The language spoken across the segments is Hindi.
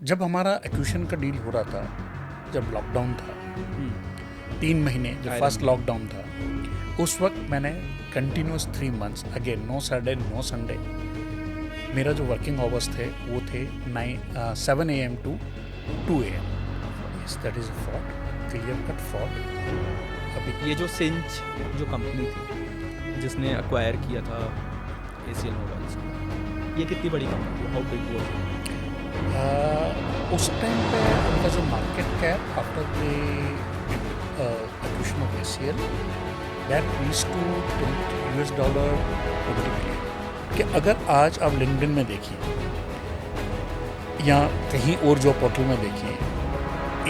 जब हमारा एक्विजिशन का डील हो रहा था, जब लॉकडाउन था, 3 महीने जब फर्स्ट लॉकडाउन था, उस वक्त मैंने continuous 3 months again no Saturday no Sunday, मेरा जो वर्किंग आवर्स थे वो थे 7 AM to 2 AM। Yes, that is a fraud, clear cut fraud. अभी ये जो सिंच जो कंपनी थी जिसने अक्वायर किया था ACL मोबाइल्स को, ये कितनी बड़ी कंपनी थी? How big was it? उस टाइम पे उनका जो market cap after the acquisition of ACL that reach to $20 million। कि अगर आज आप लिंक्डइन में देखिए या कहीं और जॉब पोर्टल में देखिए,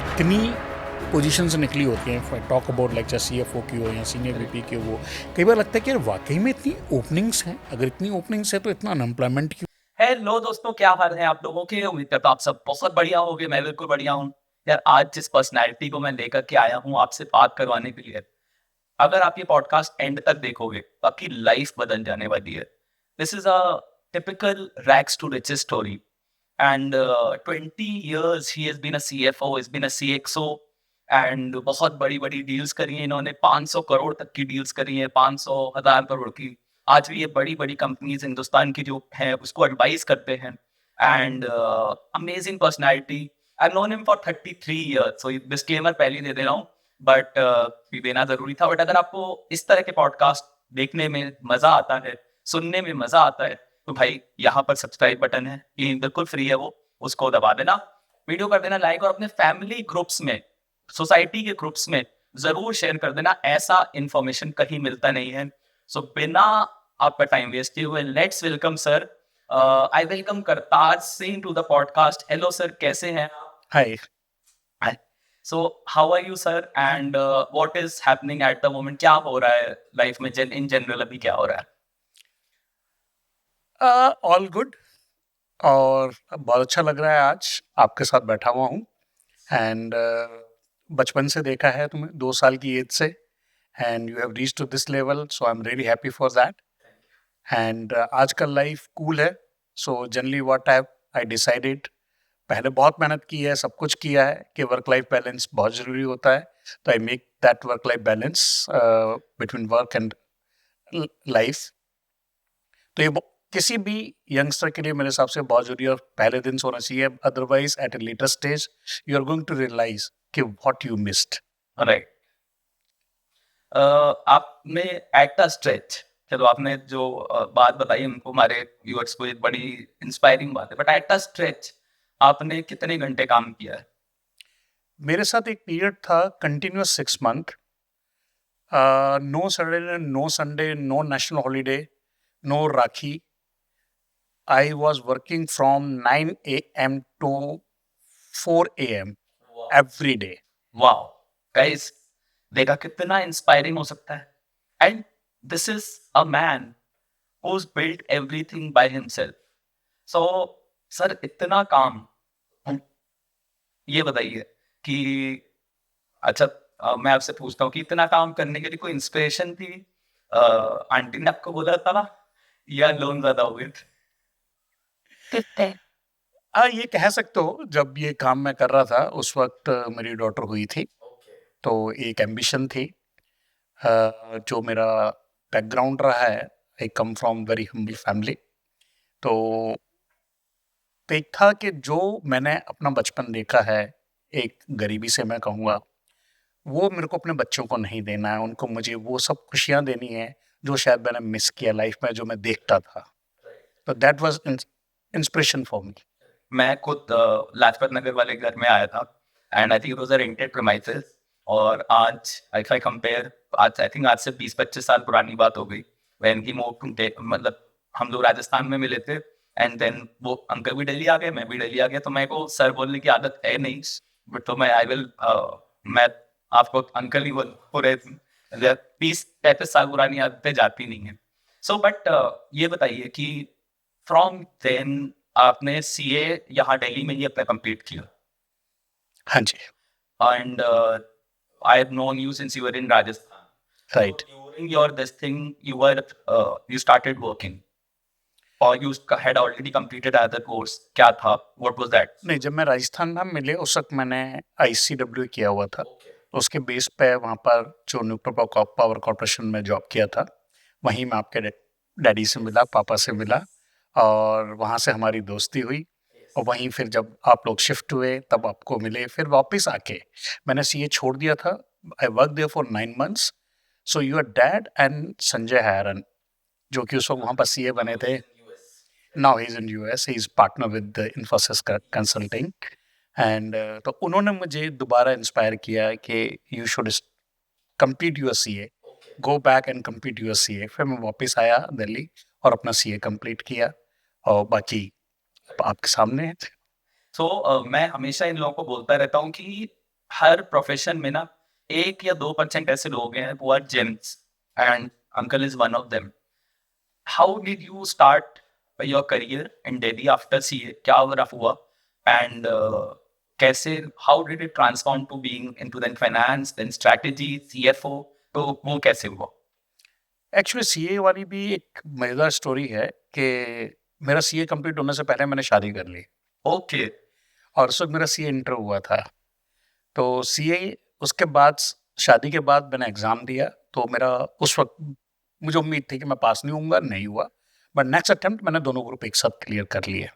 इतनी पोजीशंस निकली होती हैं, टॉक अबाउट लाइक चाहे CFO की हो या सीनियर VP की हो, कई बार लगता है कि यार वाकई में इतनी ओपनिंग्स हैं। अगर इतनी ओपनिंग्स है तो इतना अनएम्प्लॉयमेंट क्यों? हेलो दोस्तों, क्या हाल है आप लोगों के? उम्मीद करता हूं आप सब बहुत बढ़िया होंगे। मैं बिल्कुल बढ़िया हूँ यार। आज जिस पर्सनैलिटी को मैं लेकर के आया हूँ आपसे बात करवाने के लिए, अगर आप ये पॉडकास्ट एंड तक देखोगे तो आपकी लाइफ बदल जाने वाली है। This is a typical rags to riches story and 20 years he has been a CFO, has been a CXO and बहुत बड़ी बड़ी डील्स करी हैं इन्होंने। 500 करोड़ तक की डील्स करी हैं, 500,000 करोड़ की। आज भी ये बड़ी बड़ी कंपनीज हिंदुस्तान की जो है उसको एडवाइस करते हैं and amazing personality. I known him for 33 years, so disclaimer पहले ही दे दे रहा हूँ, बट भी देना जरूरी था। बट अगर आपको इस तरह के पॉडकास्ट देखने में मजा आता है, सुनने में मजा आता है, तो भाई यहाँ पर सब्सक्राइब बटन है, ये बिल्कुल फ्री है, वो उसको दबा देना, वीडियो कर देना लाइक, और अपने फैमिली ग्रुप्स में, सोसाइटी के ग्रुप्स में जरूर शेयर कर देना। ऐसा इंफॉर्मेशन कहीं मिलता नहीं है। सो बिना आपका टाइम वेस्ट किए हुए let's welcome sir. I welcome Kartar Singh to the podcast. Hello sir, कैसे हैं आप? Hi. So how are you sir, and what is happening at the moment? क्या हो रहा है लाइफ में इन जनरल? अभी क्या हो रहा है? All good. और बहुत अच्छा लग रहा है आज आपके साथ बैठा हुआ हूँ। एंड बचपन से देखा है तुम्हें, 2 साल की एज से, and you have reach to this level, so I am really happy for that. And आजकल लाइफ कूल है। So generally what I decided, पहले बहुत मेहनत की है, सब कुछ किया है कि वर्क लाइफ बैलेंस बहुत ज़रूरी होता है, तो I make that work life balance between work and life. तो ये किसी भी यंगस्टर के लिए मेरे हिसाब से बहुत जरूरी और पहले दिन से होना चाहिए। Otherwise at a later stage you are going to realise कि व्हाट यू मिस्ड। राइट। आपने एट द स्ट्रेच, चलो आपने जो बात बताई हमको, हमारे व्यूअर्स को, एक बड़ी इंस्पायरिंग बात है, बट एट द स्ट्रेच आपने कितने घंटे काम किया है? मेरे साथ एक पीरियड था continuous 6 month, no Saturday no Sunday no national holiday no Rakhi. I was working from 9 AM to 4 AM every day. Wow guys, देखा कितना इंस्पायरिंग हो सकता है। And this is a man who's built everything by himself. So sir, इतना काम, ये बताइए कि अच्छा, मैं आपसे पूछता हूँ कि इतना काम करने के लिए कोई इंस्पिरेशन थी? आंटी ने आपको बोला था या लोन ज्यादा हो गए थे? ये कह सकते हो, जब ये काम मैं कर रहा था उस वक्त मेरी डॉटर हुई थी, तो एक एम्बिशन थी। जो मेरा बैकग्राउंड रहा है, I come from very humble family, तो एक था कि जो मैंने अपना बचपन देखा है, एक गरीबी से मैं कहूँगा, वो मेरे को अपने बच्चों को नहीं देना है। उनको मुझे वो सब खुशियाँ देनी है जो शायद मैंने मिस किया लाइफ में, जो मैं देखता था। तो that was inspiration for me. मैं खुद लाजपत नगर वाले घर में आया था, and I think it was a rented premises. और आज इफ आई कंपेयर, आज आई थिंक आज से 20-25 साल पुरानी बात हो गई, व्हेन ही मूव टू, मतलब हम लोग राजस्थान में मिले थे, एंड देन वो अंकल भी दिल्ली आ गए, मैं भी दिल्ली आ गया। तो मेरे को सर बोलने की आदत है नहीं, बट तो मैं आपको अंकल ही बोल रहे थे। 20-35 साल पुरानी आदतें जाती नहीं है। सो बट ये बताइए कि फ्रॉम देन आपने CA यहाँ दिल्ली में ही अपना कंप्लीट किया, हाँ जी। And I have known you since you were in Rajasthan. Right. During your this thing you started working, or you had already completed other course? क्या था? What was that? नहीं, जब मैं राजस्थान में मिले उस वक्त मैंने ICW किया हुआ था। उसके बेस पे वहाँ पर जो न्यूक्लियर पावर कॉर्पोरेशन में जॉब किया था, वहीं मैं आपके डैडी से मिला, पापा से मिला और वहाँ से हमारी दोस्ती हुई। और वहीं फिर जब आप लोग शिफ्ट हुए तब आपको मिले, फिर वापस आके मैंने सीए छोड़ दिया था। I work there for 9 months. So your dad and Sanjay Haran, जो कि उस वक्त वहाँ पर सीए बने थे, now he is in US, he is partner with Infosys consulting. And तो उन्होंने मुझे दोबारा इंस्पायर किया कि you should complete your CA, go back and complete your CA. फिर मैं वापस आया दिल्ली और अपना सीए कंप्लीट किया और बाकी आपके सामने है। मैं हमेशा इन लोगों को बोलता रहता हूँ कि हर प्रोफेशन में ना 1 या 2% ऐसे लोग हैं who are gems, and uncle is one of them. How did you start your career in Delhi after CA? क्या रफ हुआ? And कैसे, how did it transform to being into then finance, then strategy, CFO? तो वो कैसे हुआ? एक्चुअली सीए वाली भी एक मज़ेदार स्टोरी है कि मेरा सीए कंप्लीट होने से पहले मैंने शादी कर ली ओके, और उस वक्त मेरा सीए इंटर हुआ था। तो सीए उसके बाद, शादी के बाद मैंने एग्ज़ाम दिया, तो मेरा उस वक्त मुझे उम्मीद थी कि मैं पास नहीं होऊंगा, नहीं हुआ। बट नेक्स्ट अटेम्प्ट मैंने दोनों ग्रुप एक साथ क्लियर कर लिए।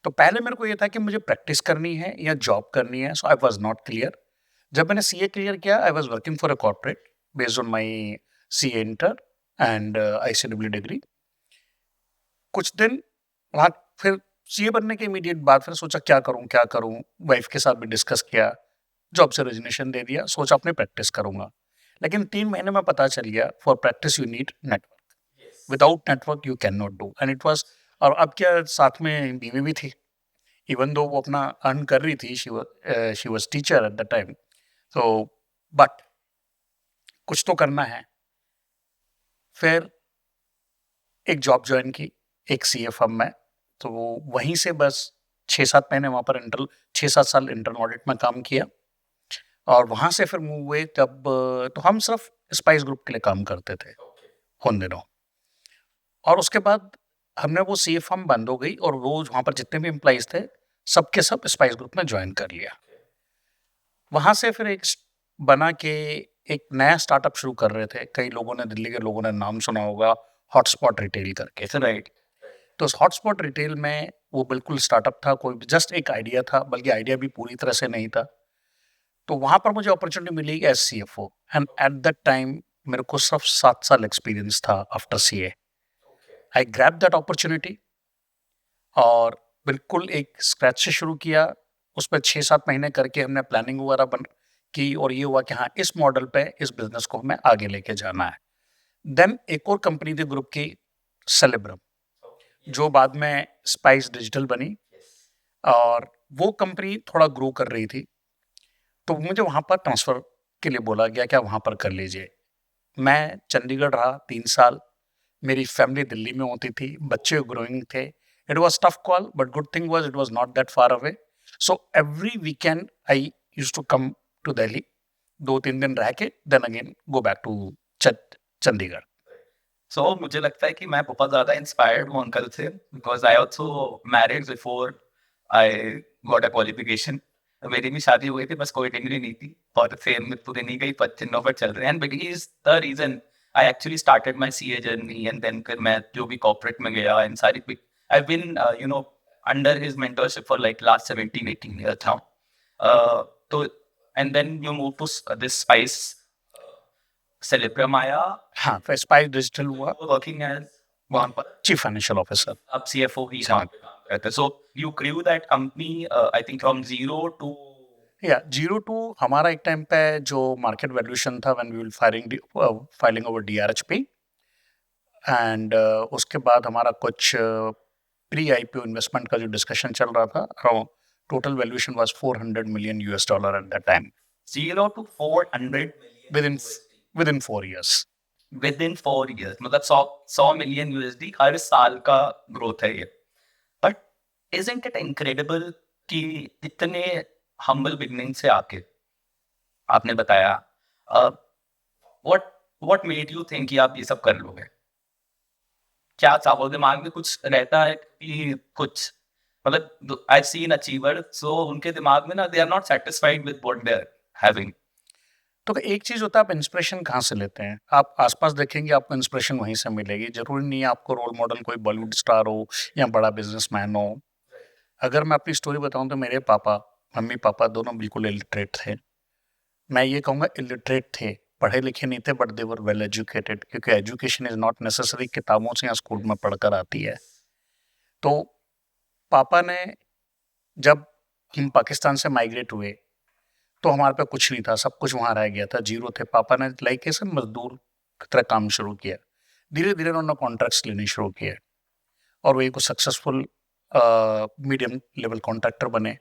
तो पहले मेरे को ये था कि मुझे प्रैक्टिस करनी है या जॉब करनी है, so I was not clear. जब मैंने सीए क्लियर किया, आई was working for a corporate based on my CA inter and ICW degree. कुछ दिन वहाँ फिर सीए बनने के इमीडिएट बाद फिर सोचा क्या करूँ, वाइफ के साथ भी डिस्कस किया, जॉब से रेजिग्नेशन दे दिया, सोचा अपने प्रैक्टिस करूँगा। लेकिन 3 महीने में पता चल गया for practice you need network, without network you can not do. And it was, और अब क्या, साथ में बीवी भी थी, इवन दो वो अपना अर्न कर रही थी, she was teacher at the time. तो बट कुछ तो करना है। फिर एक जॉब ज्वाइन की एक सीए फर्म में, तो वहीं से बस 6-7 महीने वहाँ पर 6-7 साल इंटरनल ऑडिट में काम किया और वहाँ से फिर मूव हुए। तब तो हम सिर्फ स्पाइस ग्रुप के लिए काम करते थे उन दिनों, और उसके बाद हमने वो सीए फर्म बंद हो गई और रोज वहाँ पर जितने भी एम्प्लॉइज थे सबके सब स्पाइस ग्रुप में ज्वाइन कर लिया। वहाँ से फिर एक बना के एक नया स्टार्टअप शुरू कर रहे थे। कई लोगों ने, दिल्ली के लोगों ने नाम सुना होगा, हॉटस्पॉट रिटेल करके। राइट। तो उस हॉटस्पॉट रिटेल में वो बिल्कुल स्टार्टअप था, कोई जस्ट एक आइडिया था, बल्कि आइडिया भी पूरी तरह से नहीं था। तो वहाँ पर मुझे अपॉर्चुनिटी मिली as CFO, and at that time मेरे को सिर्फ 7 साल एक्सपीरियंस था after CA। I grab that opportunity और बिल्कुल एक स्क्रैच से शुरू किया। उस पर 6-7 महीने करके हमने प्लानिंग वगैरह बन की और ये हुआ कि हाँ, इस मॉडल पे इस बिजनेस को हमें आगे लेके जाना है। देन एक और कंपनी थी ग्रुप की, सेलिब्रम, जो बाद में स्पाइस डिजिटल बनी, और वो कंपनी थोड़ा ग्रो कर रही थी। तो मुझे वहाँ पर ट्रांसफ़र के लिए बोला गया, क्या वहाँ पर कर लीजिए। मैं चंडीगढ़ रहा 3 साल, मेरी फैमिली दिल्ली में होती थी, बच्चे ग्रोइंग थे। It was tough call, but good thing was it was not that far away. So every weekend I used to come to Delhi, 2-3 दिन रह के then again go back to Chandigarh. मुझे लगता है कि मैं बहुत ज़्यादा इंस्पायर्ड हूँ अंकल से, because I also married before I got a qualification. मेरी भी शादी हुई थी, बस कोई डिग्री नहीं थी और सेम पूरी नहीं गई, 25 नंबर चल रहे हैं। And he is the reason I actually started my CA जर्नी, एंड देन फिर मैं जो भी कॉर्पोरेट में गया and sorry I been under his mentorship for like last 17-18 years now. तो and then you move to this spice, Cellebrum आया, हाँ, फिर स्पाइस डिजिटल हुआ, वर्किंग एज वहाँ पर चीफ फाइनेंशियल ऑफिसर। अब CFO ही वहाँ पे काम करते। So you grew that company I think from 0 to या 0 to हमारा एक टाइम पे जो मार्केट वैल्यूएशन था when we were filing over DRHP, and उसके बाद हमारा कुछ प्री IPO इन्वेस्टमेंट का जो डिस्कशन चल रहा था, total valuation was $400 million eight that time, 0 to 400 within 4 years. within 4 years, मतलब 100 million USD हर साल का ग्रोथ है ये। बट isn't it incredible कि इतने humble beginning से आके आपने बताया, what made you think कि आप ये सब कर लोगे? क्या था वो दिमाग में कुछ रहता है कि कुछ मतलब आई सीन अचीवर सो उनके दिमाग में ना they are not satisfied with what they are having. तो एक चीज़ होता है आप इंस्पिरेशन कहाँ से लेते हैं? आप आस-पास देखेंगे आपको इंस्पिरेशन वहीं से मिलेगी। ज़रूरी नहीं है आपको रोल मॉडल कोई बॉलीवुड स्टार हो या बड़ा बिज़नेसमैन हो। अगर मैं अपनी स्टोरी बताऊँ तो मेरे पापा, मम्मी-पापा दोनों बिल्कुल इलिटरेट थे। मैं ये कहूँगा इलिटरेट थे, पढ़े-लिखे नहीं थे but they were well educated क्योंकि एजुकेशन इज़ नॉट नेसेसरी किताबों से या स्कूल में पढ़कर आती है। तो पापा ने जब हम पाकिस्तान से माइग्रेट हुए तो हमारे पे कुछ नहीं था, सब कुछ वहाँ रह गया था, ज़ीरो थे। पापा ने लाइक ऐसे मज़दूर की तरह काम शुरू किया। धीरे-धीरे उन्होंने कॉन्ट्रैक्ट्स लेने शुरू किए और वो एक सक्सेसफुल मीडियम लेवल कॉन्ट्रैक्टर बने।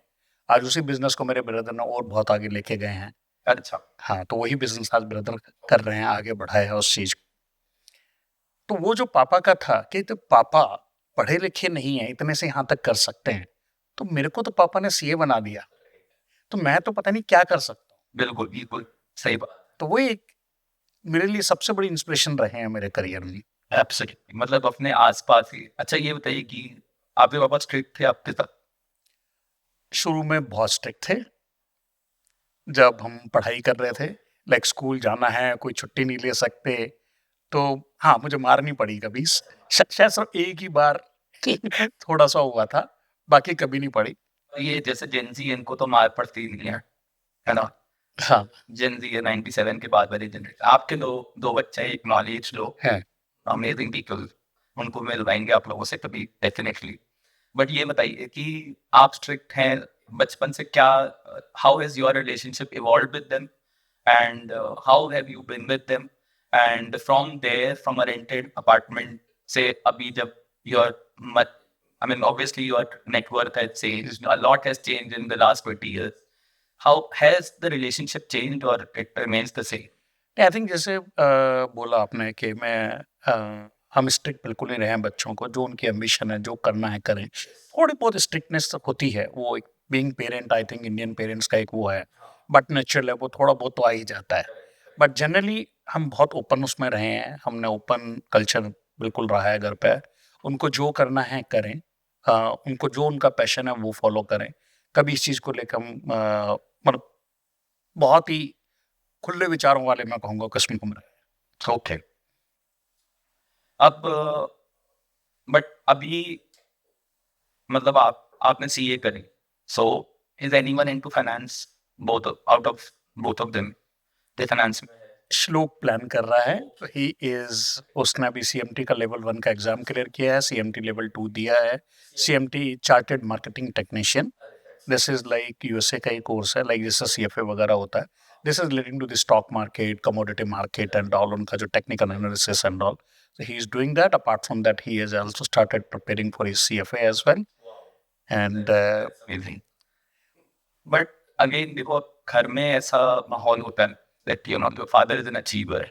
आज उसी बिज़नेस को मेरे ब्रदर ने और बहुत आगे लेके गए हैं। अच्छा, हाँ, तो वही बिज़नेस आज ब्रदर कर रहे हैं, आगे बढ़ाया है उस चीज़ को। तो वो जो पापा का था कि तो पापा पढ़े-लिखे नहीं हैं, इतने से यहाँ तक कर सकते हैं, तो मेरे को तो पापा ने सीए बना दिया, तो मैं तो पता नहीं क्या कर सकता हूँ। बिल्कुल, बिल्कुल, सही बात। तो वो एक मेरे लिए सबसे बड़ी इंस्पिरेशन रहे हैं मेरे करियर में। एब्सोल्युटली मतलब अपने आस-पास ही। अच्छा ये बताइए कि आपके पापा स्ट्रिक्ट थे आपके साथ? शुरू में बहुत स्ट्रिक्ट थे, जब हम पढ़ाई कर रहे थे, लाइक स्कूल जाना है, कोई छुट्टी नहीं ले सकते, तो हाँ, मुझे मारनी पड़ी कभी। शायद सिर्फ एक ही बार थोड़ा-सा हुआ था, बाकी कभी नहीं पड़ी। ये जैसे जेन ज़ी इनको तो मार पड़ती नहीं है ना? हाँ, जेन ज़ी या 97 के बाद वाली जनरेशन। आपके 2 बच्चे हैं, एक नॉलेज लो, है। अमेजिंग पीपल, उनको मिलवाएँगे आप लोगों से कभी डेफिनिटली। बट ये बताइए कि आप स्ट्रिक्ट हैं बचपन से क्या how has your relationship evolved with them and how have you been with them and from there from a rented apartment से अभी जब your I mean obviously your net worth has changed, a lot has changed in the last 20 years. How has the relationship changed or it remains the same? I think जैसे बोला आपने कि हम स्ट्रिक्ट बिल्कुल नहीं रहे हैं बच्चों को, जो उनकी एम्बिशन है, जो करना है करें। थोड़ी बहुत स्ट्रिक्टनेस होती है, वो एक being parent I think Indian parents का एक वो है, बट नेचुरल है, वो थोड़ा बहुत तो आ ही जाता है। बट जनरली हम बहुत ओपन उसमें रहे हैं, हमने ओपन कल्चर बिल्कुल रहा है घर पे। उनको जो करना है करें, उनको जो उनका पैशन है वो फॉलो करें। कभी इस चीज़ को लेकर हम मतलब बहुत ही खुले विचारों वाले मैं कहूँगा किस्म को मेरा। ओके। अब बट अभी मतलब आपने सीए करी, so is anyone into finance? Both out of both of them they finance में? श्लोक प्लान कर रहा है, ही इज उसने अभी सीएमटी का लेवल 1 का एग्जाम क्लियर किया है, सीएमटी लेवल 2 दिया है, CMT chartered marketing technician. This is like USA का ही कोर्स है, लाइक जैसे सीएफए वगैरह होता है। This is relating to the stock market, commodity market and all, उनका जो technical analysis and all. So he is doing that. Apart from that, he has also started preparing for his CFA as well. And Amazing. But again देखो घर में ऐसा माहौल होता है that you know your father is an achiever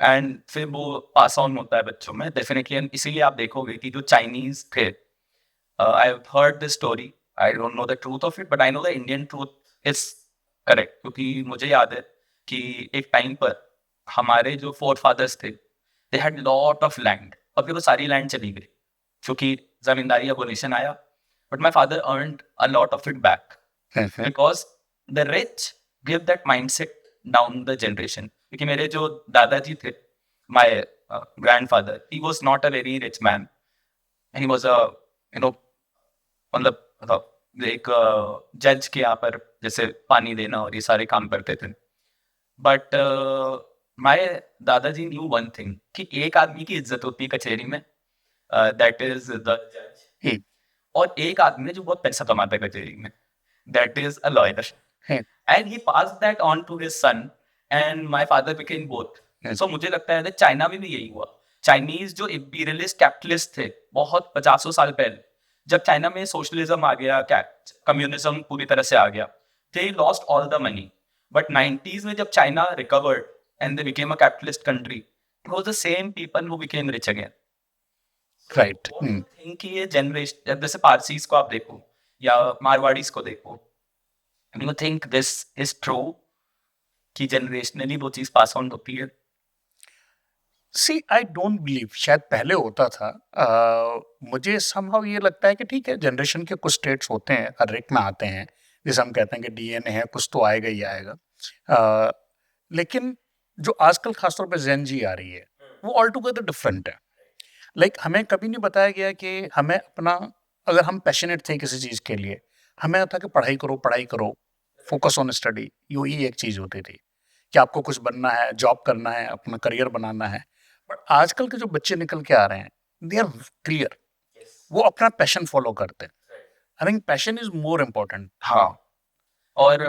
and फिर वो पास ऑन होता है बच्चों में डेफिनेटली। इसीलिए आप देखोगे कि जो चाइनीज थे, I have heard this story, I don't know the truth of it but I know the Indian truth is correct, क्योंकि मुझे याद है कि एक टाइम पर हमारे जो फोर फादर्स थे they had lot of land और फिर वो सारी लैंड चली गई क्योंकि जमींदारी अबोलिशन आया। But my father earned a lot of it back because the rich give that mindset down the generation. क्योंकि मेरे जो दादाजी थे, my grandfather, he was not a very rich man. He was a मतलब एक जज के यहाँ पर जैसे पानी देना और ये सारे काम करते थे। बट माय दादाजी न्यू वन थिंग कि एक आदमी की इज्जत होती है कचहरी में, दैट इज द जज, और एक आदमी जो बहुत पैसा कमाता है कचहरी में, that is a lawyer. And he passed that on to his son and my father became both. So मुझे लगता है चाइना में भी यही हुआ। चाइनीज जो इम्पीरियलिस्ट कैपिटलिस्ट थे बहुत 50 साल पहले, जब चाइना में सोशलिज्म आ गया, कम्युनिज्म पूरी तरह से आ गया, they lost all the money. But 90s में जब China recovered and they became a capitalist country, it was the same people who became rich again. right. think ये जनरेशन, जैसे पारसीज को आप देखो या मारवाड़ीज को देखो, you think this is true कि जनरेशनली वो चीज पास ऑन होती है? सी आई डोंट बिलीव, शायद पहले होता था। मुझे समहाउ ये लगता है कि ठीक है, जनरेशन के कुछ स्टेट्स होते हैं, हर एक में आते हैं, जैसे हम कहते हैं कि डीएनए है, कुछ तो आएगा ही आएगा। अ, लेकिन जो आजकल खासतौर पे जेन जी आ रही है, वो ऑल टुगेदर डिफरेंट है। लाइक हमें कभी नहीं बताया गया कि हमें अपना, अगर हम पैशनेट थे किसी चीज़ के लिए, हमें था कि पढ़ाई करो, फोकस ऑन स्टडी, यू ही एक चीज़ होती थी कि आपको कुछ बनना है, जॉब करना है, अपना करियर बनाना है। बट आजकल के जो बच्चे निकल के आ रहे हैं, दे आर क्लियर, वो अपना पैशन फॉलो करते हैं। I think passion is more important. हाँ। और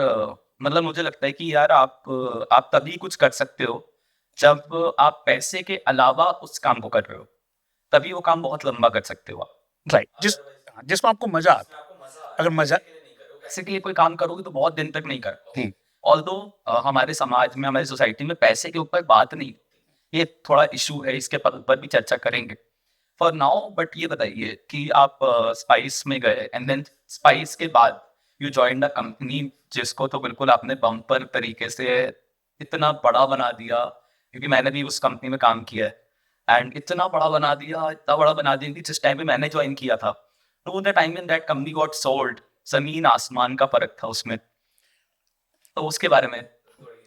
मतलब मुझे लगता है कि यार आप तभी कुछ कर सकते हो जब आप पैसे के अलावा उस काम को कर रहे हो, तभी वो काम बहुत लंबा कर सकते हो आप। राइट, जिसमें आपको मजा आता है। अगर मजा, पैसे के लिए कोई काम करोगे तो बहुत दिन तक नहीं कर पाओगे। हम्म, ऑल्दो हमारे समाज में, हमारी सोसाइटी में पैसे के ऊपर बात नहीं होती। ये थोड़ा इशू है, इसके पर भी चर्चा करेंगे फॉर नाउ। बट ये बताइए कि आप स्पाइस में गए एंड देन स्पाइस के बाद यू जॉइंड अ कंपनी जिसको तो बिल्कुल आपने बम्पर तरीके से इतना बड़ा बना दिया, क्योंकि मैंने भी उस कंपनी में काम किया है। एंड इतना बड़ा बना दिया कि जिस टाइम पे मैंने ज्वाइन किया था, तो the time in that company got sold, जमीन आसमान का फर्क था उसमें। तो उसके बारे में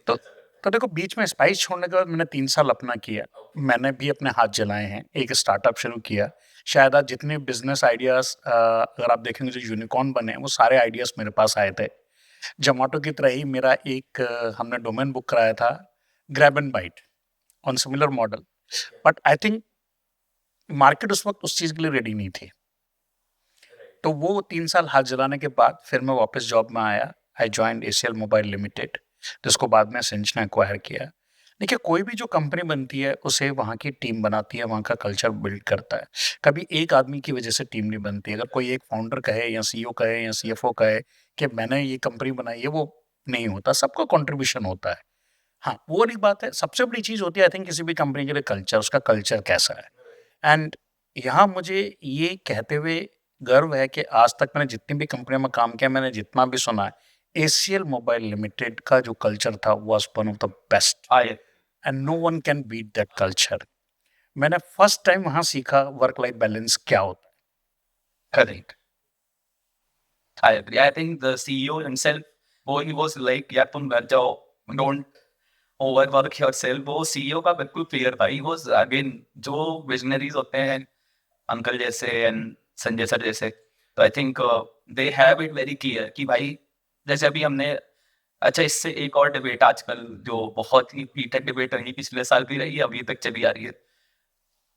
तो तो देखो, बीच में स्पाइस छोड़ने के बाद मैंने 3 साल अपना किया। मैंने भी अपने हाथ जलाए हैं, एक स्टार्टअप शुरू किया। शायद आज जितने बिजनेस आइडियाज अगर आप देखेंगे जो यूनिकॉर्न बने हैं, वो सारे आइडियाज मेरे पास आए थे। जोमेटो की तरह ही मेरा एक हमने डोमेन बुक कराया था, grab and bite, on similar model. But I think market उस वक्त उस चीज़ के लिए रेडी नहीं थी। तो वो 3 साल हाथ जलाने के बाद फिर मैं वापस जॉब में आया। आई ज्वाइंड एसीएल मोबाइल लिमिटेड, जिसको बाद में सिंच ने एक्वायर किया। देखिए, कोई भी जो कंपनी बनती है उसे वहाँ की टीम बनाती है, वहाँ का कल्चर बिल्ड करता है। कभी एक आदमी की वजह से टीम नहीं बनती। अगर कोई एक फाउंडर कहे या सीईओ कहे या सीएफओ कहे कि मैंने ये कंपनी बनाई है, वो नहीं होता, सबका कंट्रीब्यूशन होता है। हाँ, वो वाली बात है। सबसे बड़ी चीज़ होती है आई थिंक किसी भी कंपनी के लिए कल्चर, उसका कल्चर कैसा है। एंड यहाँ मुझे ये कहते हुए गर्व है कि आज तक मैंने जितनी भी कंपनियों में काम किया, मैंने जितना भी सुना है, एसीएल मोबाइल लिमिटेड का जो कल्चर था was one of the best, I and no one can beat that culture. मैंने फर्स्ट टाइम वहाँ सीखा वर्क लाइफ बैलेंस क्या होता correct. I agree. I think the CEO himself, वो ही वाज लाइक यार तुम घर जाओ, डोंट ओवरवर्क योरसेल्फ। वो सीईओ का बिल्कुल क्लियर था। ही वाज अगेन, जो विजनरीज होते हैं अंकल जैसे एंड संजय सर जैसे, तो I think they have it very clear कि भाई, जैसे अभी हमने, अच्छा इससे एक और डिबेट आजकल जो बहुत ही हीटेड डिबेट रही, पिछले साल भी रही है, अभी तक चली आ रही है।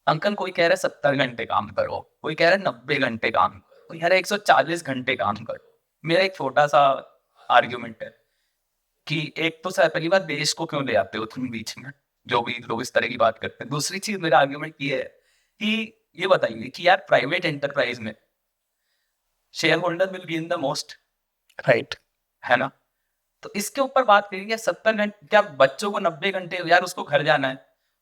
अंकल कोई कह रहा है 70 घंटे काम करो, कोई कह रहा है 90 घंटे काम करो, कोई कह रहा है 140 घंटे काम करो। मेरा एक छोटा सा आर्ग्यूमेंट है कि एक तो सर पहली बात, देश को क्यों ले आते हो तुम बीच में, जो भी लोग इस तरह की बात करते हैं। दूसरी चीज मेरा आर्ग्यूमेंट ये है कि ये बताइए कि यार प्राइवेट एंटरप्राइज में share holder will gain the most, है, राइट? है ना? तो इसके ऊपर बात करेंगे। 70 घंटे क्या बच्चों को 90 घंटे, यार उसको घर जाना है,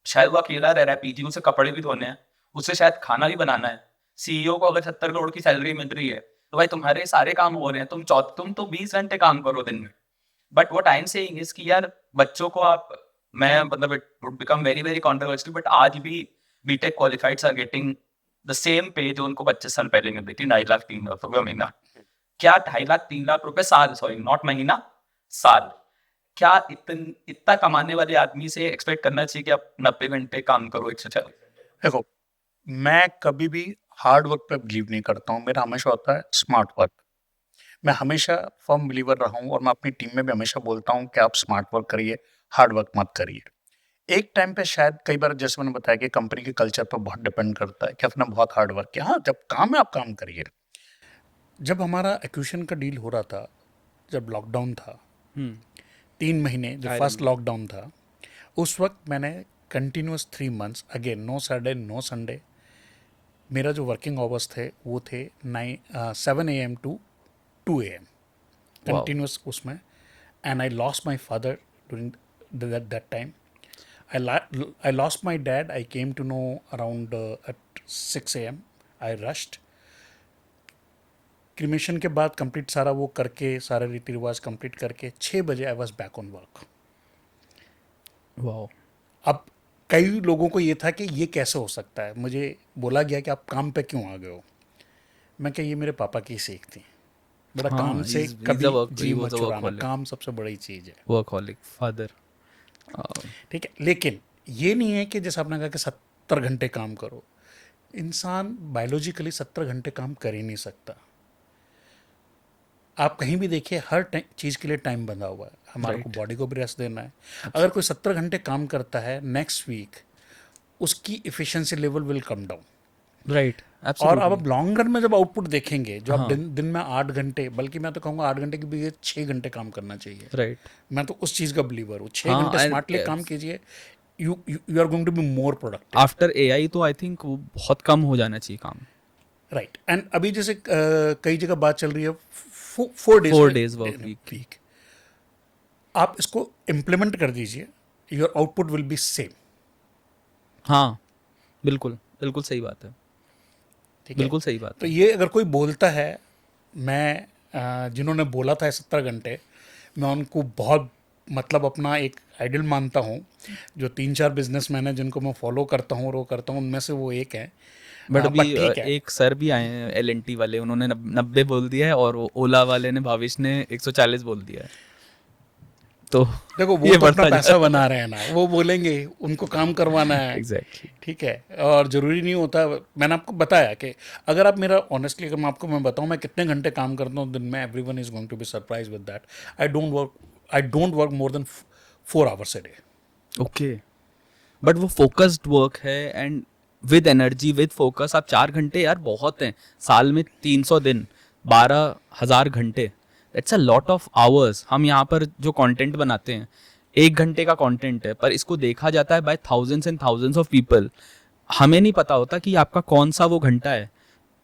शायद वो अकेला रह रहा है, पीजी उसे कपड़े भी धोने हैं, उसे शायद खाना भी बनाना है। सीईओ को अगर 70 करोड़ की सैलरी मिल रही है, तो भाई तुम्हारे सारे काम हो रहे हैं, तुम तो 20 घंटे काम करो दिन में। But what I am saying is कि यार बच्चों को आप, मैं मतलब it would become very very controversial, but आज भी BTech qualifieds are getting the same pay जो उनको 25 साल पहले मिलती थी, 2.5 लाख 3 लाख रुपये महीना। क्या 2.5 लाख 3 लाख रुपए साल, सॉरी नॉट महीना, साल? क्या इतना कमाने वाले आदमी से एक्सपेक्ट करना चाहिए कि आप 90 घंटे काम करो 140? देखो, मैं कभी भी हार्ड वर्क पे बिलीव नहीं करता हूँ। मेरा हमेशा होता है स्मार्ट वर्क। मैं हमेशा फर्म बिलीवर रहा हूँ और मैं अपनी टीम में भी हमेशा बोलता हूँ कि आप स्मार्ट वर्क करिए, हार्ड वर्क मत करिए। एक टाइम पे शायद कई बार, जैसे मैंने बताया, कि कंपनी के कल्चर पर बहुत डिपेंड करता है कि आपने बहुत हार्ड वर्क किया। हाँ, जब काम है आप काम करिए। जब हमारा एक्विजिशन का डील हो रहा था, जब लॉकडाउन था, 3 महीने जो I फर्स्ट remember. लॉकडाउन था, उस वक्त मैंने continuous 3 months, again no Saturday no Sunday, मेरा जो वर्किंग आवर्स थे वो थे 7 AM to 2 AM Wow. Continuous उसमें। And I lost my father during that time. I lost my dad. I came to know around at 6 AM. I rushed. Cremation के बाद कंप्लीट सारा वो करके, सारे रीति रिवाज कंप्लीट करके 6 बजे I was back on work. Wow. अब कई लोगों को ये था कि ये कैसे हो सकता है। मुझे बोला गया कि आप काम पे क्यों आ गए हो। मैं क्या, ये मेरे पापा की सीख थी, बड़ा हाँ, काम से he's a कभी जी he मत was a चुराना, workaholic. काम सबसे बड़ी चीज़ है। Workaholic father. ठीक है, लेकिन ये नहीं है कि जैसे आपने कहा कि 70 घंटे काम करो। इंसान बायोलॉजिकली 70 घंटे काम कर ही नहीं सकता। आप कहीं भी देखिए, हर चीज़ के लिए टाइम बंधा हुआ है। हमारे को Right. बॉडी को भी रेस्ट देना है। अगर कोई 70 घंटे काम करता है, नेक्स्ट वीक उसकी efficiency level will come down. Right. और अब Absolutely. आप लॉन्ग रन में जब आउटपुट देखेंगे, जो आप हाँ. दिन में 8 घंटे, बल्कि मैं तो कहूँगा 8 घंटे की भी 6 घंटे काम करना चाहिए। Right. मैं तो उस चीज़ का बिलीवर हूँ। 6 हाँ, घंटे and स्मार्टली काम कीजिए, you you are going to be more productive. After AI तो आई थिंक वो बहुत कम हो जाना चाहिए काम. राइट। एंड अभी जैसे कई जगह बात चल रही है 4 डेज 4 days work week. आप इसको इम्प्लीमेंट कर दीजिए, your output will be same. हाँ, बिल्कुल बिल्कुल सही बात है. ठीक है, बिल्कुल सही बात तो है. ये अगर कोई बोलता है, मैं जिन्होंने बोला था 70 घंटे, मैं उनको बहुत मतलब अपना एक आइडल मानता हूँ। जो 3-4 बिजनेसमैन हैं जिनको मैं फॉलो करता हूँ और वो करता हूँ, उनमें से वो एक है। बट अभी ठीक है, एक सर भी आए हैं LNT वाले, उन्होंने 90 बोल दिया है, और वो ओला वाले ने, भाविश ने 140 बोल दिया है. तो देखो वो ये तो अपना बढ़ता जा पैसा बना रहे हैं ना, वो बोलेंगे, उनको काम करवाना है। एग्जैक्टली. ठीक है, और ज़रूरी नहीं होता। मैंने आपको बताया कि अगर आप मेरा ऑनेस्टली, अगर मैं बताऊं मैं कितने घंटे काम करता हूं दिन में, everyone is going to be surprise with that. I don't work more than 4 hours a day. Okay. But वो फोकस्ड वर्क है, and with energy, with focus. आप 4 घंटे यार बहुत हैं. साल में 300 दिन, 12,000 घंटे. That's a lot of hours. हम यहाँ पर जो कंटेंट बनाते हैं 1 घंटे का कंटेंट है, पर इसको देखा जाता है by thousands and thousands of people. हमें नहीं पता होता कि आपका कौन सा वो घंटा है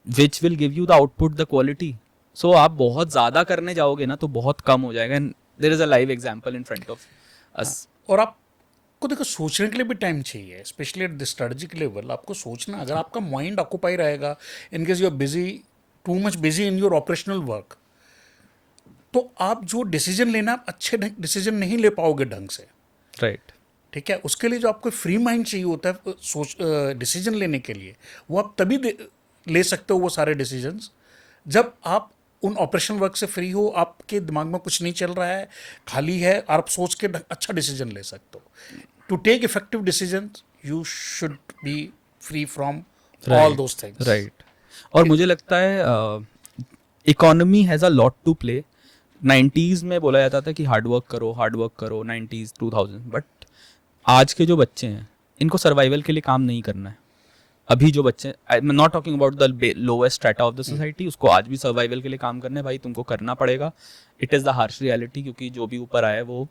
which will give you the output, the quality. So आप बहुत ज़्यादा करने जाओगे ना तो बहुत कम हो जाएगा. And there is a live example in front of us. और आपको देखो सोचने के लिए भी टाइम चाहिए, specially at the strategic level. आपको सोचना, अगर आपका माइंड ऑक्यूपाई रहेगा, in case you are busy, too much busy in your operational work, तो आप जो डिसीजन लेना, आप अच्छे डिसीजन नहीं ले पाओगे ढंग से। राइट. ठीक है, उसके लिए जो आपको फ्री माइंड चाहिए होता है सोच डिसीजन लेने के लिए, वो आप तभी ले सकते हो वो सारे डिसीजंस जब आप उन ऑपरेशनल वर्क से फ्री हो, आपके दिमाग में कुछ नहीं चल रहा है, खाली है, और आप सोच के अच्छा डिसीजन ले सकते हो। To take effective decision you should be free from all those things. Right. और मुझे लगता है economy has a lot to play. 90s में बोला जाता था कि हार्ड वर्क करो 90s 2000. बट आज के जो बच्चे हैं, इनको सर्वाइवल के लिए काम नहीं करना है. अभी जो बच्चे, I am not talking about the lowest strata of the society, उसको आज भी सर्वाइवल के लिए काम करना है. भाई तुमको करना पड़ेगा. It is the harsh reality, क्योंकि जो भी ऊपर आया है वो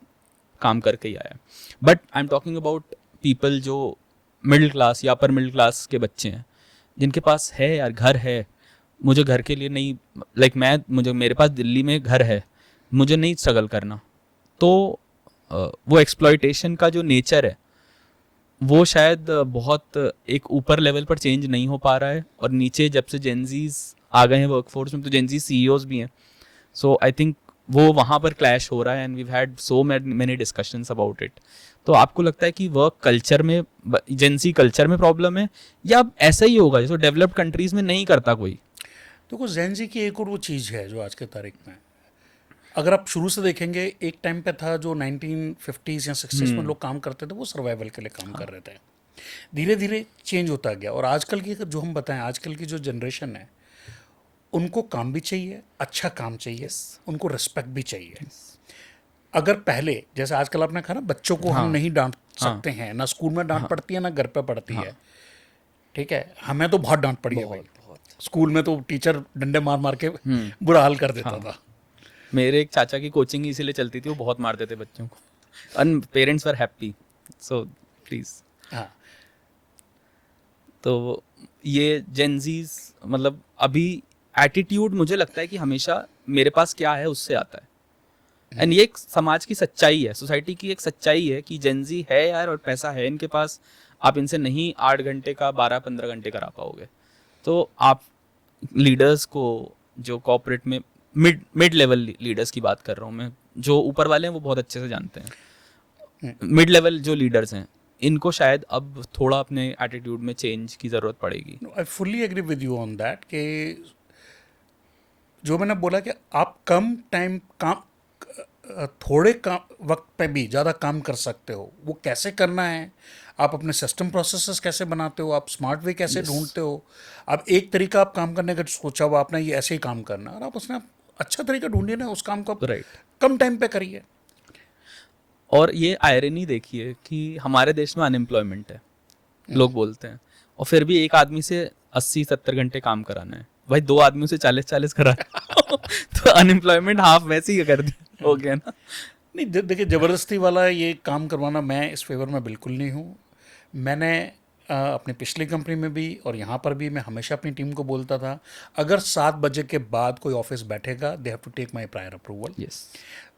काम करके ही आया. But I am talking about people जो मिडिल क्लास या अपर मिडिल क्लास के बच्चे हैं, जिनके पास है यार, घर है. मुझे घर के लिए नहीं, मुझे मेरे पास दिल्ली में घर है, मुझे नहीं स्ट्रगल करना. तो वो एक्सप्लॉयटेशन का जो नेचर है वो शायद बहुत एक ऊपर लेवल पर चेंज नहीं हो पा रहा है. और नीचे जब से जेनजीज आ गए हैं वर्कफोर्स में, तो जेनजी CEOs भी हैं. सो आई थिंक वो वहाँ पर क्लैश हो रहा है, and we had so many discussions about it. तो आपको लगता है कि वर्क कल्चर में, जेनसी कल्चर में प्रॉब्लम है, या ऐसा ही होगा जैसे डेवलप्ड कंट्रीज में नहीं करता कोई? देखो जेनजी की एक और वो चीज़ है जो आज के तारीख में, अगर आप शुरू से देखेंगे, एक टाइम पे था जो 1950s या 60s में लोग काम करते थे, वो सर्वाइवल के लिए काम कर रहे थे. धीरे धीरे चेंज होता गया. और आजकल की जो हम बताएं, आजकल की जो जनरेशन है, उनको काम भी चाहिए, अच्छा काम चाहिए, उनको रिस्पेक्ट भी चाहिए. अगर पहले जैसे आजकल आपने कहा ना, बच्चों को हम नहीं डांट सकते हैं, ना स्कूल में डांट पड़ती है, ना घर पे पड़ती है. ठीक है, हमें तो बहुत डांट पड़ी है भाई. स्कूल में तो टीचर डंडे मार मार के बुरा हाल कर देता था. मेरे एक चाचा की कोचिंग इसीलिए चलती थी, वो बहुत मारते थे बच्चों को, and parents were happy. So please. हाँ, तो ये जेनजीज, मतलब अभी एटीट्यूड मुझे लगता है कि हमेशा मेरे पास क्या है उससे आता है. एंड ये एक समाज की सच्चाई है, सोसाइटी की एक सच्चाई है कि जेनजी है यार, और पैसा है इनके पास, आप इनसे नहीं 8 घंटे का 12-15 घंटे करा पाओगे. तो आप लीडर्स को, जो कॉर्पोरेट में मिड लेवल लीडर्स की बात कर रहा हूँ मैं, जो ऊपर वाले हैं वो बहुत अच्छे से जानते हैं, मिड लेवल जो लीडर्स हैं, इनको शायद अब थोड़ा अपने एटीट्यूड में चेंज की ज़रूरत पड़ेगी. I fully agree with you on that कि जो मैंने बोला कि आप कम टाइम काम थोड़े काम वक्त पे भी ज़्यादा काम कर सकते हो. वो कैसे करना है, आप अपने सिस्टम प्रोसेसेस कैसे बनाते हो, आप स्मार्ट वे कैसे ढूंढते हो. अब एक तरीका आप काम करने का सोचा हुआ आपने ये ऐसे ही काम करना, और आप उसमें अच्छा तरीका ढूंढिए ना, उस काम को आप राइट. कम टाइम पे करिए. और ये आयरनी देखिए कि हमारे देश में अनएम्प्लॉयमेंट है, लोग बोलते हैं, और फिर भी एक आदमी से 80-70 घंटे काम कराना है. भाई 2 आदमियों से 40-40 करा तो अनएम्प्लॉयमेंट हाफ वैसे ही कर दिया, हो गया ना. नहीं देखिए, ज़बरदस्ती वाला ये काम करवाना मैं इस फेवर में बिल्कुल नहीं हूँ. मैंने अपनी पिछली कंपनी में भी और यहाँ पर भी मैं हमेशा अपनी टीम को बोलता था, अगर 7 बजे के बाद कोई ऑफिस बैठेगा they have to take my prior approval. Yes.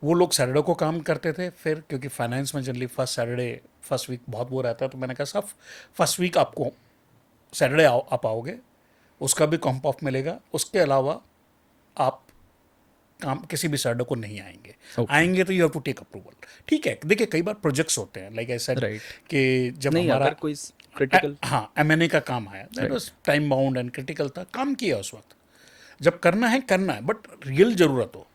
वो लोग सैटरडे को काम करते थे, फिर क्योंकि फाइनेंस में generally first Saturday first week बहुत वो रहता है, तो मैंने कहा साहब फर्स्ट वीक आपको सैटरडे आप आओगे, उसका भी कॉम्प ऑफ मिलेगा, उसके अलावा आप काम किसी भी सैटरडे को नहीं आएंगे. Okay. आएंगे तो you have to take approval. ठीक है, देखिए कई बार प्रोजेक्ट्स होते हैं लाइक ऐसा Right. कि जब नहीं, हमारा अगर कोई क्रिटिकल, हाँ M&A का काम आया, that was time bound and critical था, काम किया उस वक्त. जब करना है बट रियल ज़रूरत हो.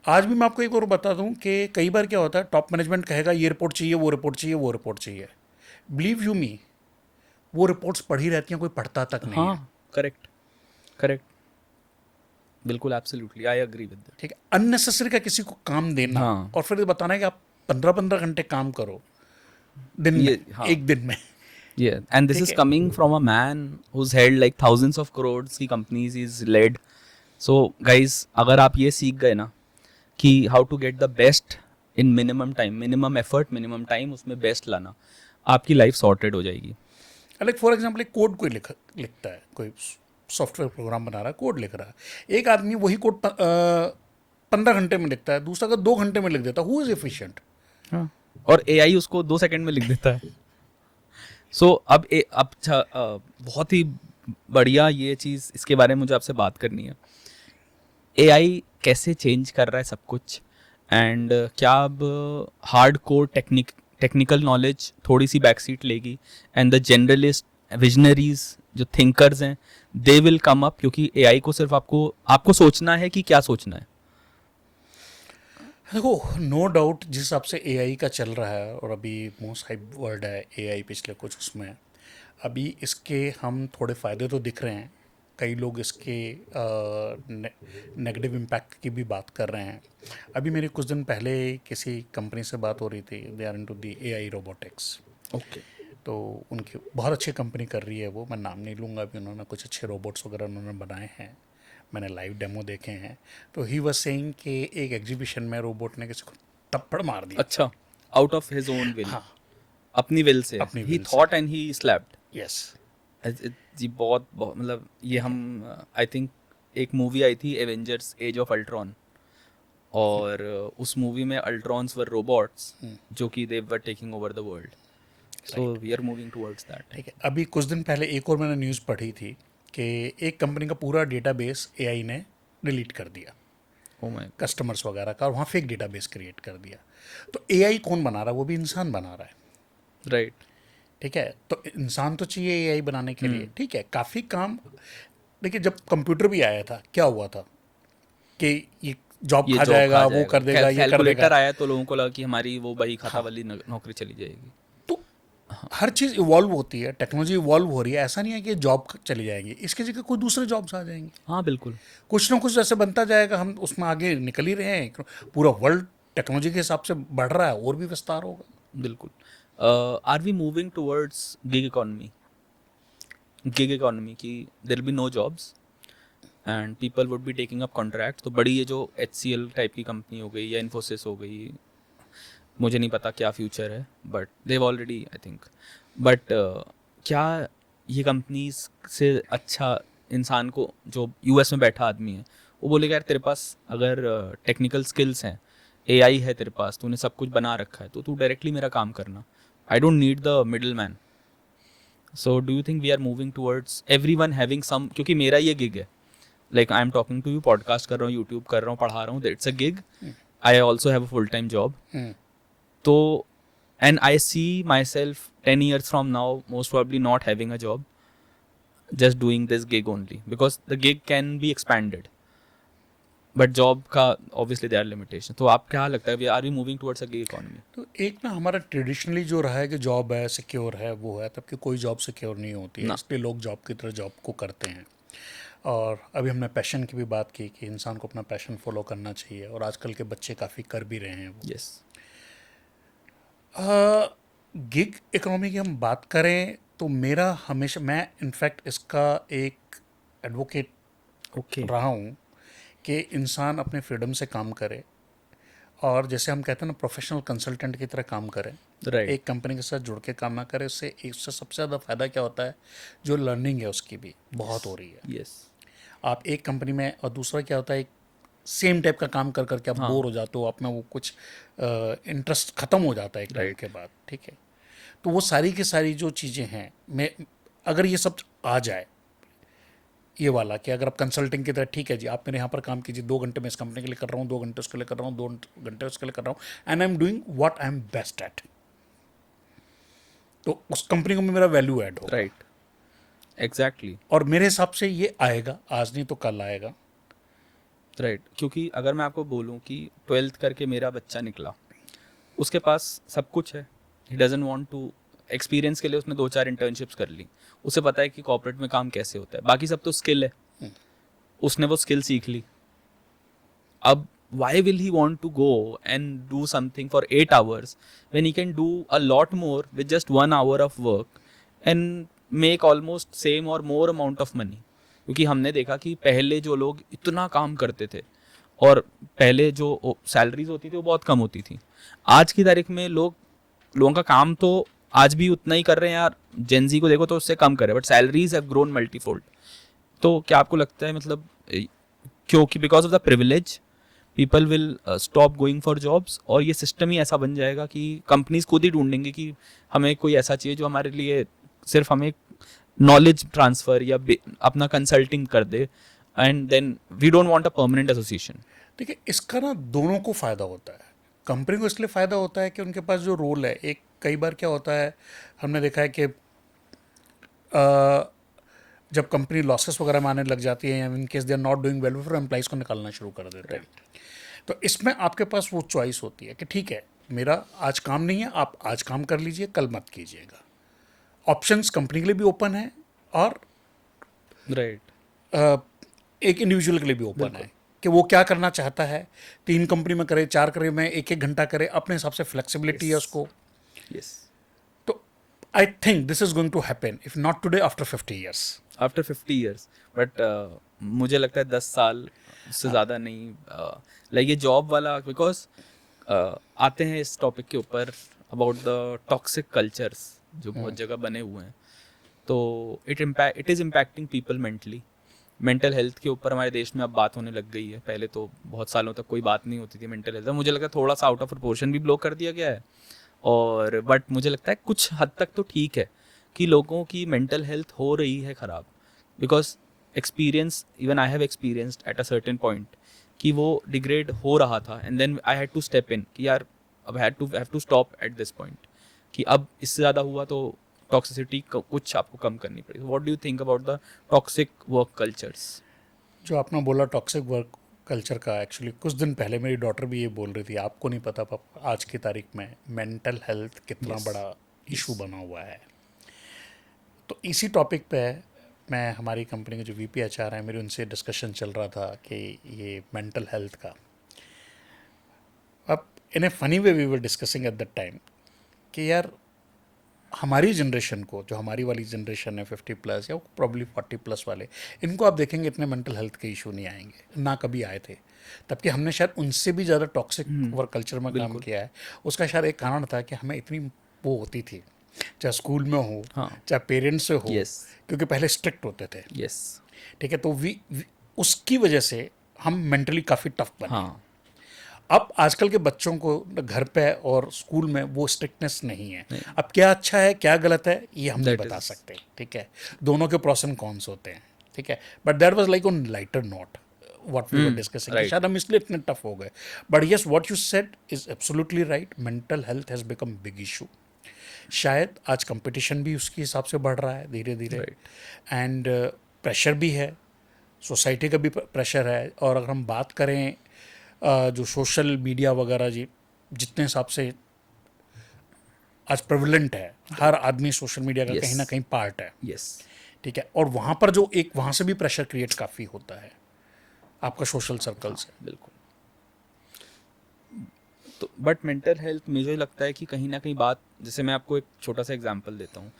आज भी मैं आपको एक और बता दूं कि कई बार क्या होता है, टॉप मैनेजमेंट कहेगा ये रिपोर्ट चाहिए, वो रिपोर्ट चाहिए, वो रिपोर्ट चाहिए. बिलीव यू मी, वो रिपोर्ट्स पढ़ी रहती हैं, कोई पढ़ता तक नहीं है. हाँ, करेक्ट, बिल्कुल, absolutely, I agree with that. ठीक है, अननेसेसरी का किसी को काम देना हाँ. और फिर बताना है कि आप 15-15 घंटे काम करो दिन में, हाँ. एक दिन में. Yeah, and this is है. coming from a man who's held like thousands of crores की companies he's led. So guys, अगर आप ये सीख गए ना कि how to get the best in minimum time, minimum effort, minimum time, उसमें best लाना, आपकी life sorted हो जाएगी. लाइक फॉर एग्जाम्पल एक कोड कोई लिखता है, कोई सॉफ्टवेयर प्रोग्राम बना रहा है, कोड लिख रहा है. एक आदमी वही कोड 15 घंटे में लिखता है, दूसरा का 2 घंटे में लिख देता है. Who is efficient? हाँ. और AI उसको 2 सेकंड में लिख देता है. सो अब बहुत ही बढ़िया ये चीज़, इसके बारे में मुझे आपसे बात करनी है. AI कैसे चेंज कर रहा है सब कुछ, एंड क्या अब हार्ड कोर टेक्निकल नॉलेज थोड़ी सी बैक सीट लेगी, एंड द जनरलिस्ट विजनरीज जो थिंकर्स हैं दे विल कम अप, क्योंकि AI को सिर्फ आपको सोचना है कि क्या सोचना है. देखो, नो डाउट जिस हिसाब से AI का चल रहा है, और अभी मोस्ट हाइप वर्ड है AI पिछले कुछ उसमें, अभी इसके हम थोड़े फ़ायदे तो दिख रहे हैं. कई लोग इसके नेगेटिव इम्पैक्ट की भी बात कर रहे हैं. अभी मेरी कुछ दिन पहले किसी कंपनी से बात हो रही थी, they are into the AI robotics. Okay. तो उनकी बहुत अच्छी कंपनी कर रही है वो, मैं नाम नहीं लूँगा. अभी उन्होंने कुछ अच्छे रोबोट्स वगैरह उन्होंने बनाए हैं, मैंने लाइव डेमो देखे हैं. तो ही वाज सेइंग कि एक एग्जीबिशन में रोबोट ने किसी को थप्पड़ मार दिया. अच्छा, out of his own will, हाँ, अपनी विल से, अपनी ही will से. Thought and he slapped. Yes. जी बहुत मतलब ये हम आई थिंक एक मूवी आई थी एवेंजर्स एज ऑफ अल्ट्रॉन, और उस मूवी में अल्ट्रॉन्स वर रोबोट्स जो कि they were taking over the world. So we are moving towards that. ठीक है, अभी कुछ दिन पहले एक और मैंने न्यूज़ पढ़ी थी कि एक कंपनी का पूरा डेटाबेस AI ने डिलीट कर दिया, ओह माय. कस्टमर्स वगैरह का, और वहाँ फेक डेटाबेस क्रिएट कर दिया. तो AI कौन बना रहा है? वो भी इंसान बना रहा है. राइट. ठीक है, तो इंसान तो चाहिए AI बनाने के लिए. ठीक है, काफ़ी काम. देखिए, जब कंप्यूटर भी आया था क्या हुआ था कि ये जॉब खा जाएगा, वो कर देगा, ये कर कैलकुलेटर देगा. आया तो लोगों को लगा कि हमारी वो बही खाता वाली नौकरी चली जाएगी. तो हर चीज़ इवॉल्व होती है, टेक्नोलॉजी इवॉल्व हो रही है. ऐसा नहीं है कि जॉब चली जाएंगी, इसकी जगह कोई दूसरे जॉब्स आ जाएंगे. हाँ बिल्कुल. कुछ ना कुछ ऐसे बनता जाएगा, हम उसमें आगे निकल ही रहे हैं. पूरा वर्ल्ड टेक्नोलॉजी के हिसाब से बढ़ रहा है, और भी विस्तार होगा. बिल्कुल. Are we moving towards gig economy की there be no jobs and people would be taking up contract. तो बड़ी ये जो HCL टाइप की कंपनी हो गई या इन्फोसिस हो गई, मुझे नहीं पता क्या फ्यूचर है, but they've already I think. But क्या ये कंपनीज से अच्छा इंसान को, जो US में बैठा आदमी है, वो बोलेगा यार तेरे पास अगर टेक्निकल स्किल्स हैं, AI है तेरे पास, तूने सब कुछ बना रखा है, तो तू डायरेक्टली मेरा काम करना, I don't need the middle man. So do you think we are moving towards everyone having some, क्योंकि मेरा ये गिग है, like I am talking to you, podcast कर रहा हूँ, यूट्यूब कर रहा हूँ, पढ़ा रहा हूँ, that's a gig. I also have a full time job. तो and I see myself 10 years from now most probably not having a job, just doing this gig only, because the gig can be expanded, but job का obviously there are limitations. तो आप क्या लगता है, are we moving towards a gig economy? तो एक ना हमारा ट्रेडिशनली जो रहा है कि जॉब है सिक्योर है वो है, तब कि कोई जॉब सिक्योर नहीं होती है, ना। इसलिए लोग जॉब की तरह जॉब को करते हैं। और अभी हमने पैशन की भी बात की कि इंसान को अपना पैशन फॉलो करना चाहिए, और आजकल के बच्चे काफ़ी कर भी रहे हैं वो। Yes. गिग इकोनॉमी की हम बात करें तो मेरा हमेशा, मैं इनफैक्ट इसका एक एडवोकेट Okay. रहा हूँ कि इंसान अपने फ्रीडम से काम करे, और जैसे हम कहते हैं ना प्रोफेशनल कंसल्टेंट की तरह काम करें। Right. एक कंपनी के साथ जुड़ के काम ना करे, इससे सबसे ज़्यादा फ़ायदा क्या होता है, जो लर्निंग है उसकी भी बहुत हो रही है। Yes. आप एक कंपनी में, और दूसरा क्या होता है, सेम टाइप का काम कर करके आप हाँ। बोर हो जाते हो, आप में वो कुछ इंटरेस्ट ख़त्म हो जाता है एक टाइम Right. के बाद। ठीक है, तो वो सारी की सारी जो चीज़ें हैं, मैं अगर ये सब आ जाए, ये वाला कि अगर आप कंसल्टिंग की तरह, ठीक है जी आप मेरे यहाँ पर काम कीजिए, 2 घंटे मैं इस कंपनी के लिए कर रहा हूँ, 2 घंटे उसके लिए कर रहा हूँ, 2 घंटे उसके लिए कर रहा हूँ, and I am doing what I M best at, तो उस कंपनी को मेरा वैल्यू ऐड होगा। Right. Exactly. और मेरे हिसाब से ये आएगा, आज नहीं तो कल आएगा। राइट क्योंकि अगर मैं आपको बोलूं कि 12th करके मेरा बच्चा निकला, उसके पास सब कुछ है, he doesn't want to, experience के लिए उसने 2-4 इंटर्नशिप्स कर ली, उसे पता है कि कॉर्पोरेट में काम कैसे होता है, बाकी सब तो स्किल है, उसने वो स्किल सीख ली। अब why will he want to go and do something for 8 hours when he can do a lot more with just 1 hour of work and make almost same or more amount of money? क्योंकि हमने देखा कि पहले जो लोग इतना काम करते थे और पहले जो सैलरीज होती थी वो बहुत कम होती थी, आज की तारीख में लोगों का काम तो आज भी उतना ही कर रहे हैं यार, जेनजी को देखो तो उससे कम कर रहे हैं, but salaries have grown multifold. तो क्या आपको लगता है मतलब क्योंकि because of the privilege people will stop going for jobs, और ये सिस्टम ही ऐसा बन जाएगा कि कंपनीज खुद ही ढूंढेंगे कि हमें कोई ऐसा चाहिए जो हमारे लिए सिर्फ हमें नॉलेज ट्रांसफ़र या अपना कंसल्टिंग कर दे, and then we don't want a permanent association. देखिए इसका ना दोनों को फ़ायदा होता है। कंपनी को इसलिए फ़ायदा होता है कि उनके पास जो रोल है, एक कई बार क्या होता है, हमने देखा है कि जब कंपनी लॉसेस वगैरह में आने लग जाती है, या in case they are not doing well, फिर एम्प्लॉइज़ को निकालना शुरू कर देते हैं। तो इसमें आपके पास वो चॉइस होती है कि ठीक है मेरा आज काम नहीं है, आप आज काम कर लीजिए, कल मत कीजिएगा। ऑप्शंस कंपनी के लिए भी ओपन है, और राइट एक इंडिविजुअल के लिए भी ओपन है कि वो क्या करना चाहता है, 3 कंपनी में करे, 4 करे, में 1-1 घंटा करे, अपने हिसाब से फ्लेक्सिबिलिटी है उसको। यस, तो I think this is going to happen, if not today, after 50 years. After 50 years, but मुझे लगता है 10 साल से ज़्यादा नहीं, लाइक ये जॉब वाला, बिकॉज आते हैं इस टॉपिक के ऊपर अबाउट द टॉक्सिक कल्चर्स जो बहुत जगह बने हुए हैं। तो it is impacting people mentally, mental health के ऊपर हमारे देश में अब बात होने लग गई है। पहले तो बहुत सालों तक कोई बात नहीं होती थी मेंटल हेल्थ, मुझे लगता है थोड़ा सा आउट ऑफ प्रोपोर्शन भी ब्लो कर दिया गया है, और बट मुझे लगता है कुछ हद तक तो ठीक है कि लोगों की मेंटल हेल्थ हो रही है ख़राब, because experience, even I have experienced at a certain point कि वो डिग्रेड हो रहा था, and then I had to step in कि यार अब have to stop at this point, कि अब इससे ज़्यादा हुआ तो टॉक्सिसिटी कुछ आपको कम करनी पड़ेगी। What do you think about the toxic work cultures? जो आपने बोला टॉक्सिक वर्क कल्चर का, एक्चुअली कुछ दिन पहले मेरी डॉटर भी ये बोल रही थी, आपको नहीं पता पापा आज की तारीख में मेंटल हेल्थ कितना बड़ा इशू बना हुआ है। तो इसी टॉपिक पे मैं, हमारी कंपनी के जो VP HR हैं, मेरी उनसे डिस्कशन चल रहा था कि ये मेंटल हेल्थ का, अब in a funny way we were discussing at that time कि यार हमारी जनरेशन को, जो हमारी वाली जनरेशन है 50+ या प्रॉब्ली 40+ वाले, इनको आप देखेंगे इतने मेंटल हेल्थ के इशू नहीं आएंगे, ना कभी आए थे, तबकि हमने शायद उनसे भी ज़्यादा टॉक्सिक वर्क कल्चर में काम किया है। उसका शायद एक कारण था कि हमें इतनी वो होती थी, चाहे स्कूल में हो, चाहे पेरेंट्स से हो, क्योंकि पहले स्ट्रिक्ट होते थे। ठीक है, तो उसकी वजह से हम मेंटली काफ़ी टफ बने। अब आजकल के बच्चों को घर पे और स्कूल में वो स्ट्रिक्टनेस नहीं है। अब क्या अच्छा है क्या गलत है ये हम नहीं बता सकते, ठीक है, दोनों के प्रोस एंड कॉन्स होते हैं, ठीक है, but that was like on lighter note what we were discussing, शायद हम इसलिए इतने टफ हो गए। But yes, what you said is absolutely right, mental health has become big issue, शायद आज कंपटीशन भी उसके हिसाब से बढ़ रहा है धीरे धीरे, एंड प्रेशर भी है, सोसाइटी का भी प्रेशर है। और अगर हम बात करें जो सोशल मीडिया वगैरह जी जितने हिसाब से आज प्रेवलेंट है, हर आदमी सोशल मीडिया का Yes. कहीं ना कहीं पार्ट है, यस ठीक है। और वहाँ पर जो एक वहाँ से भी प्रेशर क्रिएट काफ़ी होता है आपका सोशल सर्कल से। बिल्कुल। तो बट मेंटल हेल्थ मुझे लगता है कि कहीं ना कहीं बात, जैसे मैं आपको एक छोटा सा एग्जांपल देता हूँ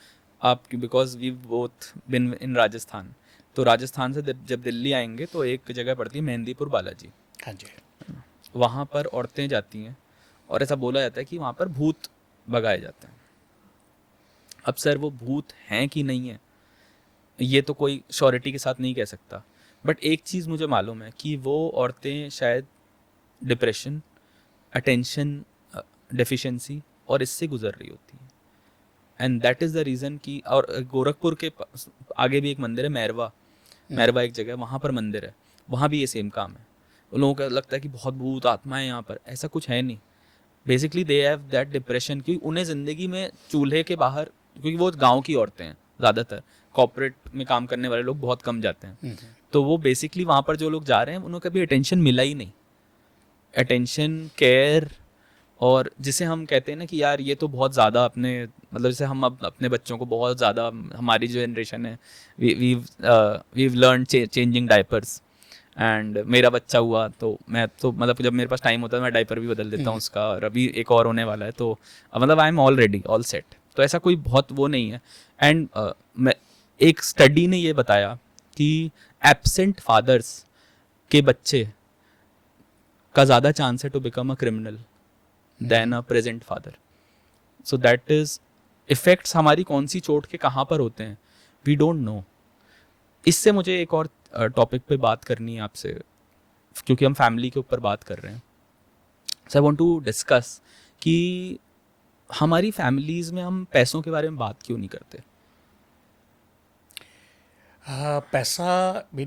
आपकी, बिकॉज वी बोथ बिन इन राजस्थान। तो राजस्थान से जब दिल्ली आएंगे तो एक जगह पड़ती है मेहंदीपुर बालाजी। हाँ जी। वहाँ पर औरतें जाती हैं और ऐसा बोला जाता है कि वहाँ पर भूत भगाए जाते हैं। अब सर वो भूत हैं कि नहीं है ये तो कोई श्योरिटी के साथ नहीं कह सकता, बट एक चीज़ मुझे मालूम है कि वो औरतें शायद डिप्रेशन, अटेंशन डेफिशिएंसी और इससे गुजर रही होती हैं। And that is the reason कि, और गोरखपुर के आगे भी एक मंदिर है मैरवा एक जगह, वहाँ पर मंदिर है, वहाँ भी ये सेम काम है। उन लोगों को लगता है कि बहुत भूत आत्माएं यहाँ पर, ऐसा कुछ है नहीं। Basically they have that depression कि उन्हें ज़िंदगी में चूल्हे के बाहर, क्योंकि वो गांव की औरतें हैं ज़्यादातर, कॉर्पोरेट में काम करने वाले लोग बहुत कम जाते हैं, तो वो बेसिकली वहाँ पर जो लोग जा रहे हैं उन्हें कभी अटेंशन मिला ही नहीं, अटेंशन केयर। और जिसे हम कहते हैं ना कि यार ये तो बहुत ज़्यादा अपने, मतलब जैसे हम अब अपने बच्चों को बहुत ज़्यादा, हमारी जो जनरेशन है we've learn changing diapers, and मेरा बच्चा हुआ तो मैं तो मतलब जब मेरे पास टाइम होता है मैं डायपर भी बदल देता हूँ उसका, और अभी एक और होने वाला है, तो मतलब I am already all set. तो ऐसा कोई बहुत वो नहीं है। एंड मैं एक स्टडी ने ये बताया कि एब्सेंट फादर्स के बच्चे का ज़्यादा चांस है to become a criminal than a present father. So that is effects हमारी कौन सी चोट के कहाँ पर होते हैं वी डोंट नो। इससे मुझे एक और टॉपिक पे बात करनी है आपसे, क्योंकि हम फैमिली के ऊपर बात कर रहे हैं। सो आई वांट टू डिस्कस कि हमारी फैमिलीज में हम पैसों के बारे में बात क्यों नहीं करते। पैसा भी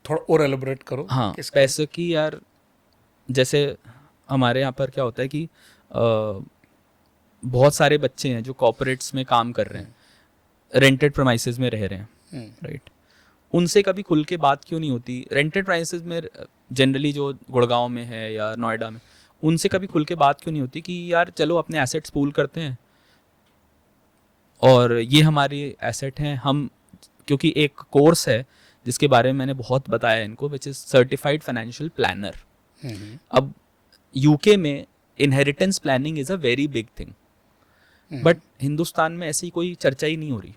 थोड़ा और एलिब्रेट करो। हाँ, इसका। पैसे की यार, जैसे हमारे यहाँ पर क्या होता है कि बहुत सारे बच्चे हैं जो कॉर्पोरेट्स में काम कर रहे हैं, रेंटेड प्रेमाइसेस में रह रहे हैं, राइट। उनसे कभी खुल के बात क्यों नहीं होती। रेंटेड प्रेमाइसेस में जनरली जो गुड़गांव में है या नोएडा में, उनसे कभी खुल के बात क्यों नहीं होती कि यार चलो अपने एसेट्स पूल करते हैं और ये हमारी एसेट हैं हम, क्योंकि एक कोर्स है जिसके बारे में मैंने बहुत बताया इनको, which is certified financial planner. अब यूके में inheritance planning is a very big thing, but Hindustan में ऐसी कोई चर्चा ही नहीं हो रही।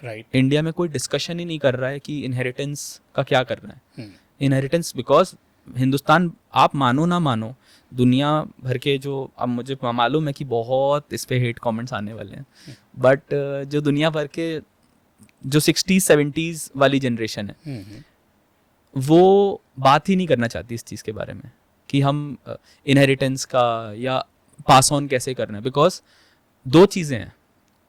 राइट। इंडिया में कोई डिस्कशन ही नहीं कर रहा है कि इनहेरिटेंस का क्या करना है। इनहेरिटेंस, बिकॉज हिंदुस्तान, आप मानो ना मानो, दुनिया भर के जो, अब मुझे मालूम है कि बहुत इस पे हेट कमेंट्स आने वाले हैं, बट जो दुनिया भर के जो 60s 70s वाली जनरेशन है वो बात ही नहीं करना चाहती इस चीज़ के बारे में कि हम इनहेरिटेंस का या पास ऑन कैसे करना है। बिकॉज दो चीज़ें हैं,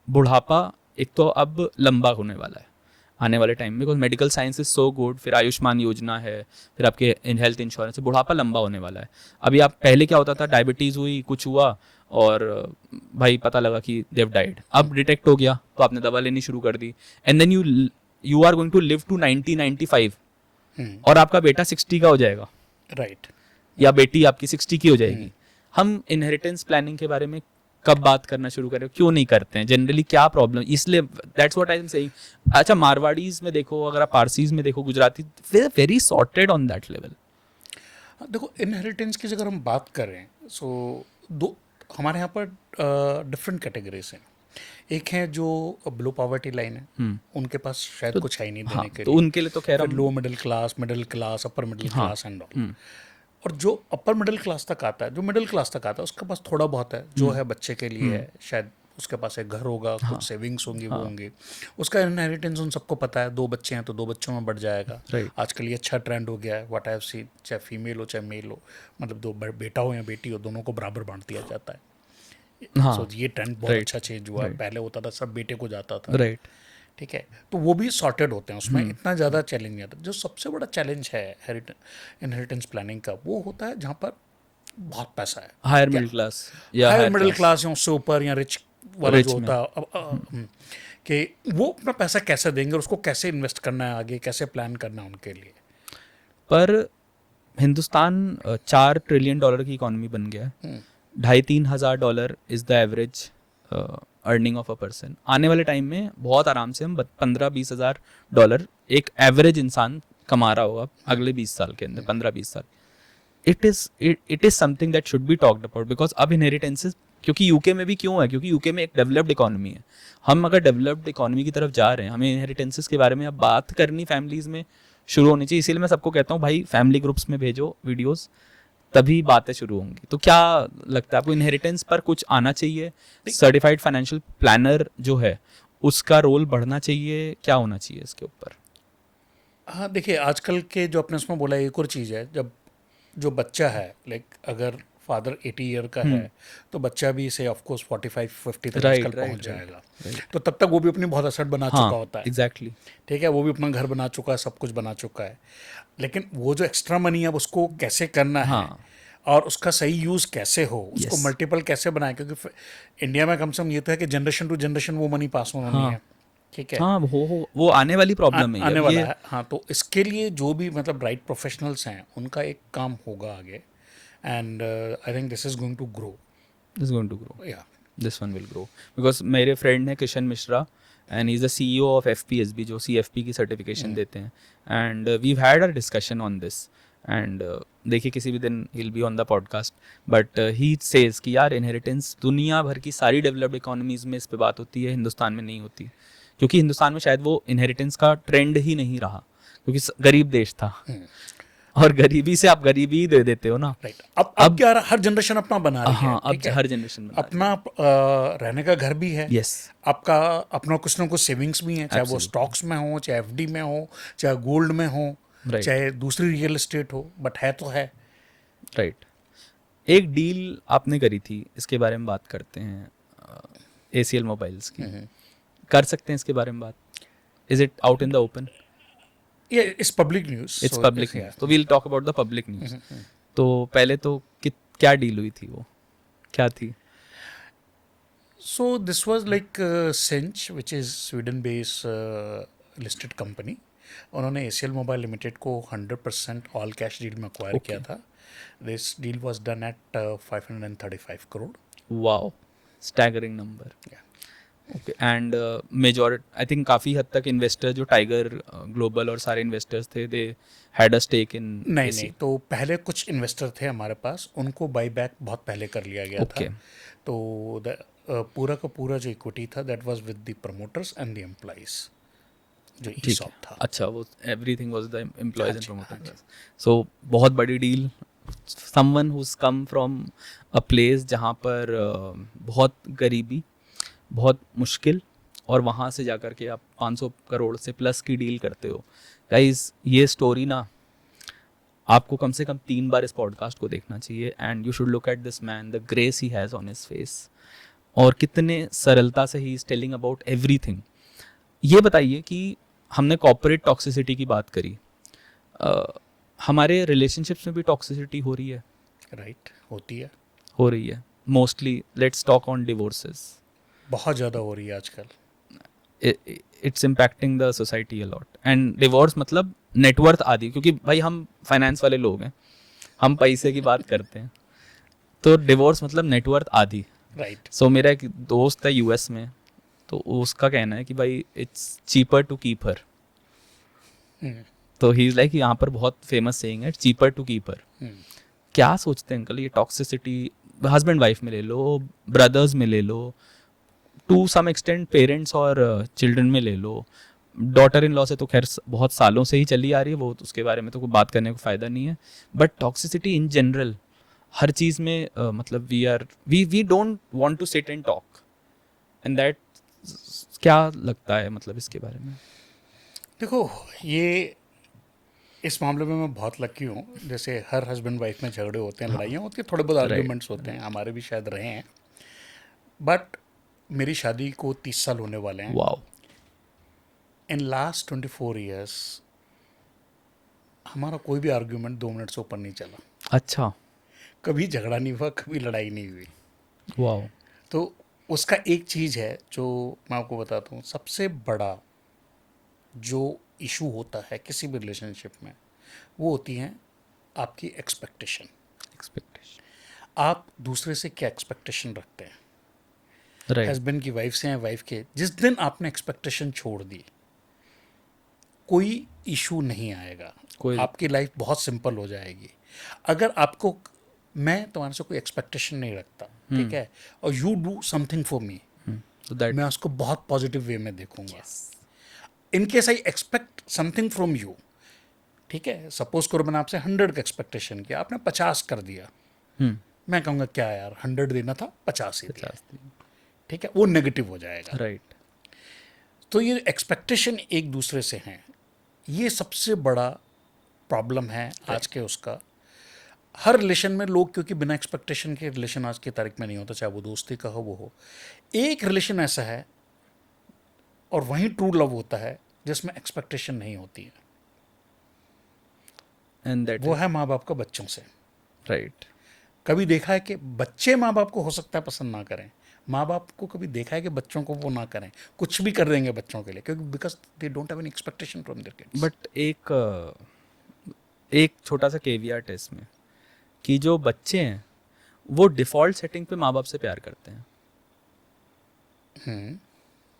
बुढ़ापा एक तो अब लंबा होने वाला है आने वाले टाइम में, because medical science is so good, फिर आयुष्मान योजना है, फिर आपके हेल्थ इंश्योरेंस, बुढ़ापा लंबा होने वाला है। अभी आप पहले क्या होता था, डायबिटीज़ हुई, कुछ हुआ और भाई पता लगा कि देव डाइड, अब डिटेक्ट हो गया तो आपने दवा लेनी शुरू कर दी, and then you are going to live to 90-95 और आपका बेटा 60 का हो जाएगा, राइट। या बेटी आपकी 60 की हो जाएगी। हम इनहेरिटेंस प्लानिंग के बारे में कब बात करना शुरू करें, क्यों नहीं करते हैं जनरली, क्या प्रॉब्लम, इसलिए that's what I am saying. अच्छा, मारवाड़ीज में देखो, अगर आप पारसीज में देखो, Gujarati, very sorted on that level. देखो, इनहेरिटेंस की अगर हम बात करें, सो दो हमारे यहाँ पर डिफरेंट कैटेगरीज हैं। एक है जो बिलो पॉवर्टी लाइन है, उनके पास शायद कुछ है ही नहीं देने के तो लिए, उनके लिए तो खैर low middle class, upper middle class and all. और जो अपर मिडिल क्लास तक आता है, जो मिडिल क्लास तक आता है, उसके पास थोड़ा बहुत है, जो है बच्चे के लिए है, शायद उसके पास एक घर होगा, कुछ सेविंग्स होंगी, वो होंगी, उसका इनहेरिटेंस उन सबको पता है। 2 बच्चे हैं तो 2 बच्चों में बढ़ जाएगा। आजकल ये अच्छा ट्रेंड हो गया है, व्हाट आई हैव सीन, चाहे फीमेल हो चाहे मेल हो, मतलब 2 बेटा हो या बेटी हो, दोनों को बराबर बांट दिया जाता है। So, ये ट्रेंड बहुत अच्छा चेंज हुआ है। पहले होता था सब बेटे को जाता था, राइट। ठीक है, तो वो भी सॉर्टेड होते हैं, उसमें इतना ज़्यादा चैलेंज नहीं आता। जो सबसे बड़ा चैलेंज है इनहेरिटेंस प्लानिंग का, वो होता है जहाँ पर बहुत पैसा है, हायर मिडिल क्लास या हायर मिडिल क्लास या उससे ऊपर या रिच वाला Rich जो में। होता है कि वो अपना पैसा कैसे देंगे और उसको कैसे इन्वेस्ट करना है आगे, कैसे प्लान करना है उनके लिए। पर हिंदुस्तान $4 ट्रिलियन की इकोनॉमी बन गया है। 2,500-3,000 is the average earning of a person. आने वाले टाइम में बहुत आराम से हम 15-20 हज़ार एक एवरेज इंसान कमा रहा होगा अगले 20 साल के अंदर, 15-20 साल। It is something that should be talked about, because अब इनहेरिटेंसेस, क्योंकि यूके में भी क्यों है, क्योंकि यूके में एक डेवलप्ड इकोनॉमी है। हम अगर डेवलप्ड इकोनॉमी की तरफ जा रहे हैं, हमें इनहेरिटेंसेस के बारे में अब बात करनी फैमिलीज़ में शुरू होनी चाहिए। इसीलिए मैं सबको कहता हूँ भाई फैमिली ग्रुप्स में भेजो वीडियोस, तभी बातें शुरू होंगी। तो क्या लगता है आपको, इनहेरिटेंस पर कुछ आना चाहिए? सर्टिफाइड फाइनेंशियल प्लानर जो है उसका रोल बढ़ना चाहिए, क्या होना चाहिए इसके ऊपर? हाँ देखिए, आजकल के जो आपने उसमें बोला एक और चीज़ है, जब जो बच्चा है लाइक अगर फादर 80 ईयर का है तो बच्चा भी इसे ऑफकोर्स 45-50 तक आजकल राइट, पहुंच राइट, राइट, जाएगा। राइट। तो तब तक वो भी अपनी बहुत असर बना चुका हाँ, होता है। एग्जैक्टली। ठीक है, वो भी अपना घर बना चुका है, सब कुछ बना चुका है। लेकिन वो जो एक्स्ट्रा मनी है अब उसको कैसे करना है हाँ, और उसका सही यूज़ कैसे हो, उसको यस, मल्टीपल कैसे बनाए, क्योंकि इंडिया में कम से कम ये तो है कि जनरेशन टू जनरेशन वो मनी पास ऑन होनी हाँ, है। ठीक है, हाँ, वो आने वाली प्रॉब्लम है ये आने अब वाला ये। है। हाँ, तो इसके लिए जो भी मतलब राइट प्रोफेशनल्स हैं उनका एक काम होगा आगे, and I think this is going to grow. This going to grow, या this one will grow, because मेरे फ्रेंड है Kishan Mishra, and he is the CEO of FPSB, जो CFP की सर्टिफिकेशन देते हैं। And we had a discussion on this, and देखिए किसी भी दिन will be on the podcast. But he says कि यार इनहेरिटेंस दुनिया भर की सारी डेवलप्ड इकोनॉमीज़ में इस पे बात होती है, हिंदुस्तान में नहीं होती, क्योंकि हिंदुस्तान में शायद वो इनहेरिटेंस का ट्रेंड ही नहीं रहा, क्योंकि गरीब देश था। और गरीबी से आप गरीबी ही दे देते हो ना। राइट, अब क्या हर जनरेशन अपना बना रही है। हाँ, अब ठीक है, हर जनरेशन बना रही अपना रहने का घर भी है, है। यस, आपका अपना कुछ ना कुछ सेविंग्स भी हैं, चाहे वो एब्सोल्युटली, स्टॉक्स में हो, चाहे FD में हो, चाहे गोल्ड में हो, राइट, चाहे दूसरी रियल एस्टेट हो, बट है तो है। राइट। एक डील आपने करी थी, इसके बारे में बात करते हैं, ACL मोबाइल्स की। कर सकते हैं इसके बारे में बात? Is it out in the open? ये is public news, it's so public news, तो we'll talk about the public news. तो पहले तो क्या डील हुई थी, वो क्या थी? So this was like Cinch, which is Sweden based listed company. उन्होंने ACL मोबाइल लिमिटेड को 100% ऑल कैश डील में अक्वायर किया था। This deal was done at 535 crore. Wow, staggering number. Yeah. Okay, and majority I think काफ़ी हद तक इन्वेस्टर जो टाइगर ग्लोबल और सारे इन्वेस्टर्स थे, they had a stake in नहीं एसी। नहीं, तो पहले कुछ इन्वेस्टर थे हमारे पास, उनको बाई बैक बहुत पहले कर लिया गया था। ओके, तो पूरा का पूरा जो इक्विटी था that was with the promoters and the employees, जो ठीक ईसॉप है। था। अच्छा, वो everything was the employees and हाँ जी। प्रोमोटर्स। सो बहुत बड़ी deal, someone who come from a place जहाँ पर बहुत गरीबी, बहुत मुश्किल, और वहाँ से जाकर के आप 500 करोड़ से प्लस की डील करते हो। गाइस, ये स्टोरी ना आपको कम से कम 3 बार इस पॉडकास्ट को देखना चाहिए, and you should look at this man, the grace he has on his face, और कितने सरलता से he is telling about everything. ये बताइए कि हमने कॉर्पोरेट टॉक्सिसिटी की बात करी, हमारे रिलेशनशिप्स में भी टॉक्सिसिटी हो रही है? राइट, होती है, हो रही है mostly. Let's talk on divorces. बहुत ज़्यादा हो रही है आजकल। It's impacting the society a lot, and divorce मतलब नेटवर्थ आदि, क्योंकि भाई हम फाइनेंस वाले लोग हैं, हम पैसे की बात करते हैं, तो डिवोर्स मतलब नेटवर्थ आदि। राइट। सो मेरा एक दोस्त है US में, तो उसका कहना है कि भाई it's cheaper to keep her. तो ही इज़ लाइक, यहाँ पर बहुत फेमस सेइंग है, चीपर टू कीप हर। क्या सोचते हैं अंकल, ये टॉक्सिसिटी हस्बैंड वाइफ में ले लो, ब्रदर्स में ले लो, टू सम एक्सटेंट पेरेंट्स और चिल्ड्रन में ले लो, डॉटर इन लॉ से तो खैर बहुत सालों से ही चली आ रही है, वो उसके बारे में तो कोई बात करने को फ़ायदा नहीं है, बट टॉक्सिसिटी इन जनरल हर चीज़ में, मतलब we don't want to sit and talk, and that, क्या लगता है मतलब इसके बारे में? देखो, ये इस मामले में मैं बहुत लकी हूँ। जैसे हर हस्बैंड वाइफ में झगड़े होते हैं, लड़ाइयाँ होती हैं, थोड़े बहुत राइट, आर्ग्यूमेंट्स होते हैं, हमारे भी शायद रहे हैं। बट मेरी शादी को 30 साल होने वाले हैं। वाओ, इन लास्ट 24 ईयर्स हमारा कोई भी आर्ग्यूमेंट 2 मिनट से ऊपर नहीं चला। अच्छा, कभी झगड़ा नहीं हुआ, कभी लड़ाई नहीं हुई। वाओ, तो उसका एक चीज़ है जो मैं आपको बताता हूँ, सबसे बड़ा जो इशू होता है किसी भी रिलेशनशिप में, वो होती है आपकी एक्सपेक्टेशन। एक्सपेक्टेशन, आप दूसरे से क्या एक्सपेक्टेशन रखते हैं। राइट, हस्बैंड की वाइफ से या वाइफ के, जिस दिन आपने एक्सपेक्टेशन छोड़ दी, कोई इशू नहीं आएगा, कोई आपकी लाइफ बहुत सिंपल हो जाएगी। अगर आपको, मैं तुम्हारे से कोई एक्सपेक्टेशन नहीं रखता, ठीक है, और you do something for me, तो दैट, मैं उसको बहुत पॉजिटिव वे में देखूंगा। In case I expect something from you, ठीक है, सपोज करो मैंने आपसे 100 का एक्सपेक्टेशन किया, आपने 50 कर दिया, मैं कहूँगा क्या यार 100 देना था, 50 ही दिया, 50 दिन, ठीक है, वो नेगेटिव हो जाएगा। राइट, तो ये एक्सपेक्टेशन एक दूसरे से हैं, ये सबसे बड़ा प्रॉब्लम है आज के उसका। हर रिलेशन में लोग, क्योंकि बिना एक्सपेक्टेशन के रिलेशन आज की तारीख में नहीं होता, चाहे वो दोस्ती का हो वो हो। एक रिलेशन ऐसा है और वहीं ट्रू लव होता है जिसमें एक्सपेक्टेशन नहीं होती है, एंड दैट वो इज है माँ बाप का बच्चों से। राइट, कभी देखा है कि बच्चे माँ बाप को हो सकता है पसंद ना करें, माँ बाप को कभी देखा है कि बच्चों को वो ना करें, कुछ भी कर देंगे बच्चों के लिए, क्योंकि because they don't have any expectation from their kids. But एक छोटा सा केवियट है इसमें कि जो बच्चे हैं वो डिफ़ॉल्ट सेटिंग पे माँ बाप से प्यार करते हैं।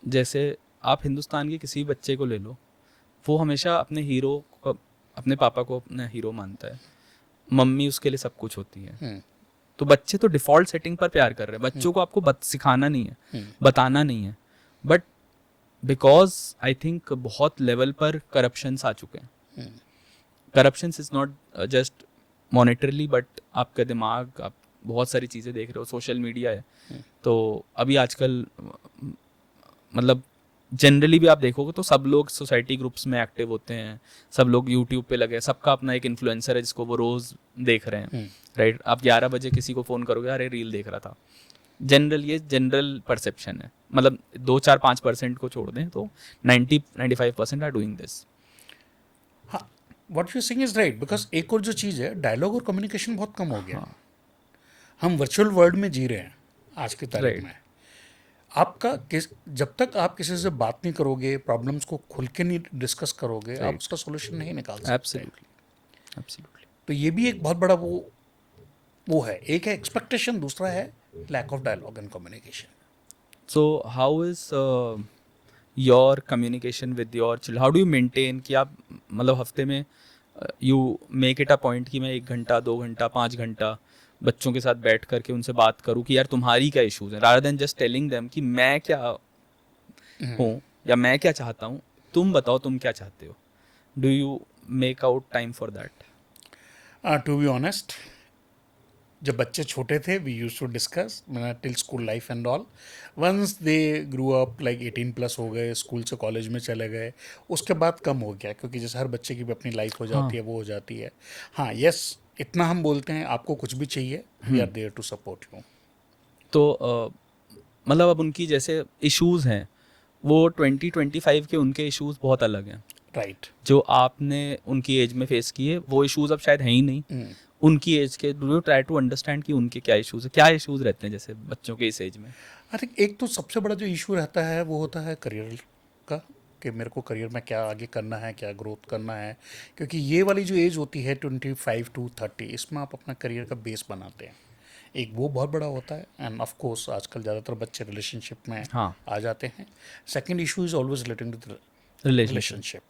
जैसे आप हिंदुस्तान के किसी भी बच्चे को ले लो, वो हमेशा अपने हीरो को, अपने पापा को अपना हीरो मानता है, मम्मी उसके लिए सब कुछ होती है। तो बच्चे तो डिफ़ॉल्ट सेटिंग पर प्यार कर रहे हैं, बच्चों को आपको सिखाना नहीं है, बताना नहीं है। बट बिकॉज आई थिंक बहुत लेवल पर करप्शंस आ चुके हैं। Corruptions is not just monetarily, but आपका दिमाग, आप बहुत सारी चीज़ें देख रहे हो, सोशल मीडिया है। तो अभी आजकल मतलब जनरली भी आप देखोगे तो सब लोग सोसाइटी ग्रुप्स में एक्टिव होते हैं, सब लोग यूट्यूब पे लगे हैं, सबका अपना एक इन्फ्लुएंसर है जिसको वो रोज़ देख रहे हैं, राइट। आप 11 बजे किसी को फ़ोन करोगे, अरे रील देख रहा था। जनरल, ये जनरल परसेप्शन है, मतलब 2-4-5% को छोड़ दें तो 90-95% आर डूइंग दिस। हाँ, what you saying is right, because एक और जो चीज़ है, डायलॉग और कम्युनिकेशन बहुत कम हो गया। हम वर्चुअल वर्ल्ड में जी रहे हैं आज की तारीख Right. में। आपका जब तक आप किसी से बात नहीं करोगे, प्रॉब्लम्स को खुल के नहीं डिस्कस करोगे, आप Right. उसका सोल्यूशन नहीं निकाल सकते। Absolutely, absolutely. तो ये भी एक बहुत बड़ा वो है, एक है एक्सपेक्टेशन, दूसरा है lack of dialogue and communication. So how is your communication with your children? How do you maintain कि आप मतलब हफ्ते में you make it a point कि मैं 1 घंटा, 2 घंटा, 5 घंटा बच्चों के साथ बैठ करके उनसे बात करूँ कि यार तुम्हारी क्या इश्यूज हैं, rather than just telling them कि मैं क्या हूँ या मैं क्या चाहता हूँ, तुम बताओ तुम क्या चाहते हो। Do you make out time for that? To be honest, जब बच्चे छोटे थे we use to discuss till school life and all. Once they grew up like 18+ हो गए, स्कूल से कॉलेज में चले गए, उसके बाद कम हो गया, क्योंकि जैसे हर बच्चे की भी अपनी लाइफ हो जाती है, वो हो जाती है। हाँ, यस, इतना हम बोलते हैं, आपको कुछ भी चाहिए, we are there to support you. तो मतलब अब उनकी जैसे इश्यूज हैं वो 20-25 के उनके इश्यूज बहुत अलग हैं। राइट। जो आपने उनकी एज में फेस किए वो इश्यूज अब शायद हैं ही नहीं उनकी एज के। Do you try to understand कि उनके क्या इश्यूज है, क्या इश्यूज रहते हैं जैसे बच्चों के इस एज में? आई थिंक एक तो सबसे बड़ा जो इशू रहता है वो होता है करियर का, कि मेरे को करियर में क्या आगे करना है, क्या ग्रोथ करना है, क्योंकि ये वाली जो एज होती है 25 to 30, इसमें आप अपना करियर का बेस बनाते हैं। एक वो बहुत बड़ा होता है, एंड ऑफ कोर्स आजकल ज़्यादातर बच्चे रिलेशनशिप में हाँ, आ जाते हैं। Second issue is always relating to relationship. Relationship.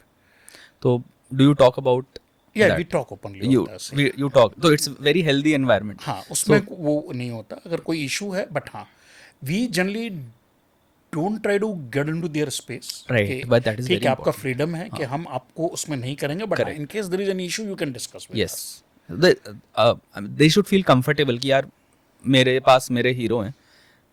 तो डू यू टॉक अबाउट या that? We talk openly you होता है। you talk, so it's very healthy environment. हाँ, उसमें So वो नहीं होता अगर कोई इशू है, बट हाँ, we generally don't try to get into their space. right, but that is ठीक very है, आपका important. फ्रीडम है कि हम आपको उसमें नहीं करेंगे, but Correct. In case there is an issue you can discuss with yes, they should feel comfortable कि यार मेरे पास मेरे हीरो हैं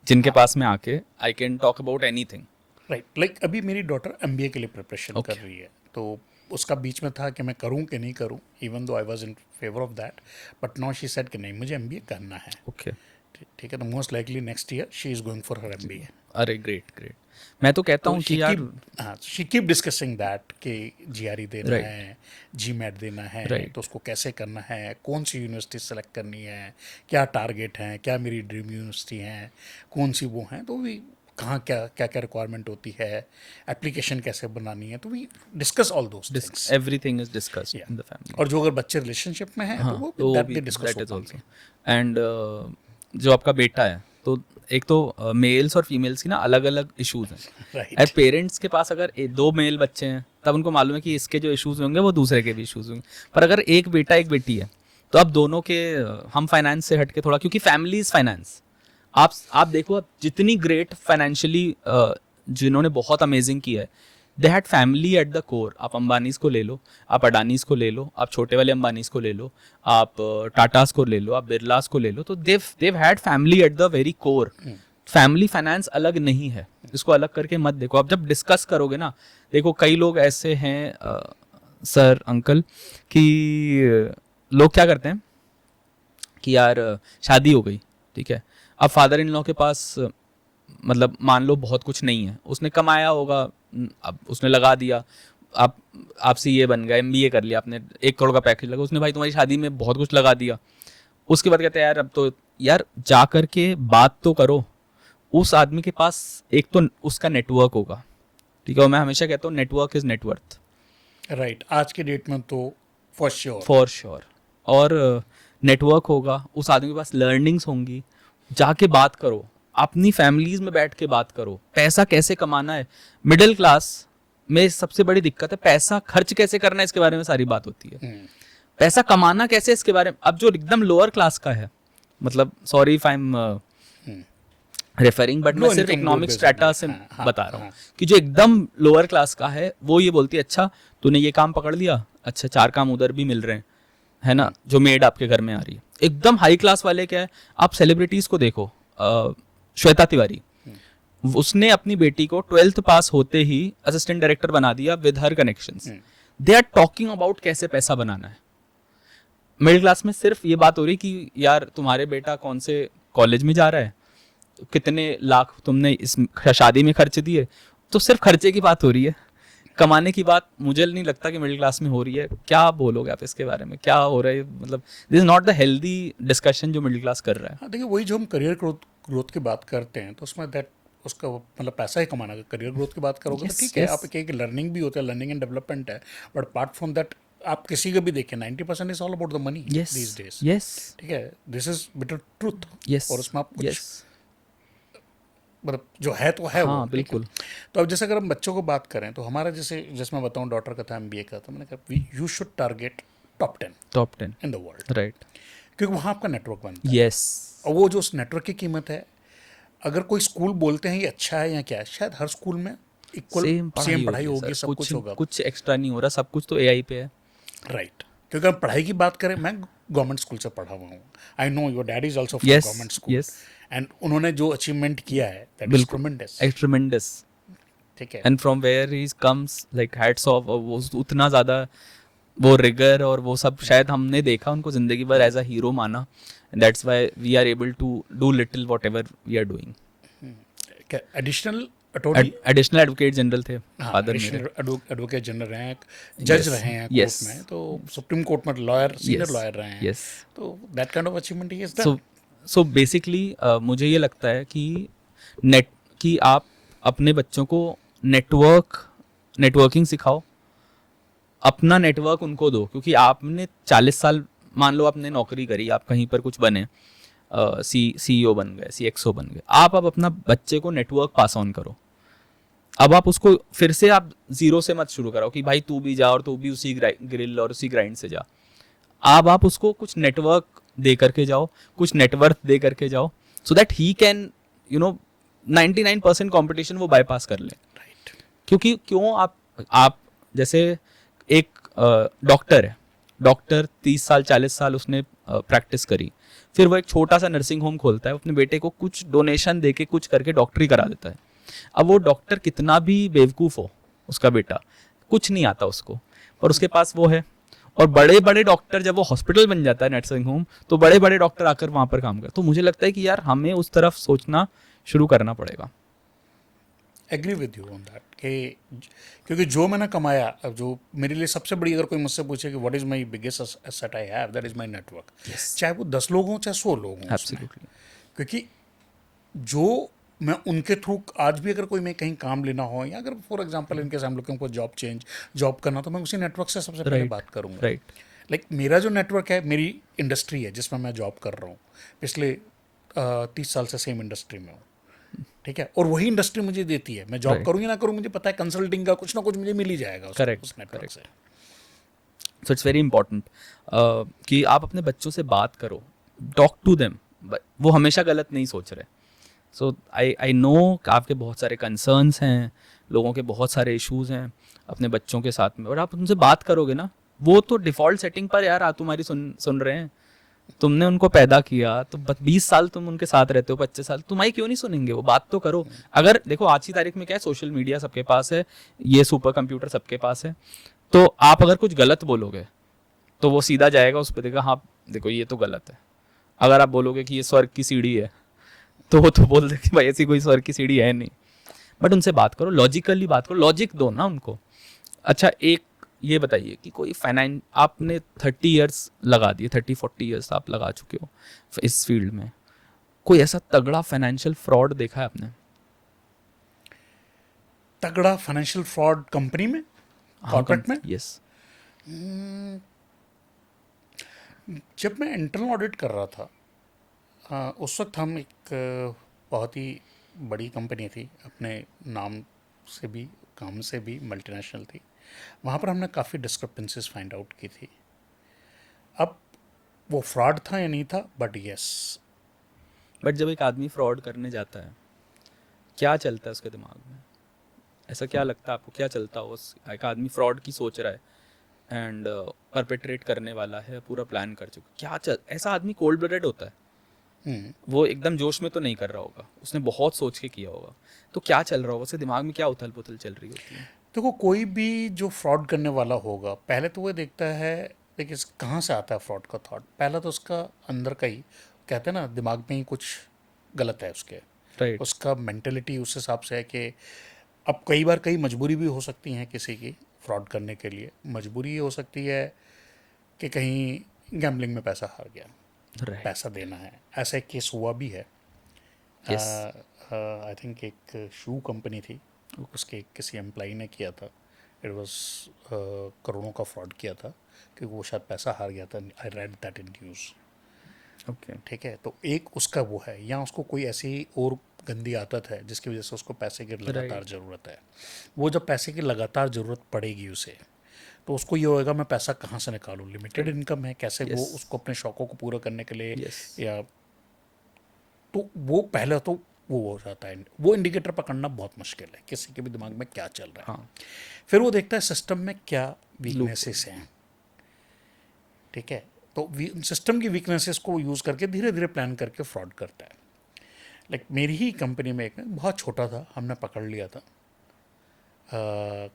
जिनके पास मैं आके I can talk about anything. Right. Like अभी मेरी डॉटर MBA के लिए प्रिपरेशन Okay. कर रही है, तो उसका बीच में था कि मैं करूं कि नहीं करूं, even though I was in favour of that, but now she said कि नहीं, मुझे MBA करना है। Okay. ठीक है, तो most likely next year she is going for her MBA। अरे ग्रेट ग्रेट, मैं तो कहता हूँ कि यार शी कीप डिस्कसिंग दैट कि जीआरई देना Right. है, जीमैट देना है, Right. तो उसको कैसे करना है, कौन सी यूनिवर्सिटी सेलेक्ट करनी है, क्या टारगेट है, क्या मेरी ड्रीम यूनिवर्सिटी है, कौन सी वो हैं, तो भी कहाँ क्या क्या क्या रिक्वायरमेंट होती है, एप्लीकेशन कैसे बनानी है, तो we discuss all those things. Everything is discussed in the family. और जो अगर बच्चे रिलेशनशिप में हैं तो हाँ, वो तो दैट भी they discuss that is also. And जो आपका बेटा है, तो एक तो मेल्स और फीमेल्स की ना अलग अलग इश्यूज हैं। राइट। एज पेरेंट्स के पास अगर दो मेल बच्चे हैं तब उनको मालूम है कि इसके जो इश्यूज होंगे वो दूसरे के भी इश्यूज होंगे, पर अगर एक बेटा एक बेटी है तो अब दोनों के हम फाइनेंस से हटके थोड़ा, क्योंकि फैमिली इज फाइनेंस। आप देखो, अब जितनी ग्रेट फाइनेंशियली जिन्होंने बहुत अमेजिंग किया है, they had family at the core. आप अंबानीज को ले लो, आप अडानीज को ले लो, आप छोटे वाले अंबानीज को ले लो, आप टाटास को ले लो, आप बिरलास को ले लो, तो they've had family at the very core. Family finance अलग नहीं है, इसको अलग करके मत देखो। आप जब डिस्कस करोगे ना, देखो कई लोग ऐसे हैं सर अंकल कि लोग क्या करते हैं कि यार शादी हो गई, ठीक है, अब फादर इन लॉ के पास मतलब मान लो बहुत कुछ नहीं है, उसने कमाया होगा, अब उसने लगा दिया, आप सीए बन गए, एमबीए कर लिया आपने, 1 करोड़ का पैकेज लगा, उसने भाई तुम्हारी शादी में बहुत कुछ लगा दिया। उसके बाद कहते हैं यार अब तो यार जा कर के बात तो करो। उस आदमी के पास एक तो उसका नेटवर्क होगा, ठीक है, और मैं हमेशा कहता हूँ नेटवर्क इज नेटवर्थ। राइट, आज के डेट में तो फॉर श्योर। और नेटवर्क होगा, उस आदमी के पास लर्निंग्स होंगी, जाके बात करो, अपनी फैमिलीज में बैठ के बात करो, पैसा कैसे कमाना है। मिडिल क्लास में सबसे बड़ी दिक्कत है पैसा खर्च कैसे करना है, इसके बारे में सारी बात होती है। पैसा कमाना कैसे, इसके बारे में। अब जो एकदम लोअर क्लास का है, मतलब sorry if I am referring, but मैं सिर्फ इकोनॉमिक स्ट्रेटा से बता रहा हूँ कि जो एकदम लोअर क्लास का है वो ये बोलती है अच्छा तूने ये काम पकड़ लिया, अच्छा 4 काम उधर भी मिल रहे हैं, है ना, जो मेड आपके घर में आ रही है। एकदम हाई क्लास वाले क्या है, आप सेलिब्रिटीज को देखो, श्वेता तिवारी, उसने अपनी बेटी को 12th पास होते ही असिस्टेंट डायरेक्टर बना दिया with her connections. They are talking about कैसे पैसा बनाना है। मिडिल क्लास में सिर्फ ये बात हो रही कि यार तुम्हारे बेटा कौन से कॉलेज में जा रहा है, कितने लाख तुमने इस शादी में खर्च दिए, तो सिर्फ खर्चे की बात हो रही है, कमाने की बात मुझे नहीं लगता कि मिडिल क्लास में हो रही है। क्या बोलोगे आप इसके बारे में, क्या हो रहा है, मतलब this is not the healthy discussion जो मिडिल क्लास कर रहा है। हाँ, देखिए वही जो हम करियर ग्रोथ की बात करते हैं, तो उसमें दैट उसका मतलब पैसा ही कमाना, करियर ग्रोथ की बात करोगे तो ठीक है, आप एक लर्निंग भी होता है, लर्निंग एंड डेवलपमेंट है, बट अपार्ट फ्रॉम दैट आप किसी को भी देखें 90% is all about the money these days. Yes, ठीक है, this is bitter truth. Yes, और उसमें आप कुछ यस, मतलब जो है तो है हाँ, वो, बिल्कुल। तो अब जैसे अगर हम बच्चों को बात करें तो हमारा जैसे मैं बताऊं, डॉटर का था एमबीए का, तो मैंने कहा you should target top 10 in the world, right, क्योंकि वहाँ आपका नेटवर्क बनता है। यस, और वो जो उस नेटवर्क की कीमत है, अगर कोई स्कूल बोलते हैं ये अच्छा है या क्या है, शायद हर स्कूल में इक्वल सेम पढ़ाई होगी, सब कुछ होगा, कुछ एक्स्ट्रा नहीं हो रहा, सब कुछ तो एआई पे है। राइट, क्योंकि हम पढ़ाई की बात करें, मैं गवर्नमेंट स्कूल से पढ़ा हुआ हूँ, I know your dad is also from government school, and उन्होंने जो अचीवमेंट किया है दैट इज ट्रेमेंडस, ठीक है, and from where he comes like hats off. वो उतना ज़्यादा वो रिगर और वो सब शायद हमने देखा उनको जिंदगी भर एज अ हीरो माना, and that's why we are able to do little whatever we are doing. Additional advocate general थे फादर मेरे, एडवोकेट जनरल रहे हैं, जज रहे हैं कोर्ट में, तो सुप्रीम कोर्ट में लॉयर, सीनियर लॉयर रहे हैं, तो that kind of achievement he is done. So basically मुझे ये लगता है कि आप अपने बच्चों को नेटवर्किंग सिखाओ, अपना नेटवर्क उनको दो, क्योंकि आपने 40 साल मान लो आपने नौकरी करी, आप कहीं पर कुछ बने, सीईओ बन गए, सीएक्सओ बन गए, आप अब अपना बच्चे को नेटवर्क पास ऑन करो। अब आप उसको फिर से आप जीरो से मत शुरू कराओ कि भाई तू भी जा और तू भी उसी ग्रिल और उसी ग्राइंड से जा। आप उसको कुछ नेटवर्क दे करके जाओ, कुछ नेटवर्थ दे करके जाओ, so that he can 99% competition वो बाईपास कर ले। राइट, क्योंकि क्यों आप जैसे एक डॉक्टर है, डॉक्टर 30 साल 40 साल उसने प्रैक्टिस करी, फिर वो एक छोटा सा नर्सिंग होम खोलता है, अपने बेटे को कुछ डोनेशन दे के कुछ करके डॉक्टरी करा देता है। अब वो डॉक्टर कितना भी बेवकूफ़ हो, उसका बेटा कुछ नहीं आता उसको, पर उसके पास वो है। और बड़े बड़े डॉक्टर जब वो हॉस्पिटल बन जाता है नर्सिंग होम, तो बड़े बड़े डॉक्टर आकर वहाँ पर काम करते। तो मुझे लगता है कि यार हमें उस तरफ सोचना शुरू करना पड़ेगा। Agree with you on that कि क्योंकि जो मैंने कमाया, अब जो मेरे लिए सबसे बड़ी, अगर कोई मुझसे पूछे कि what is my biggest asset I have, that is my network. Yes, चाहे वो 10 लोग हों चाहे 100 लोग हों उसमें, एब्सोल्युटली, क्योंकि जो मैं उनके थ्रू आज भी अगर कोई मैं कहीं काम लेना हो, या अगर फॉर एग्जांपल इनकेस हम looking for job change, job करना, तो मैं उसी नेटवर्क से सबसे पहले राइट, बात करूंगा। राइट, लाइक मेरा जो नेटवर्क है, मेरी इंडस्ट्री है जिसमें मैं जॉब कर रहा हूँ, पिछले 30 साल से सेम इंडस्ट्री में हूँ। ठीक है, और वही इंडस्ट्री मुझे देती है, मैं जॉब राइट, करूँ या ना करूँ, मुझे पता है कंसल्टिंग का कुछ ना कुछ मुझे मिल ही जाएगा करेक्ट, उस नेटवर्क से। Correct. So it's very important कि आप अपने बच्चों से बात करो, टॉक टू देम। वो हमेशा गलत नहीं सोच रहे। सो आई नो आपके बहुत सारे कंसर्न्स हैं, लोगों के बहुत सारे इश्यूज हैं अपने बच्चों के साथ में, और आप उनसे बात करोगे ना, वो तो डिफ़ॉल्ट सेटिंग पर यार तुम्हारी सुन सुन रहे हैं। तुमने उनको पैदा किया तो 20 साल तुम उनके साथ रहते हो, 25 साल, तुम्हारी क्यों नहीं सुनेंगे? वो बात तो करो। अगर देखो आज की तारीख में क्या है, सोशल मीडिया सबके पास है, ये सुपर कंप्यूटर सबके पास है, तो आप अगर कुछ गलत बोलोगे तो वो सीधा जाएगा उस पर, देखा हाँ देखो ये तो गलत है। अगर आप बोलोगे कि ये स्वर्ग की सीढ़ी है, तो वो तो बोल दे कि भाई ऐसी कोई स्वर्ग की सीढ़ी है नहीं। बट उनसे बात करो, लॉजिकली बात करो, लॉजिक दो ना उनको। अच्छा एक ये बताइए कि कोई फाइनेंस, आपने 30 ईयर्स लगा दिए, 30-40 ईयर्स आप लगा चुके हो इस फील्ड में, कोई ऐसा तगड़ा फाइनेंशियल फ्रॉड देखा है आपने? तगड़ा फाइनेंशियल फ्रॉड कंपनी में, हाँ, कॉर्पोरेट में? यस। जब मैं इंटरनल ऑडिट कर रहा था, उस वक्त हम एक बहुत ही बड़ी कंपनी थी, अपने नाम से भी काम से भी मल्टीनेशनल थी। वहाँ पर हमने काफ़ी डिस्क्रिपेंसीज फाइंड आउट की थी। अब वो फ्रॉड था या नहीं था, बट यस। बट जब एक आदमी फ्रॉड करने जाता है, क्या चलता है उसके दिमाग में? ऐसा क्या लगता है आपको, क्या चलता हो? एक आदमी फ्रॉड की सोच रहा है एंड परपेट्रेट करने वाला है, पूरा प्लान कर चुका, क्या चल, ऐसा आदमी कोल्ड ब्लडेड होता है। वो एकदम जोश में तो नहीं कर रहा होगा, उसने बहुत सोच के किया होगा। तो क्या चल रहा होगा उसके दिमाग में, क्या उथल पुथल चल रही होती है? देखो, कोई भी जो फ्रॉड करने वाला होगा, पहले तो वो देखता है, देखिए कहाँ से आता है फ्रॉड का थॉट। पहला तो उसका अंदर का ही, कहते हैं ना, दिमाग में ही कुछ गलत है उसके, राइट, उसका मेंटेलिटी उस हिसाब से है कि अब कई बार कई मजबूरी भी हो सकती है किसी की फ्रॉड करने के लिए। मजबूरी ये हो सकती है कि कहीं गैम्बलिंग में पैसा हार गया, पैसा राइट, देना है। ऐसा एक केस हुआ भी है। यस, आई थिंक एक शू कंपनी थी, उसके किसी एम्प्लॉई ने किया था। इट वाज करोड़ों का फ्रॉड किया था, क्योंकि वो शायद पैसा हार गया था। I read that in news. Okay, ठीक है, तो एक उसका वो है, या उसको कोई ऐसी और गंदी आदत है जिसकी वजह से उसको पैसे की लगातार राइट, ज़रूरत है। वो जब पैसे की लगातार ज़रूरत पड़ेगी उसे, तो उसको ये होएगा मैं पैसा कहाँ से निकालूं, लिमिटेड राइट, इनकम है, कैसे वो यस, उसको अपने शौकों को पूरा करने के लिए, यस, या तो वो पहले तो वो हो जाता है। वो इंडिकेटर पकड़ना बहुत मुश्किल है, किसी के भी दिमाग में क्या चल रहा है। हाँ, फिर वो देखता है सिस्टम में क्या लूप, वीकनेसेस हैं। ठीक है, तो सिस्टम की वीकनेसेस को यूज़ करके धीरे धीरे प्लान करके फ्रॉड करता है। लाइक मेरी ही कंपनी में एक बहुत छोटा था, हमने पकड़ लिया था।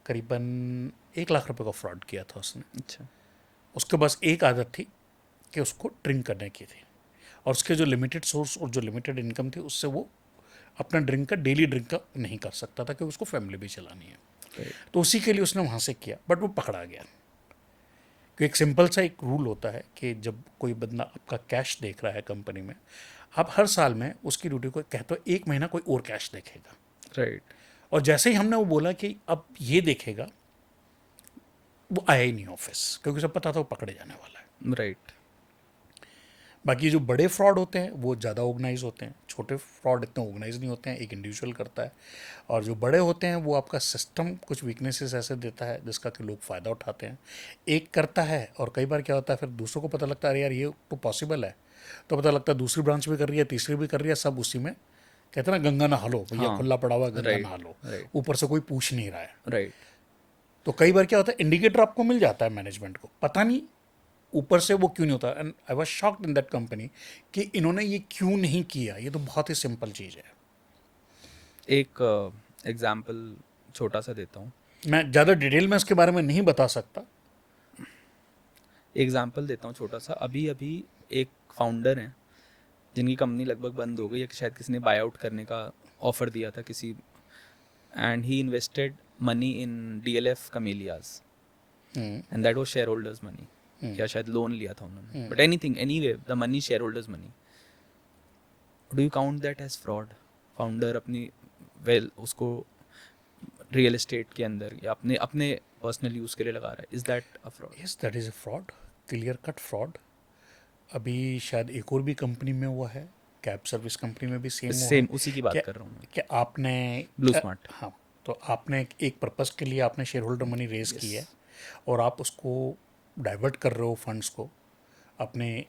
करीबन 1 लाख रुपए का फ्रॉड किया था उसने। अच्छा, उसके पास एक आदत थी कि उसको ड्रिंक करने की थी, और उसके जो लिमिटेड सोर्स और जो लिमिटेड इनकम थी, उससे वो अपना ड्रिंक का, डेली ड्रिंक का नहीं कर सकता था, क्योंकि उसको फैमिली भी चलानी है। राइट, तो उसी के लिए उसने वहाँ से किया, बट वो पकड़ा गया। क्योंकि एक सिंपल सा एक रूल होता है कि जब कोई बंदा आपका कैश देख रहा है कंपनी में, आप हर साल में उसकी ड्यूटी को कहते हो 1 महीना कोई और कैश देखेगा। राइट, और जैसे ही हमने वो बोला कि अब ये देखेगा, वो आया ही नहीं ऑफिस, क्योंकि उसे पता था वो पकड़े जाने वाला है। राइट, बाकी जो बड़े फ्रॉड होते हैं वो ज़्यादा ऑर्गेनाइज होते हैं, छोटे फ्रॉड इतने ऑर्गेनाइज नहीं होते हैं, एक इंडिविजुअल करता है। और जो बड़े होते हैं वो आपका सिस्टम कुछ वीकनेसेस ऐसे देता है जिसका कि लोग फ़ायदा उठाते हैं। एक करता है, और कई बार क्या होता है, फिर दूसरों को पता लगता है अरे यार ये तो पॉसिबल है, तो पता लगता है दूसरी ब्रांच भी कर रही है, तीसरी भी कर रही है, सब उसी में, कहते हैं ना, गंगा नहा लो भैया, हाँ, खुला पड़ा हुआ गंगा राइट, नहा लो, राइट, ऊपर से कोई पूछ नहीं रहा है। राइट, तो कई बार क्या होता है, इंडिकेटर आपको मिल जाता है मैनेजमेंट को, पता नहीं ऊपर से वो क्यों नहीं होता। And I was shocked in that company कि इन्होंने ये क्यों नहीं किया, ये तो बहुत ही सिंपल चीज़ है। एक एग्जाम्पल छोटा सा देता हूँ, मैं ज़्यादा डिटेल में इसके बारे में नहीं बता सकता। एग्जाम्पल देता हूँ छोटा सा। अभी अभी एक फाउंडर हैं जिनकी कंपनी लगभग बंद हो गई है, कि शायद किसी ने बाय आउट करने का ऑफर दिया था किसी and he invested money in DLF Camellias, and that was shareholders money. या शायद लोन लिया था उन्होंने, but anything, anyway, the money shareholders money. Do you count that as fraud? Founder अपनी उसको रियल एस्टेट के अंदर या अपने अपने पर्सनल यूज के लिए लगा रहा है, is that a fraud? Yes, that is a fraud, clear cut fraud. अभी शायद एक और भी कंपनी में हुआ है, कैब सर्विस कंपनी में भी सेम हुआ सेम है. उसी की बात क्या- कर रहा हूँ मैं. कि आपने Blue Smart. हाँ, तो आपने एक पर्पस के लिए आपने शेयर होल्डर मनी रेज की है और आप उसको डाइवर्ट कर रहे हो फंड्स को अपने,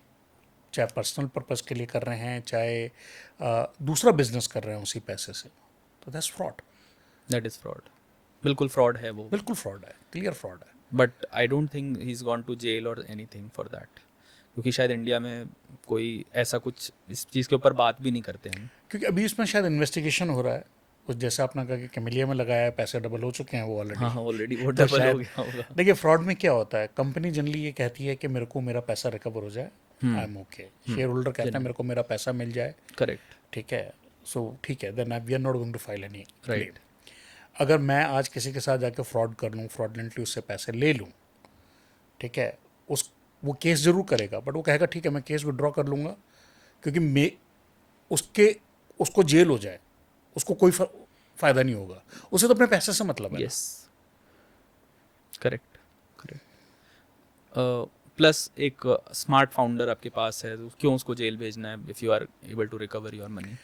चाहे पर्सनल पर्पस के लिए कर रहे हैं, चाहे दूसरा बिजनेस कर रहे हैं उसी पैसे से, तो that's fraud. That is fraud. बिल्कुल फ्रॉड है वो. बिल्कुल फ्रॉड है, क्लियर फ्रॉड है. But I don't think he is gone to jail और एनीथिंग फॉर दैट, क्योंकि शायद इंडिया में कोई ऐसा कुछ इस चीज़ के ऊपर बात भी नहीं करते हैं. क्योंकि अभी इसमें शायद इन्वेस्टिगेशन हो रहा है, कुछ जैसा आपने कहा कि कैमेलिया में लगाया है, पैसे डबल हो चुके हैं वो ऑलरेडी. हाँ ऑलरेडी वो तो डबल हो शायद- गया होगा. देखिए, फ्रॉड में क्या होता है, कंपनी जनरली ये कहती है कि मेरे को मेरा पैसा रिकवर हो जाए, I am okay. Share holder कहता है मेरे को मेरा पैसा मिल जाए, करेक्ट. ठीक है, सो ठीक है, then we are not going to file any Right. Claim. अगर मैं आज किसी के साथ जाकर फ्रॉड कर लूँ, फ्रॉडलेंटली उससे पैसे ले लूँ, ठीक है, वो केस जरूर करेगा, बट वो कहेगा ठीक है मैं केस विड्रॉ कर लूँगा, क्योंकि उसको जेल हो जाए, उसको कोई फ़ायदा नहीं होगा, उसे तो अपने पैसे से मतलब है. Yes, correct correct. प्लस एक स्मार्ट फाउंडर आपके पास है, तो क्यों उसको जेल भेजना है if you are able to recover your money?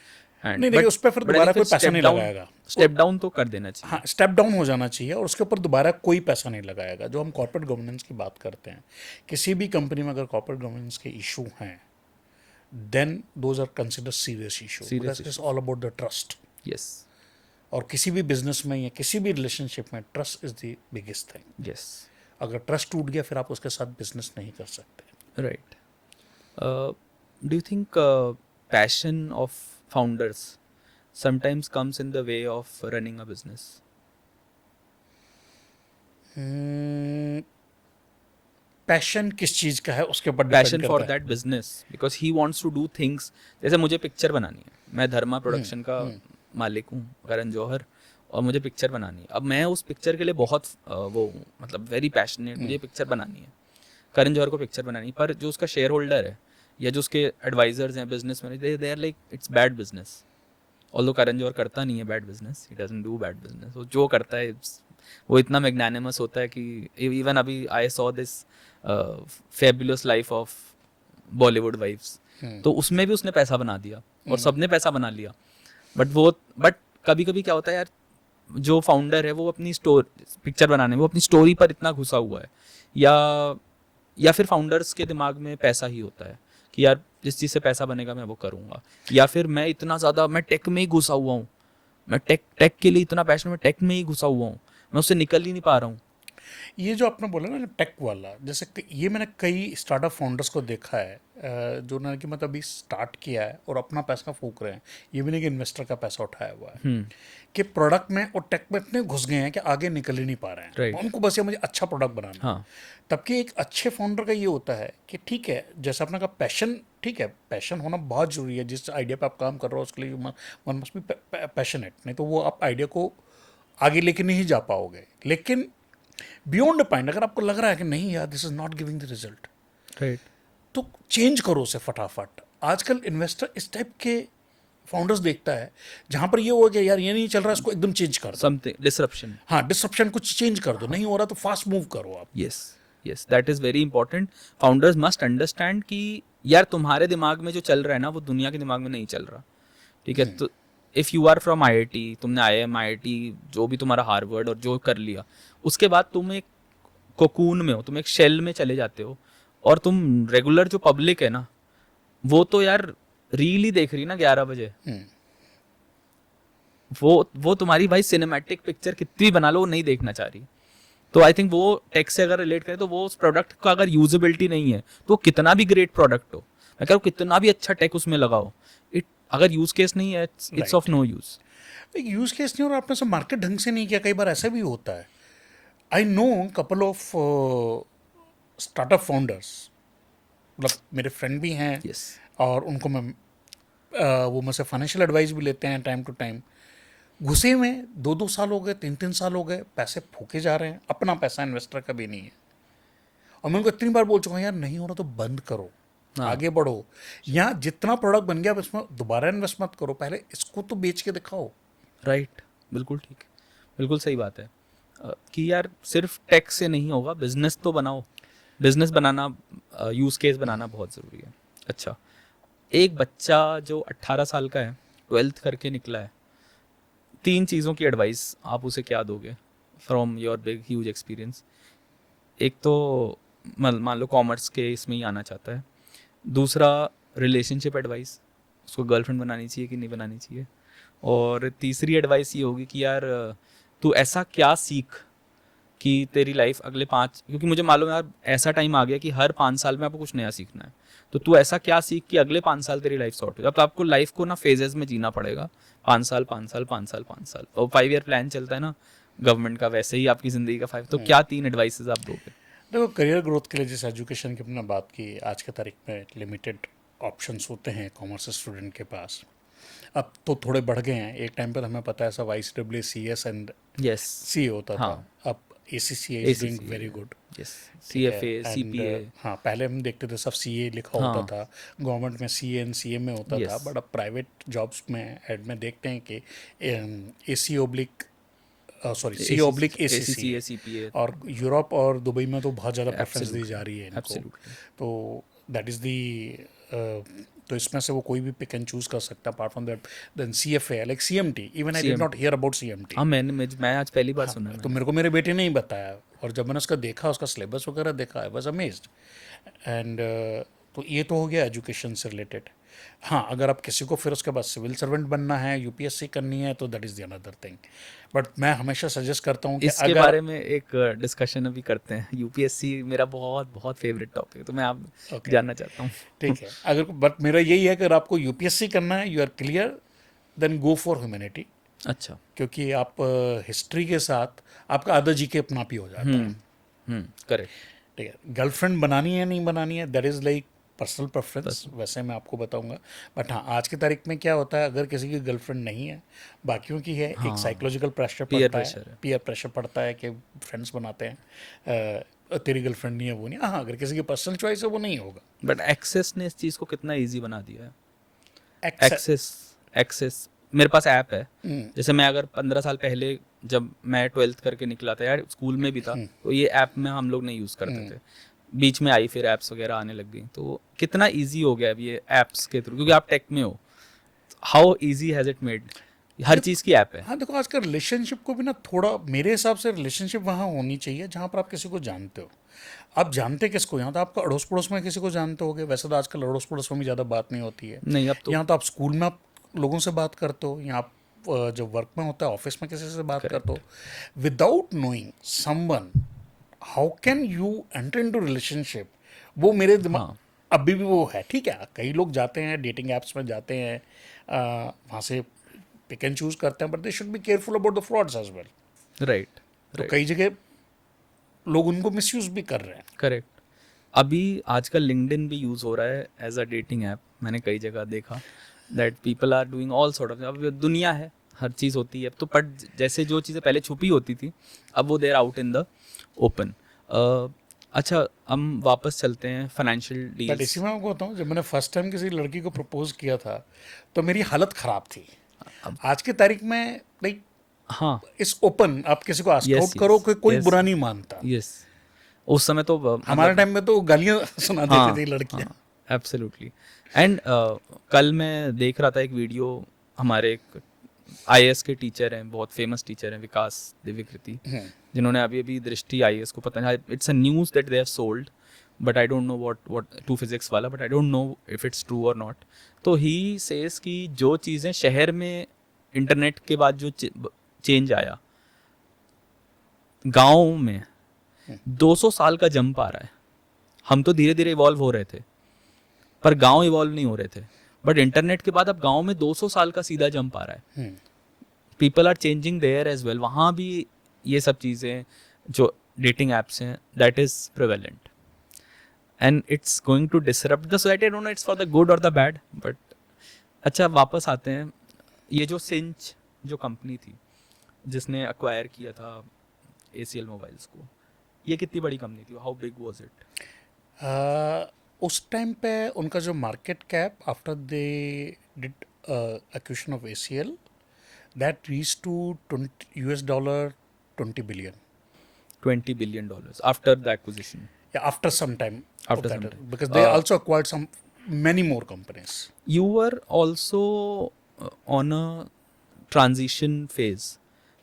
नहीं देखिए, उस पर फिर दोबारा कोई पैसा नहीं लगाएगा. स्टेप डाउन तो कर देना चाहिए. हाँ, स्टेप डाउन हो जाना चाहिए और उसके ऊपर दोबारा कोई पैसा नहीं लगाएगा. जो हम कॉर्पोरेट गवर्नेंस की बात करते हैं, किसी भी कंपनी में अगर कॉर्पोरेट गवर्नेंस के इशू हैं, then those are consider serious issue, because it's all about the trust. Yes और किसी भी बिजनेस में या किसी भी रिलेशनशिप में trust is the biggest thing. Yes अगर ट्रस्ट टूट गया, फिर आप उसके साथ बिजनेस नहीं कर सकते. Right. Do you think passion of founders sometimes comes in the way of running a business? Passion किस चीज़ का है उसके ऊपर Passion डिपेंड for करता है. that business because he wants to do things. जैसे मुझे पिक्चर बनानी है, मैं धर्मा प्रोडक्शन का मालिक हूँ, करण जौहर, और मुझे पिक्चर बनानी है. अब मैं उस पिक्चर के लिए बहुत वो मतलब वेरी पैशनेट, मुझे पिक्चर बनानी है, करण जौहर को पिक्चर बनानी है. पर जो उसका शेयर होल्डर है या जो उसके एडवाइजर्स हैं, businessman, they are like it's bad business. Although Karan Johar करता नहीं है bad business, he doesn't do bad business. वो जो करता है वो इतना मैग्नानिमस होता है कि इवन अभी I saw this fabulous life of Bollywood wives, तो उसमें भी उसने पैसा बना दिया और सबने पैसा बना लिया. बट कभी कभी क्या होता है यार, जो फाउंडर है वो अपनी पिक्चर बनाने में वो अपनी स्टोरी पर इतना घुसा हुआ है, या फिर फाउंडर्स के दिमाग में पैसा ही होता है कि यार जिस चीज़ से पैसा बनेगा मैं वो करूँगा, या फिर मैं इतना ज़्यादा मैं टेक में ही घुसा हुआ हूँ, मैं टेक के लिए इतना पैशन में टेक में ही घुसा हुआ हूँ, मैं उससे निकल ही नहीं पा रहा हूँ. ये जो आपने बोला ना टेक वाला, जैसे ये मैंने कई स्टार्टअप फाउंडर्स को देखा है, जो उन्होंने कि मतलब अभी स्टार्ट किया है और अपना पैसा फूंक रहे हैं, ये भी नहीं कि इन्वेस्टर का पैसा उठाया हुआ है, कि प्रोडक्ट में और टेक में इतने घुस गए हैं कि आगे निकल ही नहीं पा रहे हैं. Right. उनको बस ये मुझे अच्छा प्रोडक्ट बनाना है. हाँ. तबकि एक अच्छे फाउंडर का ये होता है कि ठीक है, जैसे आपने कहा पैशन, ठीक है, पैशन होना बहुत ज़रूरी है. जिस आइडिया पे आप काम कर रहे हो उसके लिए वन मस्ट बी पैशनेट, नहीं तो वो आप आइडिया को आगे लेके नहीं जा पाओगे. लेकिन बियॉन्ड द पॉइंट, अगर आपको लग रहा है कि नहीं यार this is not giving the result, right, तो चेंज करो उसे फटाफट. आजकल इन्वेस्टर इस टाइप के फाउंडर्स देखता है जहां पर ये हो गया यार ये नहीं चल रहा, इसको एकदम चेंज कर दो. Something disruption. हाँ, डिसरप्शन, कुछ चेंज कर दो. नहीं हो रहा तो फास्ट मूव करो आप. Yes, that is very important. Founders must understand कि यार तुम्हारे दिमाग में जो चल रहा है ना वो दुनिया के दिमाग में नहीं चल रहा. ठीक है, तो if you are from IIT, तुमने IIM जो भी तुम्हारा हार्वर्ड और जो कर लिया, उसके बाद तुम एक कोकून में हो, तुम एक शेल में चले जाते हो, और तुम रेगुलर जो पब्लिक है ना वो तो यार रील ही देख रही ना 11 बजे. वो तुम्हारी भाई सिनेमैटिक पिक्चर कितनी बना लो वो नहीं देखना चाह रही. तो आई थिंक वो टेक से अगर रिलेट करें तो वो उस प्रोडक्ट का अगर यूजेबिलिटी नहीं है तो कितना भी ग्रेट प्रोडक्ट हो, मैं कह रहा हूँ कितना भी अच्छा टेक उसमें लगाओ, अगर यूज केस नहीं है इट्स ऑफ नो यूज. एक यूज केस नहीं, और आपने सब मार्केट ढंग से नहीं किया. कई बार ऐसा भी होता है. I know couple of startup founders, मतलब मेरे फ्रेंड भी हैं. यस. और उनको मैं वो मुझसे फाइनेंशियल एडवाइस भी लेते हैं टाइम टू टाइम. घुसे में 2-2 साल हो गए, 3-3 साल हो गए, पैसे फूके जा रहे हैं, अपना पैसा इन्वेस्टर का भी नहीं है। और मैं उनको इतनी बार बोल चुका हूँ, यार नहीं हो रहा तो बंद करो, हाँ आगे बढ़ो। यहाँ जितना प्रोडक्ट बन गया अब इसमें दोबारा इन्वेस्ट मत करो, पहले इसको तो बेच के दिखाओ। राइट, बिल्कुल ठीक, बिल्कुल सही बात है। कि यार सिर्फ टेक से नहीं होगा, बिजनेस तो बनाओ। बिजनेस बनाना, यूज़ केस बनाना बहुत ज़रूरी है। अच्छा, एक बच्चा जो 18 साल का है, 12th करके निकला है, 3 चीज़ों की एडवाइस आप उसे क्या दोगे from your big huge experience? एक तो मान लो कॉमर्स के इसमें ही आना चाहता है। दूसरा, रिलेशनशिप एडवाइस, उसको गर्लफ्रेंड बनानी चाहिए कि नहीं बनानी चाहिए। और तीसरी एडवाइस ये होगी कि यार तू ऐसा क्या सीख कि तेरी लाइफ अगले 5, क्योंकि मुझे मालूम है यार ऐसा टाइम आ गया कि हर 5 साल में आपको कुछ नया सीखना है। तो तू ऐसा क्या सीख कि अगले 5 साल तेरी लाइफ सॉर्ट हो जाए। अब तो आपको लाइफ को ना फेजेस में जीना पड़ेगा, 5 साल 5 साल 5 साल 5 साल, और 5 ईयर प्लान चलता है ना गवर्नमेंट का, वैसे ही आपकी ज़िंदगी का 5। तो क्या 3 एडवाइसेस आप दोगे? देखो, करियर ग्रोथ के लिए जिस एजुकेशन की अपने बात की, आज के तारीख में लिमिटेड ऑप्शंस होते हैं कॉमर्स स्टूडेंट के पास। अब तो थोड़े बढ़ गए हैं, एक टाइम पर हमें पता है सब ICSE एंड यस। CA होता था, हाँ, अब ACCA is doing ACCA, very good. Yes, ठीक है, CFA, एंड CPA। हाँ, पहले हम देखते थे सब CA लिखा होता हाँ, था, गवर्नमेंट में CA एंड CM में होता था, यस, बट अब प्राइवेट जॉब्स में एड में देखते हैं कि AC oblique sorry C oblique ACCA ACCA, है। CPA। और यूरोप और दुबई में तो बहुत ज़्यादा प्रेफरेंस दी जा एब्सोल्युटली, रही है इनको। एब्सोल्युटली। तो दैट इज़ दी, तो इसमें से वो कोई भी पिक एंड चूज कर सकता है। Apart from that then CFA like CMT, even I did not CMT, hear about CMT। हाँ, मैं आज पहली बार हाँ, सुना है तो मैंने। मेरे को मेरे बेटे ने ही बताया, और जब मैंने उसका देखा, उसका सिलेबस वगैरह देखा, आई वाज अमेज्ड। एंड तो ये तो हो गया एजुकेशन से रिलेटेड। हाँ, अगर आप किसी को फिर उसके बाद सिविल सर्वेंट बनना है, UPSC करनी है, तो that is the another thing. But मैं हमेशा सजेस्ट करता हूँ कि इसके अगर बारे में एक डिस्कशन अभी करते हैं। यूपीएससी मेरा बहुत बहुत फेवरेट टॉपिक है, तो मैं आप ओके, जानना चाहता हूँ। ठीक है, अगर बट मेरा यही है कि अगर आपको UPSC करना है, you are clear, then go for humanity. अच्छा। क्योंकि आप हिस्ट्री के साथ आपका आधा GK अपना आप ही हो जाता है। करेक्ट। ठीक है, गर्लफ्रेंड बनानी है नहीं बनानी है, that is like personal preference, बस। वैसे मैं आपको बताऊंगा। बट हाँ, आज की तारीख में क्या होता है, अगर किसी की गर्लफ्रेंड नहीं है, बाकियों की है, एक हाँ, साइकोलॉजिकल प्रेशर पीयर पड़ता है, प्रेशर है। पीयर प्रेशर पड़ता है कि फ्रेंड्स बनाते हैं, तेरी गर्लफ्रेंड नहीं है, वो नहीं। हाँ, अगर किसी की पर्सनल चॉइस है, वो नहीं होगा। बट एक्सेस ने इस चीज़ को कितना इजी बना दिया है। एक्सेप्ट। एक्सेस, एक्सेस मेरे पास ऐप है। जैसे मैं अगर 15 साल पहले, जब मैं 12th करके निकला था यार, स्कूल में भी था, तो ये ऐप में हम लोग नहीं यूज़ करते थे। बीच में आई फिर ऐप्स वगैरह आने लग गई, तो कितना इजी हो गया अब ये ऐप्स के थ्रू, क्योंकि आप टेक में हो। How easy has it made, हर चीज़ की ऐप है। हाँ, देखो, आज का रिलेशनशिप को भी ना, थोड़ा मेरे हिसाब से रिलेशनशिप वहाँ होनी चाहिए जहाँ पर आप किसी को जानते हो। आप जानते किसको, यहाँ तो आपका अड़ोस पड़ोस में किसी को जानते होगे, वैसे तो आजकल अड़ोस पड़ोस में भी ज़्यादा बात नहीं होती है। नहीं, अब तो यहाँ तो आप स्कूल में आप लोगों से बात करते हो, यहाँ आप जब वर्क में होता है, ऑफिस में किसी से बात करते करेक्ट। हो, without knowing someone, how can you enter into relationship. वो मेरे दिमाग, हाँ, अभी भी वो है। ठीक है, कई लोग जाते हैं डेटिंग एप्स में, जाते हैं वहाँ से पिक एंड चूज करते हैं, but they should be careful about the frauds as well. Right, तो राइट, कई जगह लोग उनको मिसयूज भी कर रहे हैं। करेक्ट। अभी आजकल लिंक्डइन भी यूज़ हो रहा है एज अ डेटिंग ऐप। मैंने कई जगह देखा that people are doing all sort of, अब दुनिया है, हर चीज़ होती है। तो बट जैसे जो चीज़ें पहले छुपी होती थी, अब वो देर आउट इन द ओपन। अच्छा, हम वापस चलते हैं फाइनेंशियल बट इसी डील्स। में आपको बताऊँ, जब मैंने फर्स्ट टाइम किसी लड़की को प्रपोज किया था, तो मेरी हालत ख़राब थी। अब आज की तारीख में लाइक हाँ, इस ओपन, आप किसी को आस्क यस, आउट करो, यस, कोई यस, बुरा नहीं मानता। यस। उस समय तो हमारे मतलब टाइम में तो गालियाँ सुना देती हाँ, थी लड़कियाँ। हाँ, एब्सोल्युटली। एंड कल मैं देख रहा था एक वीडियो, हमारे एक आईएएस के टीचर हैं, बहुत फेमस टीचर हैं, विकास दिव्यकृति, जिन्होंने अभी अभी दृष्टि आईएएस को, पता नहीं, it's a news that they have sold, but I don't know what to physics वाला, but I don't know if it's true और नॉट। तो ही सेज कि जो चीज़ें शहर में इंटरनेट के बाद जो चेंज आया, गाँव में 200 साल का जंप आ रहा है। हम तो धीरे धीरे इवॉल्व हो रहे थे, पर गांव इवॉल्व नहीं हो रहे थे। बट इंटरनेट के बाद अब गांव में 200 साल का सीधा जंप आ रहा है। People are changing there as well. वहाँ भी ये सब चीज़ें जो डेटिंग एप्स हैं, that is prevalent and it's going to disrupt the society. I don't know it's for the good और द बैड, बट अच्छा, वापस आते हैं। ये जो सिंच जो कंपनी थी जिसने अक्वायर किया था ACL मोबाइल्स को, ये कितनी बड़ी कंपनी थी? How big was it? उस टाइम पे उनका जो market cap after they did acquisition of ACL that reach to $20 billion. $20 billion after the acquisition. Yeah, after some time. After of that, some time. because they also acquired many more companies. You were also on a transition phase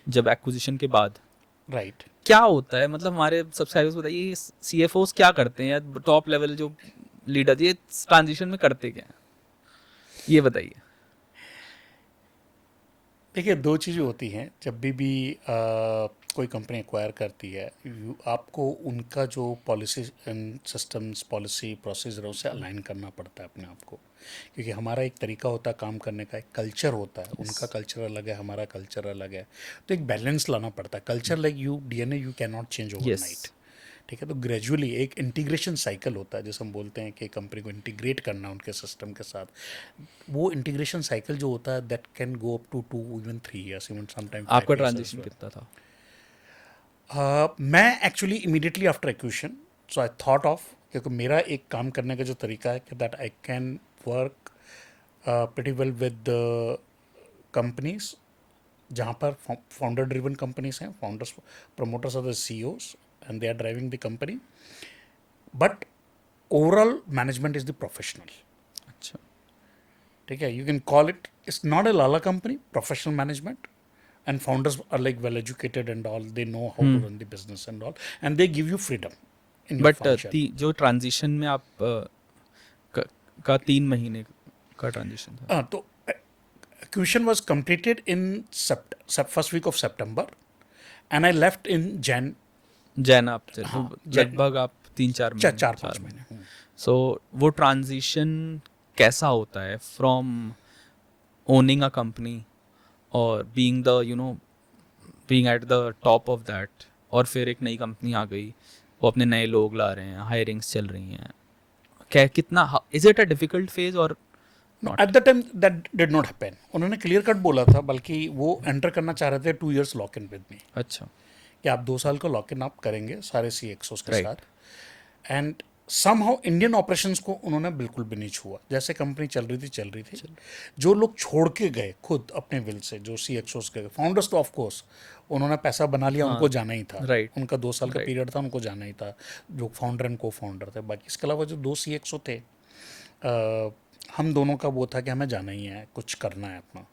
जब acquisition के बाद. Right. क्या होता है, मतलब हमारे सब्सक्राइबर्स बताइए, CFOs क्या करते हैं या टॉप लेवल जो लीडर ये ट्रांजिशन में करते क्या हैं, ये बताइए. देखिए, दो चीज़ें होती हैं जब भी कोई कंपनी एक्वायर करती है. आपको उनका जो policy and systems, policy procedure उससे अलाइन करना पड़ता है अपने आप को, क्योंकि हमारा एक तरीका होता है काम करने का, एक कल्चर होता है. उनका कल्चर अलग है, हमारा कल्चर अलग है, तो एक बैलेंस लाना पड़ता है. Culture like DNA you can not change overnight. ठीक है, तो ग्रेजुअली एक इंटीग्रेशन साइकिल होता है, जैसे हम बोलते हैं कि कंपनी को इंटीग्रेट करना उनके सिस्टम के साथ. वो इंटीग्रेशन साइकिल जो होता है that can go up to 2 even 3 years, even sometime. आपका ट्रांजिशन कितना था? मैं actually immediately after acquisition, so I thought of, क्योंकि मेरा एक काम करने का जो तरीका है कि that I can work pretty well with companies जहाँ पर फाउंडर ड्रिवन कंपनीज हैं, founders promoters are the CEOs and they are driving the company, but overall management is the professional. अच्छा, ठीक है, you can call it, it's not a lala company, professional management, and founders are like well educated and all, they know how to run the business and all, and they give you freedom in your but function. जो ट्रांजिशन में आप का 3 महीने का ट्रांजिशन था. तो acquisition was completed in first week of September and I left in Jain आप थे, हाँ, तो लगभग आप 3-4 महीने, 4-5 महीने. सो वो ट्रांजिशन कैसा होता है फ्रॉम ओनिंग अ कंपनी और being the being at the top of that, और फिर एक नई कंपनी आ गई, वो अपने नए लोग ला रहे हैं, हायरिंग्स चल रही हैं, क्या कितना, is it a difficult phase और No, at the time that did not happen. उन्होंने क्लियर कट बोला था, बल्कि वो एंटर करना चाह रहे थे 2 years lock in with me, अच्छा, कि आप 2 साल का लॉक इन आप करेंगे सारे CXOs के Right. साथ. एंड समहाउ इंडियन ऑपरेशंस को उन्होंने बिल्कुल भी नहीं छुआ. जैसे कंपनी चल रही थी. जो लोग छोड़ के गए खुद अपने विल से, जो CXOs के फाउंडर्स, तो ऑफ कोर्स उन्होंने पैसा बना लिया, उनको जाना ही था. Right. उनका 2 साल का Right. पीरियड था, उनको जाना ही था, जो फाउंडर एंड को फाउंडर थे. बाकी इसके अलावा जो 2 CXO थे, हम दोनों का वो था कि हमें जाना ही है, कुछ करना है अपना.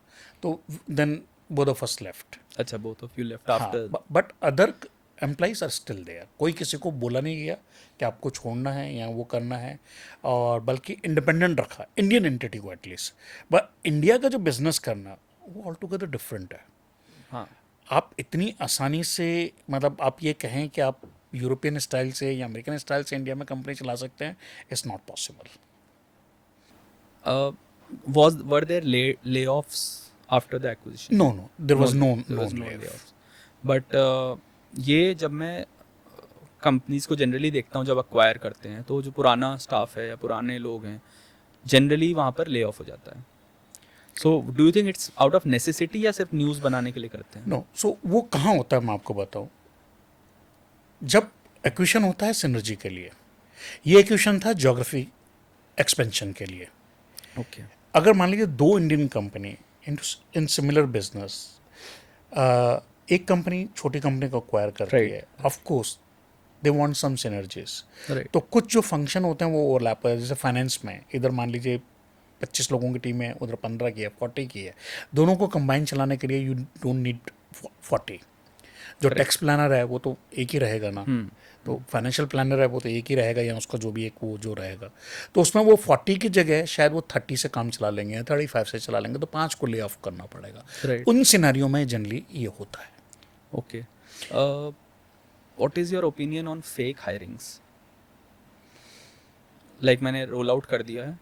तो then both of us left. अच्छा, both of you left after. But other employees are still there. कोई किसी को बोला नहीं गया कि आपको छोड़ना है या वो करना है, और बल्कि इंडिपेंडेंट रखा इंडियन एंटिटी को एटलीस्ट. बट इंडिया का जो बिजनेस करना वो ऑल टुगेदर डिफरेंट है. हाँ, आप इतनी आसानी से, मतलब आप ये कहें कि आप यूरोपियन स्टाइल से या अमेरिकन स्टाइल से इंडिया में कंपनी चला सकते हैं, it's not possible. were there layoffs after the acquisition? No, there was no layoffs. layoff. But ये जब मैं कंपनीज को जनरली देखता हूँ जब अक्वायर करते हैं, तो जो पुराना स्टाफ है या पुराने लोग हैं, जनरली वहाँ पर ले ऑफ हो जाता है. सो do you think it's out of necessity या सिर्फ न्यूज़ बनाने के लिए करते हैं? नो, सो वो कहाँ होता है मैं आपको बताऊँ. जब एक्विजिशन होता है सिनर्जी के लिए, ये एक्विजिशन था ज्योग्राफी एक्सपेंशन के लिए. ओके, अगर मान लीजिए 2 Indian company in similar business, एक कंपनी छोटी कंपनी को एक्वायर करती Right. है, of course they want some synergies. Right, तो कुछ जो फंक्शन होते हैं वो ओवरलैप है. जैसे फाइनेंस में इधर मान लीजिए 25 लोगों की टीम है, उधर 15 की है, 40 की है. दोनों को कंबाइन चलाने के लिए यू डोंट नीड 40. जो टैक्स प्लानर है वो तो एक ही रहेगा ना, तो फाइनेंशियल प्लानर है वो तो एक ही रहेगा, या उसका जो भी एक वो जो रहेगा. तो उसमें वो 40 की जगह शायद वो 30 से काम चला लेंगे या 35 से चला लेंगे, तो 5 को ले ऑफ करना पड़ेगा. राइट, उन सिनेरियो में जनरली ये होता है. Okay. What is your opinion on fake hirings? Like मैंने रोल आउट कर दिया है,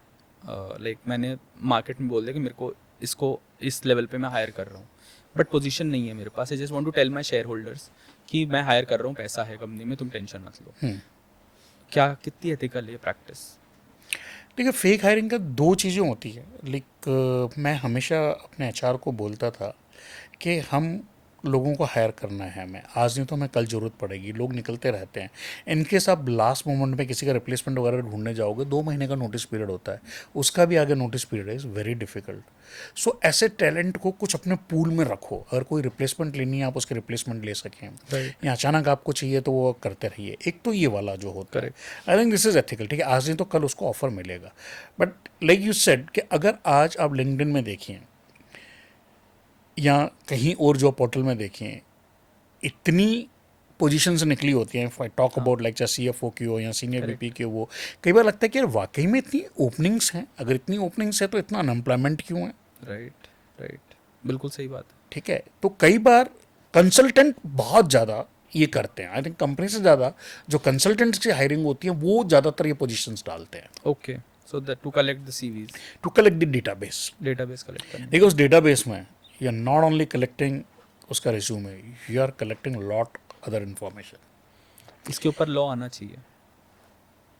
लाइक मैंने मार्केट में बोल दिया कि मेरे को इसको इस लेवल पे मैं हायर कर रहा हूँ, बट पोजीशन नहीं है मेरे पास. I just want to tell my shareholders कि मैं हायर कर रहा हूँ, पैसा है कंपनी में, तुम टेंशन मत लो. क्या कितनी एथिकल है प्रैक्टिस? देखिए, फेक हायरिंग का 2 चीज़ें होती है. लाइक मैं हमेशा अपने HR को बोलता था कि हम लोगों को हायर करना है, हमें आज नहीं तो हमें कल ज़रूरत पड़ेगी, लोग निकलते रहते हैं। इनकेस आप लास्ट मोमेंट में किसी का रिप्लेसमेंट वगैरह ढूंढने जाओगे, 2 महीने का नोटिस पीरियड होता है, उसका भी आगे notice period is very difficult. So ऐसे टैलेंट को कुछ अपने पूल में रखो, अगर कोई रिप्लेसमेंट लेनी है आप उसके रिप्लेसमेंट ले सकें, Right. या अचानक आपको चाहिए तो वो करते रहिए। एक तो ये वाला जो होता है, Correct. I think this is ethical, ठीक है, आज नहीं तो कल उसको ऑफर मिलेगा। बट लाइक यू सेड कि अगर आज आप लिंक्डइन में देखिए या कहीं और जॉब पोर्टल में देखिए, इतनी पोजीशंस निकली होती हैं, if I talk about like चाहे CFO की हो या सीनियर Correct. VP की हो, कई बार लगता है कि यार वाकई में इतनी ओपनिंग्स हैं, अगर इतनी ओपनिंग्स है तो इतना अनएम्प्लॉयमेंट क्यों है? राइट, राइट, बिल्कुल सही बात है। ठीक है, तो कई बार कंसल्टेंट बहुत ज़्यादा ये करते हैं, आई थिंक कंपनी से ज़्यादा जो कंसल्टेंट्स की हायरिंग होती है वो ज़्यादातर ये पोजीशंस डालते हैं okay, so that to collect the CVs, to collect the database. Database collect करना। देखिए उस डेटाबेस में you are not only collecting उसका resume, you are collecting lot other information. इसके ऊपर लॉ आना चाहिए।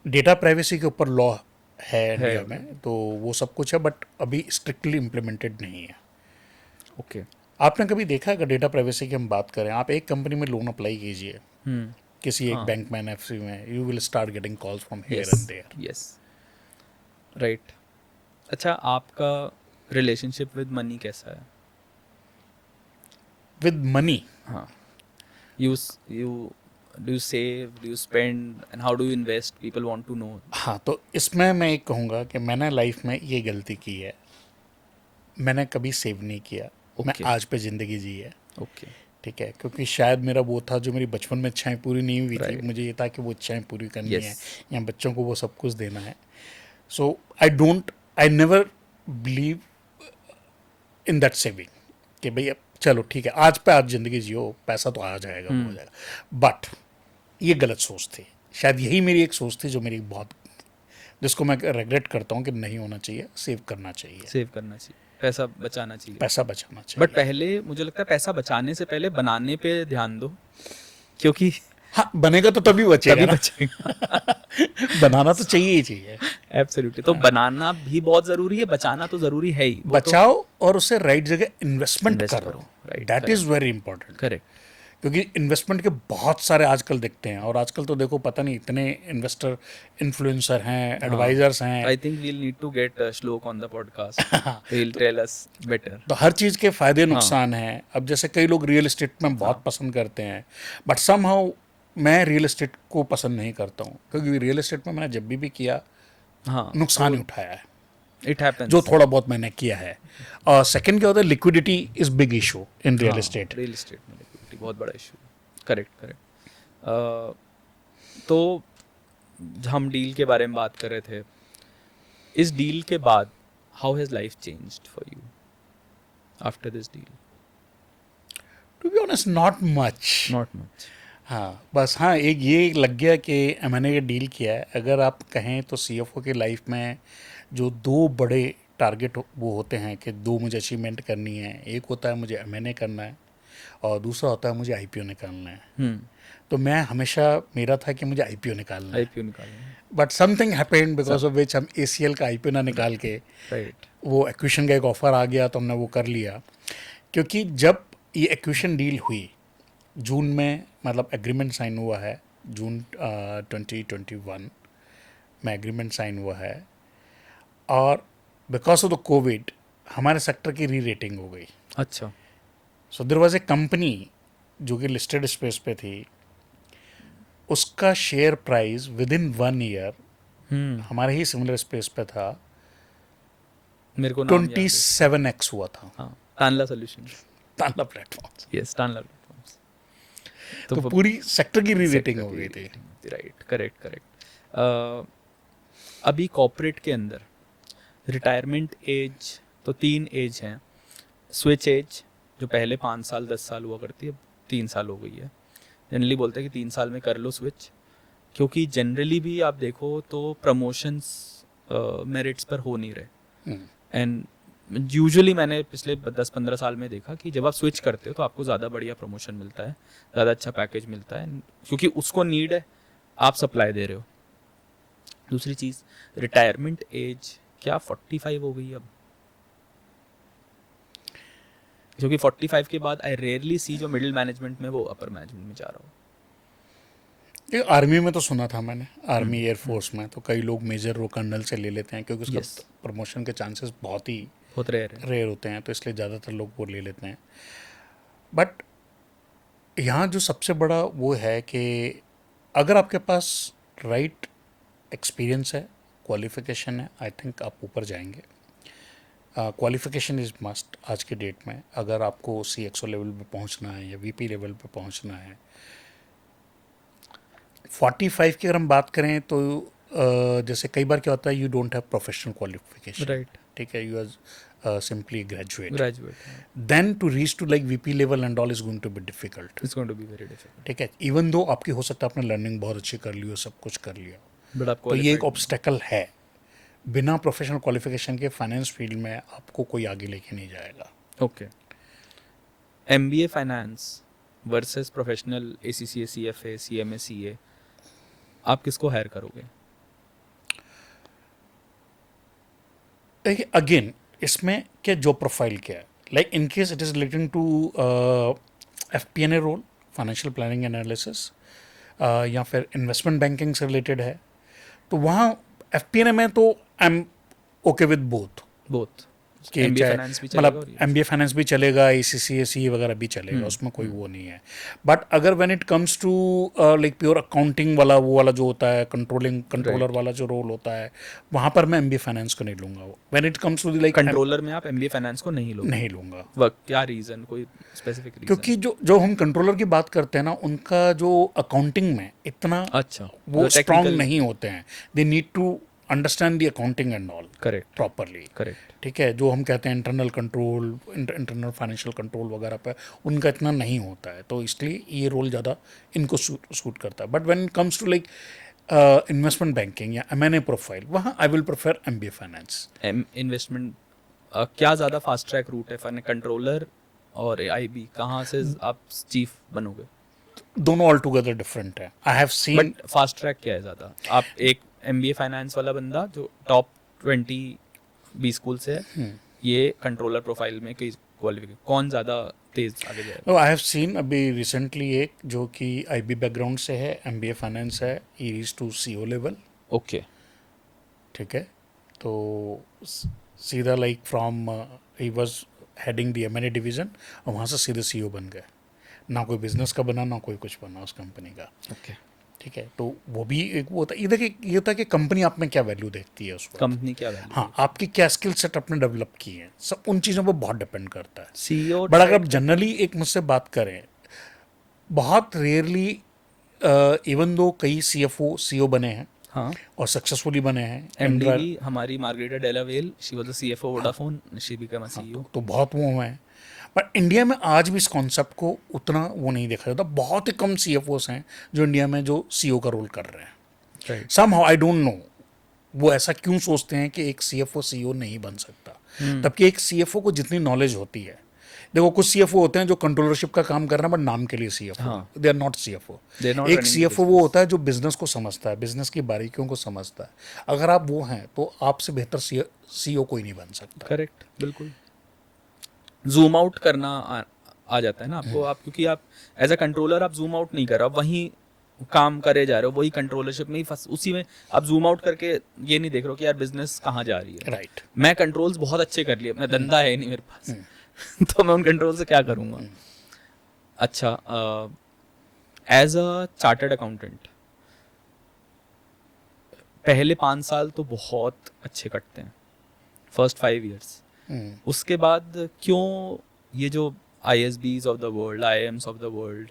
डेटा प्राइवेसी के ऊपर लॉ है इंडिया है। में, तो वो सब कुछ है, बट अभी स्ट्रिक्टली इम्प्लीमेंटेड नहीं है। ओके। आपने कभी देखा अगर डेटा प्राइवेसी की हम बात करें, आप एक कंपनी में लोन अप्लाई कीजिए किसी एक हाँ। बैंक में, NFC में, you will start getting calls from here yes, and there. Yes, right. अच्छा, आपका रिलेशनशिप विद मनी कैसा है? विद मनी, हाँ, you do you save, do you spend, and how do you invest? People want to know. हाँ, तो इसमें मैं एक कहूँगा कि मैंने लाइफ में ये गलती की है, मैंने कभी सेव नहीं किया। मैं Okay. आज पे ज़िंदगी जी है, ओके। ठीक है, क्योंकि शायद मेरा वो था जो मेरी बचपन में इच्छाएं पूरी नहीं हुई थी, Right. मुझे ये था कि वो इच्छाएं पूरी करनी Yes. है या बच्चों को वो सब कुछ देना है। So I never believe in that saving कि भाई अब चलो ठीक है, आज पे आज ज़िंदगी जियो, पैसा तो आ जाएगा, वो हो जाएगा। बट ये गलत सोच थी, शायद यही मेरी एक सोच थी जो मेरी बहुत, जिसको मैं रेग्रेट करता हूँ कि नहीं होना चाहिए, सेव करना चाहिए, सेव करना चाहिए, पैसा बचाना चाहिए। पैसा बचाना चाहिए। बट पहले मुझे लगता है पैसा बचाने से पहले बनाने पे ध्यान दो, क्योंकि हाँ, बनेगा तो तभी बचेगा तभी ना। बचेगा। बनाना तो चाहिए ही चाहिए। एब्सोल्युटली। तो बनाना भी बहुत जरूरी है, बचाना तो जरूरी है ही। बचाओ और उसे राइट जगह इन्वेस्टमेंट Invest करो, करो, right, that is very important. Correct. क्योंकि इन्वेस्टमेंट के बहुत सारे आजकल दिखते हैं, और आजकल तो देखो पता नहीं इतने इन्वेस्टर इन्फ्लुएंसर हैं, एडवाइजर्स हैं, I think we'll need to get Shlok on the podcast, he will tell us better. तो हर चीज़ के फायदे नुकसान हैं। अब जैसे कई लोग रियल एस्टेट में बहुत पसंद करते हैं, बट समहाउ मैं रियल एस्टेट को पसंद नहीं करता हूँ, क्योंकि रियल एस्टेट में मैंने जब भी किया हाँ, नुकसान ही उठाया है, इट हैपेंस। जो थोड़ा बहुत मैंने किया है। और सेकंड क्या होता है, liquidity is big issue in real estate. Real estate में लिक्विडिटी बहुत बड़ा इशू। Correct, correct. तो हम डील के बारे में बात कर रहे थे। इस डील के बाद how has life changed for you after this deal? To be honest not much. Not much. हाँ, बस हाँ, एक ये लग गया कि मैंने ये डील किया है। अगर आप कहें तो CFO की लाइफ में जो 2 बड़े टारगेट वो होते हैं कि 2 मुझे अचीवमेंट करनी है, एक होता है मुझे M&A करना है और दूसरा होता है मुझे IPO निकालना है। तो मैं हमेशा, मेरा था कि मुझे IPO निकालना है, IPO निकालना। But something happened because of which हम ACL का IPO ना निकाल के, राइट। वो एक्विजिशन का एक ऑफर आ गया तो हमने वो कर लिया। क्योंकि जब ये एक्विजिशन डील हुई जून में, मतलब एग्रीमेंट साइन हुआ है जून 2021 में एग्रीमेंट साइन हुआ है, और बिकॉज ऑफ द कोविड हमारे सेक्टर की री रेटिंग हो गई। अच्छा। So there was a company जो कि लिस्टेड स्पेस पे थी, उसका share price within 1 year हमारे ही सिमिलर स्पेस पे था, मेरे को नाम याद है। 27x हुआ था। हाँ, Tanla solutions. Tanla platform. Yes, Tanla platforms. तो पूरी सेक्टर की री रेटिंग हो गई थी। Right, correct, correct. अभी कॉर्पोरेट के अंदर रिटायरमेंट एज तो 3 एज हैं। स्विच एज जो पहले 5 साल 10 साल हुआ करती है, 3 साल हो गई है। जनरली बोलते हैं कि 3 साल में कर लो स्विच, क्योंकि जनरली भी आप देखो तो प्रमोशंस मेरिट्स पर हो नहीं रहे। एंड यूजुअली मैंने पिछले 10-15 साल में देखा कि जब आप स्विच करते हो तो आपको ज़्यादा बढ़िया प्रमोशन मिलता है, ज़्यादा अच्छा पैकेज मिलता है, क्योंकि उसको नीड है, आप सप्लाई दे रहे हो। दूसरी चीज़, रिटायरमेंट एज क्या 45 हो गई अब? क्योंकि 45 के बाद आई रेयरली सी जो मिडिल मैनेजमेंट में वो अपर मैनेजमेंट में जा रहा हो। ये आर्मी में तो सुना था मैंने, आर्मी एयरफोर्स में तो कई लोग मेजर वो कर्नल से ले लेते हैं क्योंकि उसका Yes. प्रमोशन के चांसेस बहुत ही बहुत रेयर है। रेयर होते हैं, तो इसलिए ज़्यादातर लोग वो ले लेते हैं। बट यहाँ जो सबसे बड़ा वो है कि अगर आपके पास राइट एक्सपीरियंस है, क्वालिफिकेशन है, आई थिंक आप ऊपर जाएंगे। क्वालिफिकेशन इज़ मस्ट आज के डेट में। अगर आपको CXO लेवल पे पहुँचना है या VP लेवल पे पहुँचना है, 45 की अगर हम बात करें तो जैसे कई बार क्या होता है, you don't have professional qualification, right, ठीक है, you are simply graduate, graduate then to reach to like VP level and all is going to be difficult, it's going to be very difficult. ठीक है। इवन दो आपकी हो सकता है आपने लर्निंग बहुत अच्छी कर ली हो, सब कुछ कर लिया, बट आपको तो ये एक ऑब्स्टेकल है। बिना प्रोफेशनल क्वालिफिकेशन के फाइनेंस फील्ड में आपको कोई आगे लेके नहीं जाएगा। Okay. MBA finance versus professional ACCA CFA CMA CA, आप किसको हायर करोगे? देखिए अगेन इसमें क्या जॉब प्रोफाइल क्या है, like in case it is relating to FP&A role, financial planning analysis, या फिर इन्वेस्टमेंट बैंकिंग से रिलेटेड है, तो वहाँ FP&A में तो I am okay with both, both कि MBA चाहे फाइनेंस भी चलेगा और मतलब ये MBA फाइनेंस भी चलेगा, ACCA CA वगैरह भी चलेगा, उसमें कोई वो नहीं है। बट अगर when it comes to like pure accounting वाला, वो वाला जो होता है कंट्रोलर वाला जो रोल होता है, वहाँ पर मैं MBA फाइनेंस को नहीं लूंगा। When it comes to like controller में आप MBA फाइनेंस को नहीं लोगे? नहीं लूंगा। क्या रीजन, कोई स्पेसिफिक रीजन? क्योंकि जो हम कंट्रोलर की बात करते हैं ना, उनका जो अकाउंटिंग में इतना अच्छा वो स्ट्रांग नहीं होते हैं, they need to understand the accounting and all correct properly, correct. ठीक है। जो हम कहते हैं internal control, internal financial control वगैरह पे उनका इतना नहीं होता है, तो इसलिए ये रोल ज़्यादा इनको सूट करता है। But when it comes to like investment banking या M&A प्रोफाइल, वहाँ I will prefer MBA finance. Investment क्या ज़्यादा फास्ट ट्रैक रूट है, कंट्रोलर और IB, कहाँ से आप चीफ बनोगे? दोनों ऑल टुगेदर डिफरेंट है। I have seen, but fast track क्या है ज़्यादा? आप एक MBA फाइनेंस वाला बंदा जो टॉप 20 स्कूल से है, ये कंट्रोलर प्रोफाइल में कोई क्वालिफिकेशन, कौन ज़्यादा तेज आगे जाएगा? आई हैव सीन अभी रिसेंटली एक जो कि IB बैकग्राउंड से है, MBA फाइनेंस है, he reach to CO level, okay. ठीक है। तो सीधा like from he was heading the M&A division, और वहाँ से सीधे CEO बन गए। ना कोई बिजनेस का बना, ना कोई कुछ बना उस कंपनी का, ओके। ठीक है। तो वो भी एक वो होता है, इधर ये होता है कि कंपनी आप में क्या वैल्यू देखती है उस वक्त, कंपनी क्या वैल्यू? हाँ, आपकी क्या स्किल सेट आपने डेवलप की है, सब उन चीज़ों पर बहुत डिपेंड करता है। CEO बट अगर आप जनरली एक मुझसे बात करें, बहुत रेयरली इवन दो कई CFO CEO बने हैं हाँ, और सक्सेसफुली बने हैं, MD भी हमारी Margherita Della Valle, she was the CFO Vodafone, she become a CEO। तो बहुत वो हैं। बट इंडिया में आज भी इस कॉन्सेप्ट को उतना वो नहीं देखा जाता। बहुत ही कम CFOs हैं जो इंडिया में जो CEO का रोल कर रहे हैं। Right. Somehow I don't no वो ऐसा क्यों सोचते हैं कि एक CFO CEO नहीं बन सकता, तबकि एक CFO को जितनी नॉलेज होती है, देखो कुछ CFO होते हैं जो कंट्रोलरशिप का काम कर रहे हैं बट नाम के लिए CFO, हाँ। They are not CFO। They're not एक running the CFO वो होता है जो बिजनेस को समझता है, बिजनेस की बारीकियों को समझता है। अगर आप वो हैं तो आपसे बेहतर CEO कोई नहीं बन सकता। करेक्ट, बिल्कुल। जूम आउट करना आ जाता है ना आपको, आप क्योंकि आप एज अ कंट्रोलर आप जूम आउट नहीं कर रहे, आप वहीं काम करे जा रहे हो, वही कंट्रोलरशिप में ही उसी में आप जूम आउट करके ये नहीं देख रहे हो कि यार बिजनेस कहाँ जा रही है। राइट। मैं कंट्रोल्स बहुत अच्छे कर लिए, अपना धंधा है नहीं मेरे पास तो मैं उन कंट्रोल से क्या करूँगा? अच्छा, एज अ चार्टर्ड अकाउंटेंट पहले 5 साल तो बहुत अच्छे कटते हैं, फर्स्ट 5 years। उसके बाद क्यों ये जो ISBs of the world, IIMs of the world,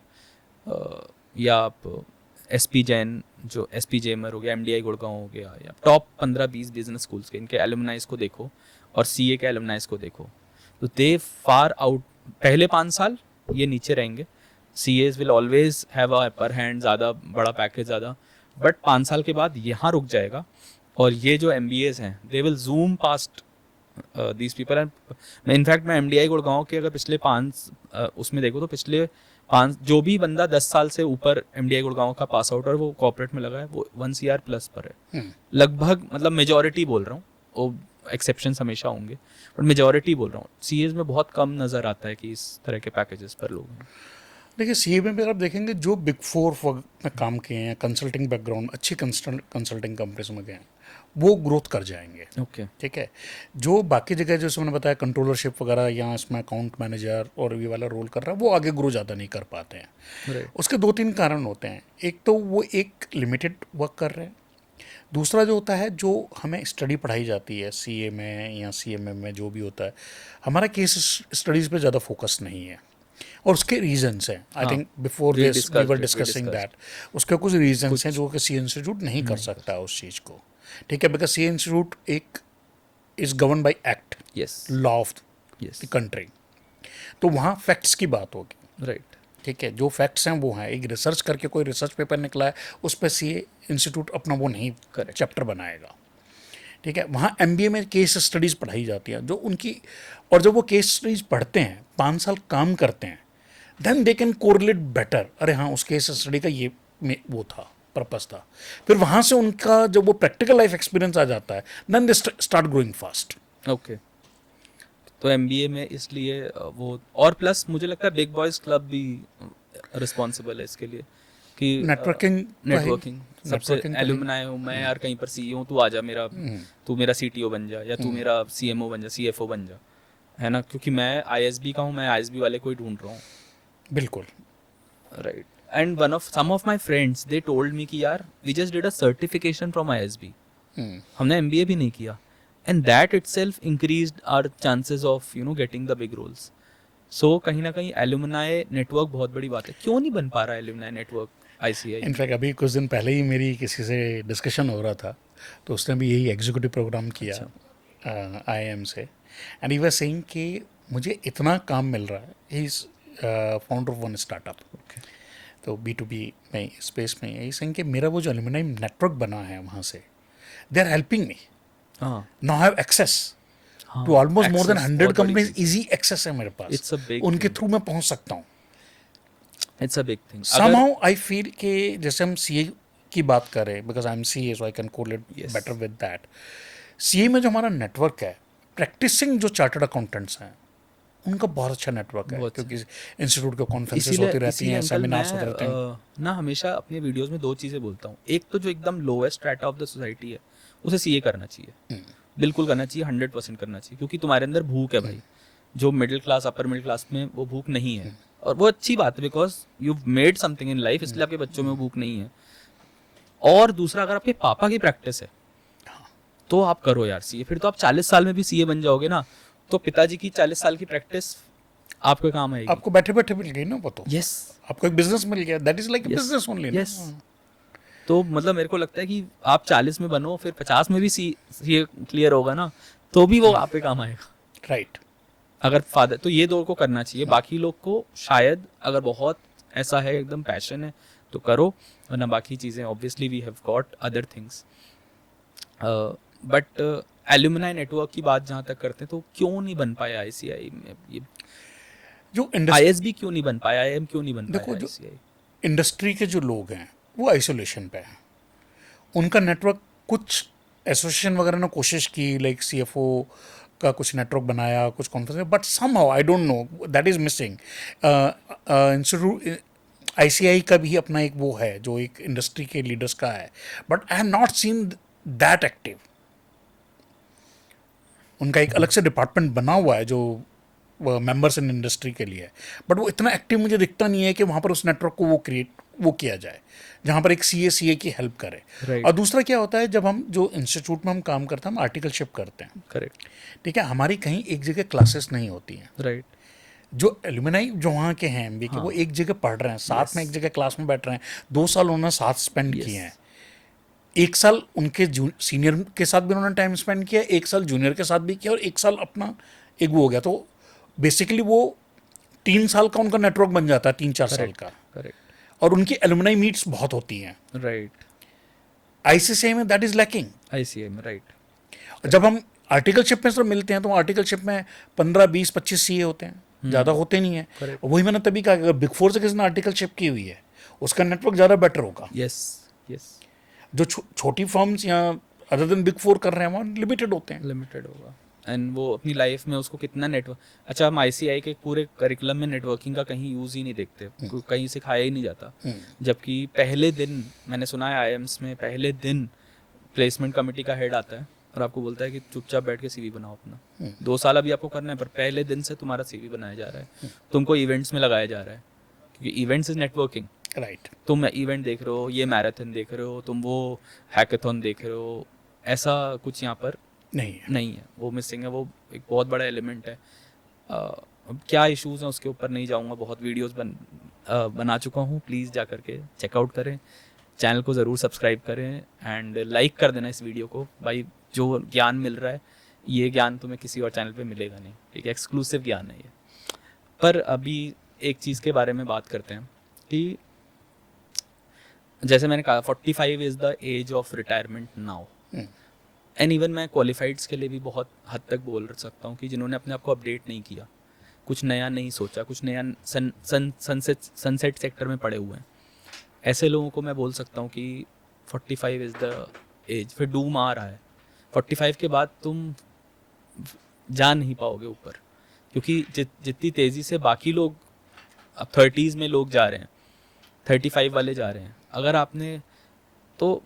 या आप SP जैन जो SP जेमर हो गया, MDI गुड़गांव हो गया, या टॉप 15-20 बिजनेस स्कूल्स के इनके एलुमनाइज को देखो और CA के एलुमनाइज को देखो, तो दे फार आउट। पहले 5 साल ये नीचे रहेंगे, CAs will always have a upper hand, ज़्यादा बड़ा पैकेज ज़्यादा, बट 5 साल के बाद यहाँ रुक जाएगा और ये जो MBAs हैं they will zoom past these people. And in fact मैं MDI गुड़गांव के अगर पिछले 5 उसमें देखो तो पिछले 5 जो भी बंदा 10 साल से ऊपर MDI गुड़गांव का पास आउट और वो कॉर्पोरेट में लगा है, वो 1 CR प्लस पर है लगभग, मतलब मेजॉरिटी बोल रहा हूँ, वो एक्सेप्शंस हमेशा होंगे, बट मेजॉरिटी बोल रहा हूँ सीएज में बहुत कम नज़र आता है कि इस तरह के पैकेजेस पर लोग हैं। देखिए सीए में भी आप देखेंगे जो बिग फोर में काम किए हैं, कंसल्टिंग बैकग्राउंड, अच्छी कंसल्टिंग कंपनीज में गए हैं, वो ग्रोथ कर जाएंगे। ओके, ठीक है, जो बाकी जगह जैसे मैंने बताया कंट्रोलरशिप वगैरह या इसमें अकाउंट मैनेजर और ये वाला रोल कर रहा है, वो आगे ग्रो ज़्यादा नहीं कर पाते हैं। राइट, उसके 2-3 कारण होते हैं। एक तो वो एक लिमिटेड वर्क कर रहे हैं, दूसरा जो होता है जो हमें स्टडी पढ़ाई जाती है सीए में या सीएमए में जो भी होता है, हमारा केस स्टडीज़ पे ज़्यादा फोकस नहीं है और उसके रीजंस हैं। I think before this we were discussing that उसके कुछ रीजंस हैं जो कि सी इंस्टीट्यूट नहीं कर सकता उस चीज़ को। ठीक है, बिकॉज सी इंस्टीट्यूट एक is govern by act, yes, law of the country, तो वहाँ फैक्ट्स की बात होगी। राइट, ठीक है, जो फैक्ट्स हैं वो हैं। एक रिसर्च करके कोई रिसर्च पेपर निकला है उस पर सी इंस्टीट्यूट अपना वो नहीं चैप्टर बनाएगा। ठीक है, वहाँ एमबीए में केस स्टडीज़ पढ़ाई जाती हैं जो उनकी, और जब वो केस स्टडीज़ पढ़ते हैं 5 साल काम करते हैं, then they can correlate better. अरे हाँ, उस केस स्टडी का ये में वो था, पर्पस था। फिर वहाँ से उनका जब वो प्रैक्टिकल लाइफ एक्सपीरियंस आ जाता है, then they start growing fast. Okay. तो एमबीए में इसलिए वो, और प्लस मुझे लगता है बिग बॉयज क्लब भी रिस्पॉन्सिबल है इसके लिए कि नेटवर्किंग सबसे एलुमनाई हूँ मैं यार, कहीं पर सीईओ हूँ, तू आजा मेरा, तू मेरा सीटीओ बन जा, या तू मेरा सीएमओ बन जा, सीएफओ बन जा, है ना, क्योंकि मैं आईएसबी का हूँ, मैं आईएसबी वाले को ही ढूंढ रहा हूँ। बिल्कुल, right. And some of my friends they told me कि यार we just did a certification from ISB, हमने एमबीए भी नहीं किया, and that itself increased our chances of getting the big roles. So कहीं ना कहीं एलुमनाई नेटवर्क बहुत बड़ी बात है। क्यों नहीं बन पा रहा है एलुमनाई नेटवर्क आईसीआई? इनफैक्ट अभी कुछ दिन पहले ही मेरी किसी से डिस्कशन हो रहा था, तो उसने भी यही एग्जीक्यूटिव प्रोग्राम किया आईएम से, एंड ही वाज सेइंग कि मुझे इतना काम मिल रहा है। He is founder of one startup, तो B2B में स्पेस में यही सेइंग कि मेरा वो जो एलुमनाई नेटवर्क बना है वहाँ से, they are helping me now have access to almost more than 100 companies. Easy access है मेरे पास, उनके थ्रू मैं पहुँच सकता हूँ। It's a big thing. Somehow I feel कि जैसे हम सीए की बात करें, because I am CA so I can correlate better with that. CA में जो हमारा नेटवर्क है, प्रैक्टिसिंग जो चार्टर्ड अकाउंटेंट्स हैं उनका बहुत अच्छा नेटवर्क है, क्योंकि इंस्टीट्यूट के कॉन्फ्रेंसेस होती रहती हैं, सेमिनार्स होते रहते हैं ना। हमेशा अपने वीडियोस में 2 चीज़ें बोलता हूँ। एक तो जो एकदम lowest strata of the society है, उसे सीए करना चाहिए, बिल्कुल करना चाहिए, 100% करना चाहिए, क्योंकि तुम्हारे अंदर भूख है भाई, जो middle class upper middle class में वो भूख नहीं है, और वो अच्छी बात है because you made something in life, इसलिए आपके बच्चों में वो भूख नहीं है। और दूसरा, अगर आपके पापा की प्रैक्टिस है तो आप करो यार सीए, फिर तो आप 40 साल में भी सीए बन जाओगे ना, तो पिताजी की 40 साल की प्रैक्टिस आपके काम आएगी। आपको बैठे बैठे मिल गई ना वो, तो यस, आपको एक बिजनेस मिल गया, that is like a business only. Yes, तो मतलब मेरे को लगता है कि आप 40 में बनो, फिर 50 में भी सीए क्लियर होगा ना, तो भी वो आपके काम आएगा। राइट, अगर फादर, तो ये 2 को करना चाहिए। बाकी लोग को शायद अगर बहुत ऐसा है, एकदम पैशन है, तो करो, वरना बाकी चीज़ें obviously we have got other things. But alumni network की बात जहाँ तक करते हैं, तो क्यों नहीं बन पाया आईसीआई में ये, जो आईएसबी क्यों नहीं बन पाया, आईएम क्यों नहीं बन पाया? देखो, जो इंडस्ट्री के जो लोग हैं वो आइसोलेशन पे हैं, उनका नेटवर्क, कुछ एसोसिएशन वगैरह ने कोशिश की, लाइक सीएफओ का कुछ नेटवर्क बनाया, कुछ conference, but somehow I don't know that is missing. Institute ICI का भी अपना एक वो है जो एक इंडस्ट्री के लीडर्स का है, but I have not seen that active. उनका एक अलग से डिपार्टमेंट बना हुआ है जो मेंबर्स इन इंडस्ट्री के लिए है, बट वो इतना एक्टिव मुझे दिखता नहीं है कि वहाँ पर उस नेटवर्क को वो किया जाए जहाँ पर एक सीए की हेल्प करे। Right. और दूसरा क्या होता है, जब हम जो इंस्टीट्यूट में हम काम करते हैं, हम आर्टिकलशिप करते हैं, करेक्ट, ठीक है, हमारी कहीं एक जगह क्लासेस नहीं होती हैं। राइट, जो एल्यूमिनाई जो वहाँ के हैं एमबी के, वो एक जगह पढ़ रहे हैं, साथ में एक जगह क्लास में बैठ रहे हैं, 2 साल उन्होंने साथ स्पेंड किए हैं, 1 साल उनके सीनियर के साथ भी उन्होंने टाइम स्पेंड किया, 1 साल जूनियर के साथ भी किया, और 1 साल अपना एक वो हो गया, तो बेसिकली वो 3 साल का उनका नेटवर्क बन जाता है, 3-4 साल का। करेक्ट, और उनकी एलुमनाई मीट्स बहुत होती हैं। राइट, आईसीसीआई में दैट इज लैकिंग। आईसीआई में, राइट। जब हम आर्टिकलशिप में सब मिलते हैं तो आर्टिकलशिप में 15, 20, 25 सीए होते हैं, ज़्यादा होते नहीं है। वही मैंने तभी कहा, अगर बिग 4 से किसी ने आर्टिकलशिप की हुई है, उसका नेटवर्क ज़्यादा बेटर होगा। यस, यस, जो छोटी फर्म्स या अदर देन बिग 4 कर रहे हैं वहाँ लिमिटेड होते हैं। लिमिटेड होगा एंड वो अपनी लाइफ में उसको कितना नेटवर्क, अच्छा हम ICI के पूरे करिकुलम में नेटवर्किंग का कहीं यूज़ ही नहीं देखते, कहीं सिखाया ही नहीं जाता। जबकि पहले दिन मैंने सुना है IIMs में पहले दिन प्लेसमेंट कमेटी का हेड आता है और आपको बोलता है कि चुपचाप बैठ के CV बनाओ अपना, 2 साल अभी आपको करना है पर पहले दिन से तुम्हारा CV बनाया जा रहा है, तुमको इवेंट्स में लगाया जा रहा है, क्योंकि इवेंट्स इज नेटवर्किंग। राइट, तुम इवेंट देख रहे हो, ये मैराथन देख रहे हो, तुम वो हैकाथॉन देख रहे हो, ऐसा कुछ यहाँ पर नहीं है, वो मिसिंग है, वो एक बहुत बड़ा एलिमेंट है। अब क्या इश्यूज हैं उसके ऊपर नहीं जाऊँगा, बहुत वीडियोस बना चुका हूँ, प्लीज़ जा करके चेकआउट करें, चैनल को ज़रूर सब्सक्राइब करें एंड लाइक कर देना इस वीडियो को। भाई जो ज्ञान मिल रहा है ये ज्ञान तुम्हें किसी और चैनल पे मिलेगा नहीं, एक एक्सक्लूसिव ज्ञान है ये। पर अभी एक चीज़ के बारे में बात करते हैं कि जैसे मैंने कहा 45 is the age of retirement now, and even मैं क्वालिफाइड्स के लिए भी बहुत हद तक बोल सकता हूँ कि जिन्होंने अपने आप को अपडेट नहीं किया, कुछ नया नहीं सोचा, कुछ नया सनसेट सेक्टर में पड़े हुए हैं, ऐसे लोगों को मैं बोल सकता हूँ कि 45 इज़ द एज। फिर डूम आ रहा है, 45 के बाद तुम जा नहीं पाओगे ऊपर, क्योंकि जितनी तेज़ी से बाकी लोग अब 30s में लोग जा रहे हैं, 35 वाले जा रहे हैं, अगर आपने तो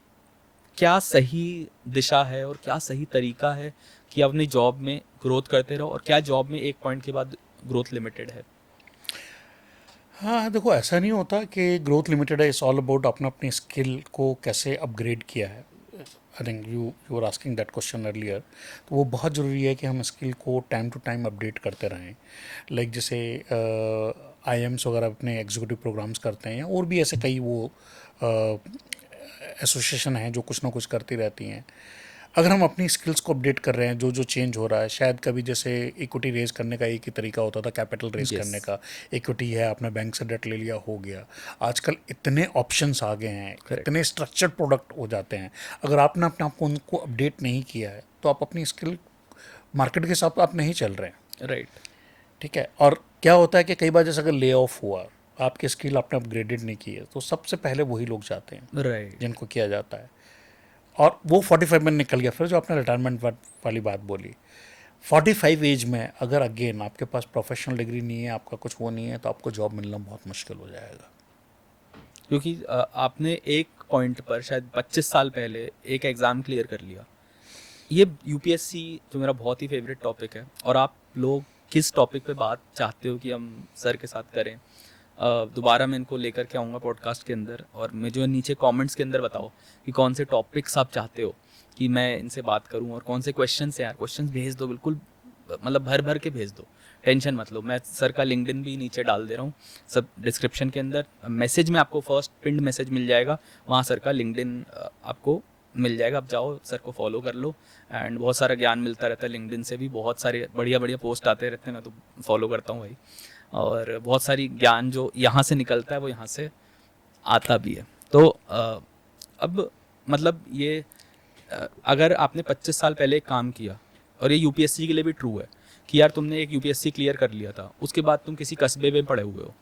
क्या सही दिशा है और क्या सही तरीका है कि अपनी जॉब में ग्रोथ करते रहो, और क्या जॉब में एक पॉइंट के बाद ग्रोथ लिमिटेड है? हाँ देखो, ऐसा नहीं होता कि ग्रोथ लिमिटेड है, इट्स ऑल अबाउट अपना अपनी स्किल को कैसे अपग्रेड किया है। I think you are asking that question earlier. तो वो बहुत ज़रूरी है कि हम स्किल को टाइम टू टाइम अपडेट करते रहें। लाइक जैसे IIMs वगैरह अपने एग्जीक्यूटिव प्रोग्राम्स करते हैं, और भी ऐसे कई वो एसोसिएशन हैं जो कुछ ना कुछ करती रहती हैं। अगर हम अपनी स्किल्स को अपडेट कर रहे हैं, जो जो चेंज हो रहा है, शायद कभी जैसे इक्विटी रेज करने का एक ही तरीका होता था, कैपिटल रेज करने का, इक्विटी है आपने बैंक से डेट ले लिया हो गया। आजकल इतने ऑप्शंस आ गए हैं, इतने स्ट्रक्चर्ड प्रोडक्ट हो जाते हैं, अगर आपने अपने आप को उनको अपडेट नहीं किया है तो आप अपनी स्किल मार्केट के हिसाब आप नहीं चल रहे हैं। राइट, ठीक है। और क्या होता है कि कई बार जैसे अगर ले ऑफ हुआ, आपकी स्किल आपने अपग्रेडेड नहीं की है, तो सबसे पहले वही लोग जाते हैं राइट, जिनको किया जाता है। और वो 45 में निकल गया। फिर जो आपने रिटायरमेंट वाली बात बोली, 45 एज में अगर अगेन आपके पास प्रोफेशनल डिग्री नहीं है, आपका कुछ वो नहीं है, तो आपको जॉब मिलना बहुत मुश्किल हो जाएगा। क्योंकि आपने एक पॉइंट पर शायद 25 साल पहले एक एग्ज़ाम क्लियर कर लिया। ये UPSC जो मेरा बहुत ही फेवरेट टॉपिक है, और आप लोग किस टॉपिक पे बात चाहते हो कि हम सर के साथ करें, दोबारा मैं इनको लेकर के आऊँगा पॉडकास्ट के अंदर, और मुझे नीचे कमेंट्स के अंदर बताओ कि कौन से टॉपिक्स आप चाहते हो कि मैं इनसे बात करूँ, और कौन से क्वेश्चंस हैं यार। क्वेश्चंस भेज दो, बिल्कुल मतलब भर भर के भेज दो, टेंशन मत लो। मैं सर का लिंक्डइन भी नीचे डाल दे रहा हूँ, सब डिस्क्रिप्शन के अंदर मैसेज में आपको फर्स्ट पिंड मैसेज मिल जाएगा, वहाँ सर का लिंक्डइन आपको मिल जाएगा। आप जाओ, सर को फॉलो कर लो, एंड बहुत सारा ज्ञान मिलता रहता है। लिंक्डइन से भी बहुत सारे बढ़िया बढ़िया पोस्ट आते रहते हैं, मैं तो फॉलो करता हूँ भाई, और बहुत सारी ज्ञान जो यहाँ से निकलता है वो यहाँ से आता भी है। तो अब मतलब ये अगर आपने 25 साल पहले एक काम किया, और ये UPSC के लिए भी ट्रू है कि यार तुमने एक UPSC क्लियर कर लिया था, उसके बाद तुम किसी कस्बे में पड़े हुए हो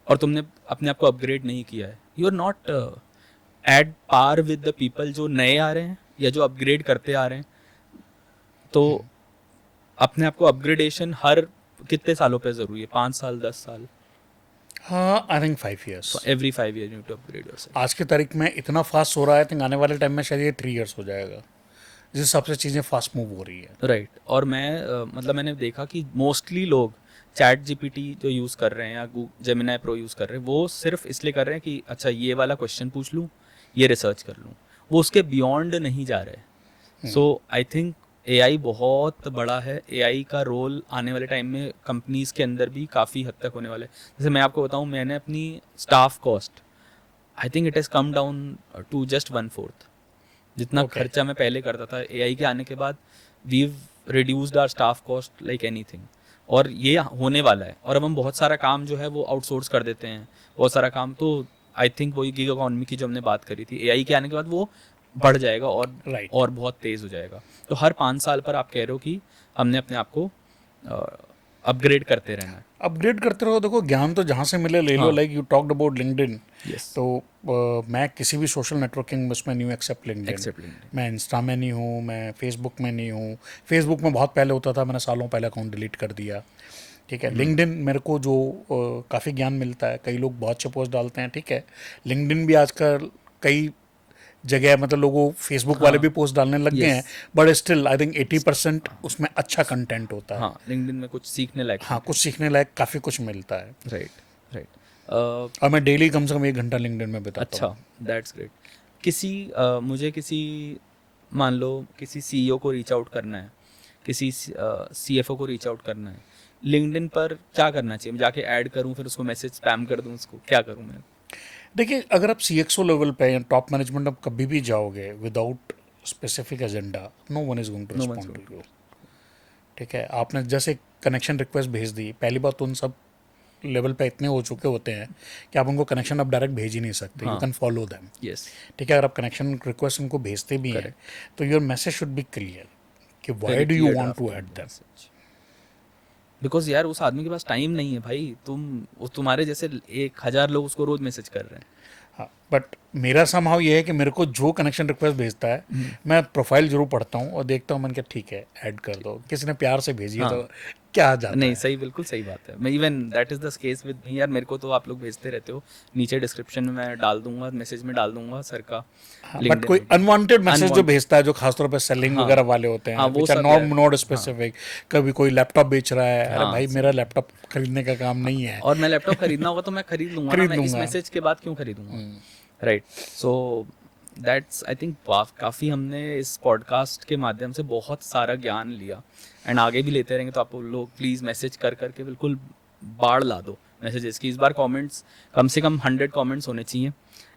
और तुमने अपने आप को अपग्रेड नहीं किया है, you are not at par with the people जो नए आ रहे हैं या जो अपग्रेड करते आ रहे हैं। तो अपने आप को अपग्रेडेशन हर कितने सालों पे ज़रूरी है? 5 साल, 10 साल? हाँ, I think 5 years. Every 5 year you to upgrade yourself. आज की तारीख में इतना फास्ट हो रहा है, थिंक आने वाले टाइम में शायद ये 3 ईयर्स हो जाएगा, जिस हिसाब से चीज़ें फास्ट मूव हो रही है। राइट। और मैं मतलब मैंने देखा कि मोस्टली लोग ChatGPT जो यूज़ कर रहे हैं या Gemini Pro यूज़ कर रहे हैं, वो सिर्फ इसलिए कर रहे हैं कि अच्छा ये वाला क्वेश्चन पूछ लूँ, ये रिसर्च कर लूँ, वो उसके बियॉन्ड नहीं जा रहे। सो आई थिंक AI बहुत बड़ा है। AI का रोल आने वाले टाइम में कंपनीज़ के अंदर भी काफ़ी हद तक होने वाला है। जैसे मैं आपको बताऊँ, मैंने अपनी staff cost, I think it has come down to just 1/4। जितना खर्चा मैं पहले करता था, AI के आने के बाद we've reduced our staff cost like anything. और ये होने वाला है, और अब हम बहुत सारा काम जो है वो आउटसोर्स कर देते हैं, बहुत सारा काम। तो आई थिंक वही गिग इकॉनमी की जो हमने बात करी थी, AI के आने के बाद वो बढ़ जाएगा और बहुत तेज़ हो जाएगा। तो हर 5 साल पर आप कह रहे हो कि हमने अपने आप को अपग्रेड करते रहना है? अपग्रेड करते रहो, देखो ज्ञान तो जहाँ से मिले ले लो, हाँ। Like you talked about LinkedIn, yes, तो मैं किसी भी सोशल नेटवर्किंग में उसमें नहीं हूँ एक्सेप्ट लिंक्डइन। Except LinkedIn. मैं इंस्टा में नहीं हूँ, मैं फेसबुक में नहीं हूँ। फेसबुक में बहुत पहले होता था, मैंने सालों पहले अकाउंट डिलीट कर दिया, ठीक है। लिंक्डइन मेरे को जो काफ़ी ज्ञान मिलता है, कई लोग बहुत अच्छे पोस्ट डालते हैं, ठीक है। लिंक्डइन भी आजकल कई जगह मतलब लोगों फेसबुक वाले भी पोस्ट डालने लग गए हैं, बट स्टिल आई थिंक 80% उसमें अच्छा कंटेंट होता है। हाँ, लिंक्डइन में कुछ सीखने लायक। हाँ, कुछ सीखने लायक काफ़ी कुछ मिलता है। Right, right. और मैं डेली कम से कम 1 घंटा लिंक्डइन में बिताता हूँ। अच्छा, दैट्स ग्रेट। किसी मुझे किसी, मान लो किसी सीईओ को रीच आउट करना है, किसी सीएफओ को रीच आउट करना है, लिंक्डइन पर क्या करना चाहिए? मैं जाके ऐड करूँ, फिर उसको मैसेज स्पैम कर दूँ, उसको क्या करूँ मैं? देखिए, अगर आप CXO लेवल पे या टॉप मैनेजमेंट आप कभी भी जाओगे without specific agenda, no one is going to No one's respond going to you, ठीक है। आपने जैसे कनेक्शन रिक्वेस्ट भेज दी, पहली बात तो उन सब लेवल पे इतने हो चुके होते हैं कि आप उनको कनेक्शन अब डायरेक्ट भेज ही नहीं सकते, you can follow them, yes, ठीक है। अगर आप कनेक्शन रिक्वेस्ट उनको भेजते भी हैं तो your message should be clear कि why do you want to add them. Because यार उस आदमी के पास टाइम नहीं है भाई, तुम्हारे जैसे 1000 लोग उसको रोज मैसेज कर रहे हैं। हाँ, बट मेरा समहाउ ये है कि मेरे को जो कनेक्शन रिक्वेस्ट भेजता है, मैं प्रोफाइल जरूर पढ़ता हूँ और देखता हूँ, मैंने कहा ठीक है ऐड कर दो, किसी ने प्यार से भेजी है तो क्या जाता नहीं, है। सही, बिल्कुल सही बात है। मैं even that is the case with me यार, मेरे को तो आप लोग भेजते रहते हो, नीचे डिस्क्रिप्शन में मैं डाल दूंगा, मैसेज में डाल दूंगा सर का। बट कोई अनवांटेड मैसेज जो भेजता है, जो खासतौर पे सेलिंग वगैरह वाले होते हैं, हाँ, वो व्हिच आर सब नॉट यार। Not specific. कभी कोई लैपटॉप बेच रहा है, अरे हाँ, भाई मेरा लैपटॉप खरीदने का काम नहीं है। और मैं लैपटॉप खरीदना होगा तो मैं खरीद लूंगा ना, मैं इस मैसेज के बाद क्यों खरीदूंगा? Right, so that's I think काफ़ी हमने इस पॉडकास्ट के माध्यम से बहुत सारा ज्ञान लिया, एंड आगे भी लेते रहेंगे। तो आप लोग प्लीज़ मैसेज कर करके बिल्कुल बाढ़ ला दो मैसेजेस की। इस बार कमेंट्स कम से कम 100 कमेंट्स होने चाहिए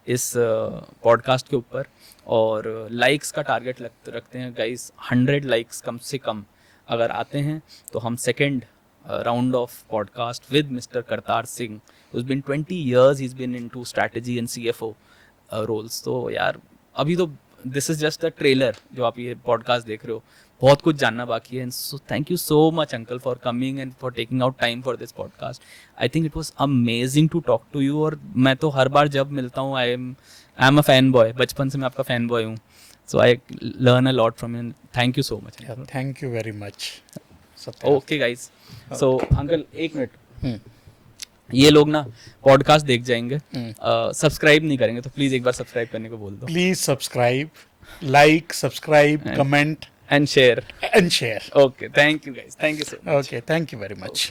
इस पॉडकास्ट के ऊपर, और लाइक्स का टारगेट रखते हैं गाइस। 100 लाइक्स कम से कम अगर आते हैं तो हम second round of podcast with mister Kartar Singh, who's been 20 years he's been into strategy and CFO roles। तो यार अभी तो this is just the trailer, जो आप ये पॉडकास्ट देख रहे हो, बहुत कुछ जानना बाकी है। So thank you so much uncle for coming and for taking out time for this podcast. I think it was amazing to talk to you, और मैं तो हर बार जब मिलता हूँ I am a fan boy, बचपन से मैं आपका फैन बॉय हूँ। So I learn a lot from you, thank you so much. Thank you very much. Okay guys, so uncle एक मिनट, ये लोग ना पॉडकास्ट देख जाएंगे, सब्सक्राइब नहीं करेंगे, तो प्लीज एक बार सब्सक्राइब करने को बोल दो। Please subscribe, like, subscribe, comment and share. and share. Okay, thank you guys, thank you so much. Okay, thank you very much.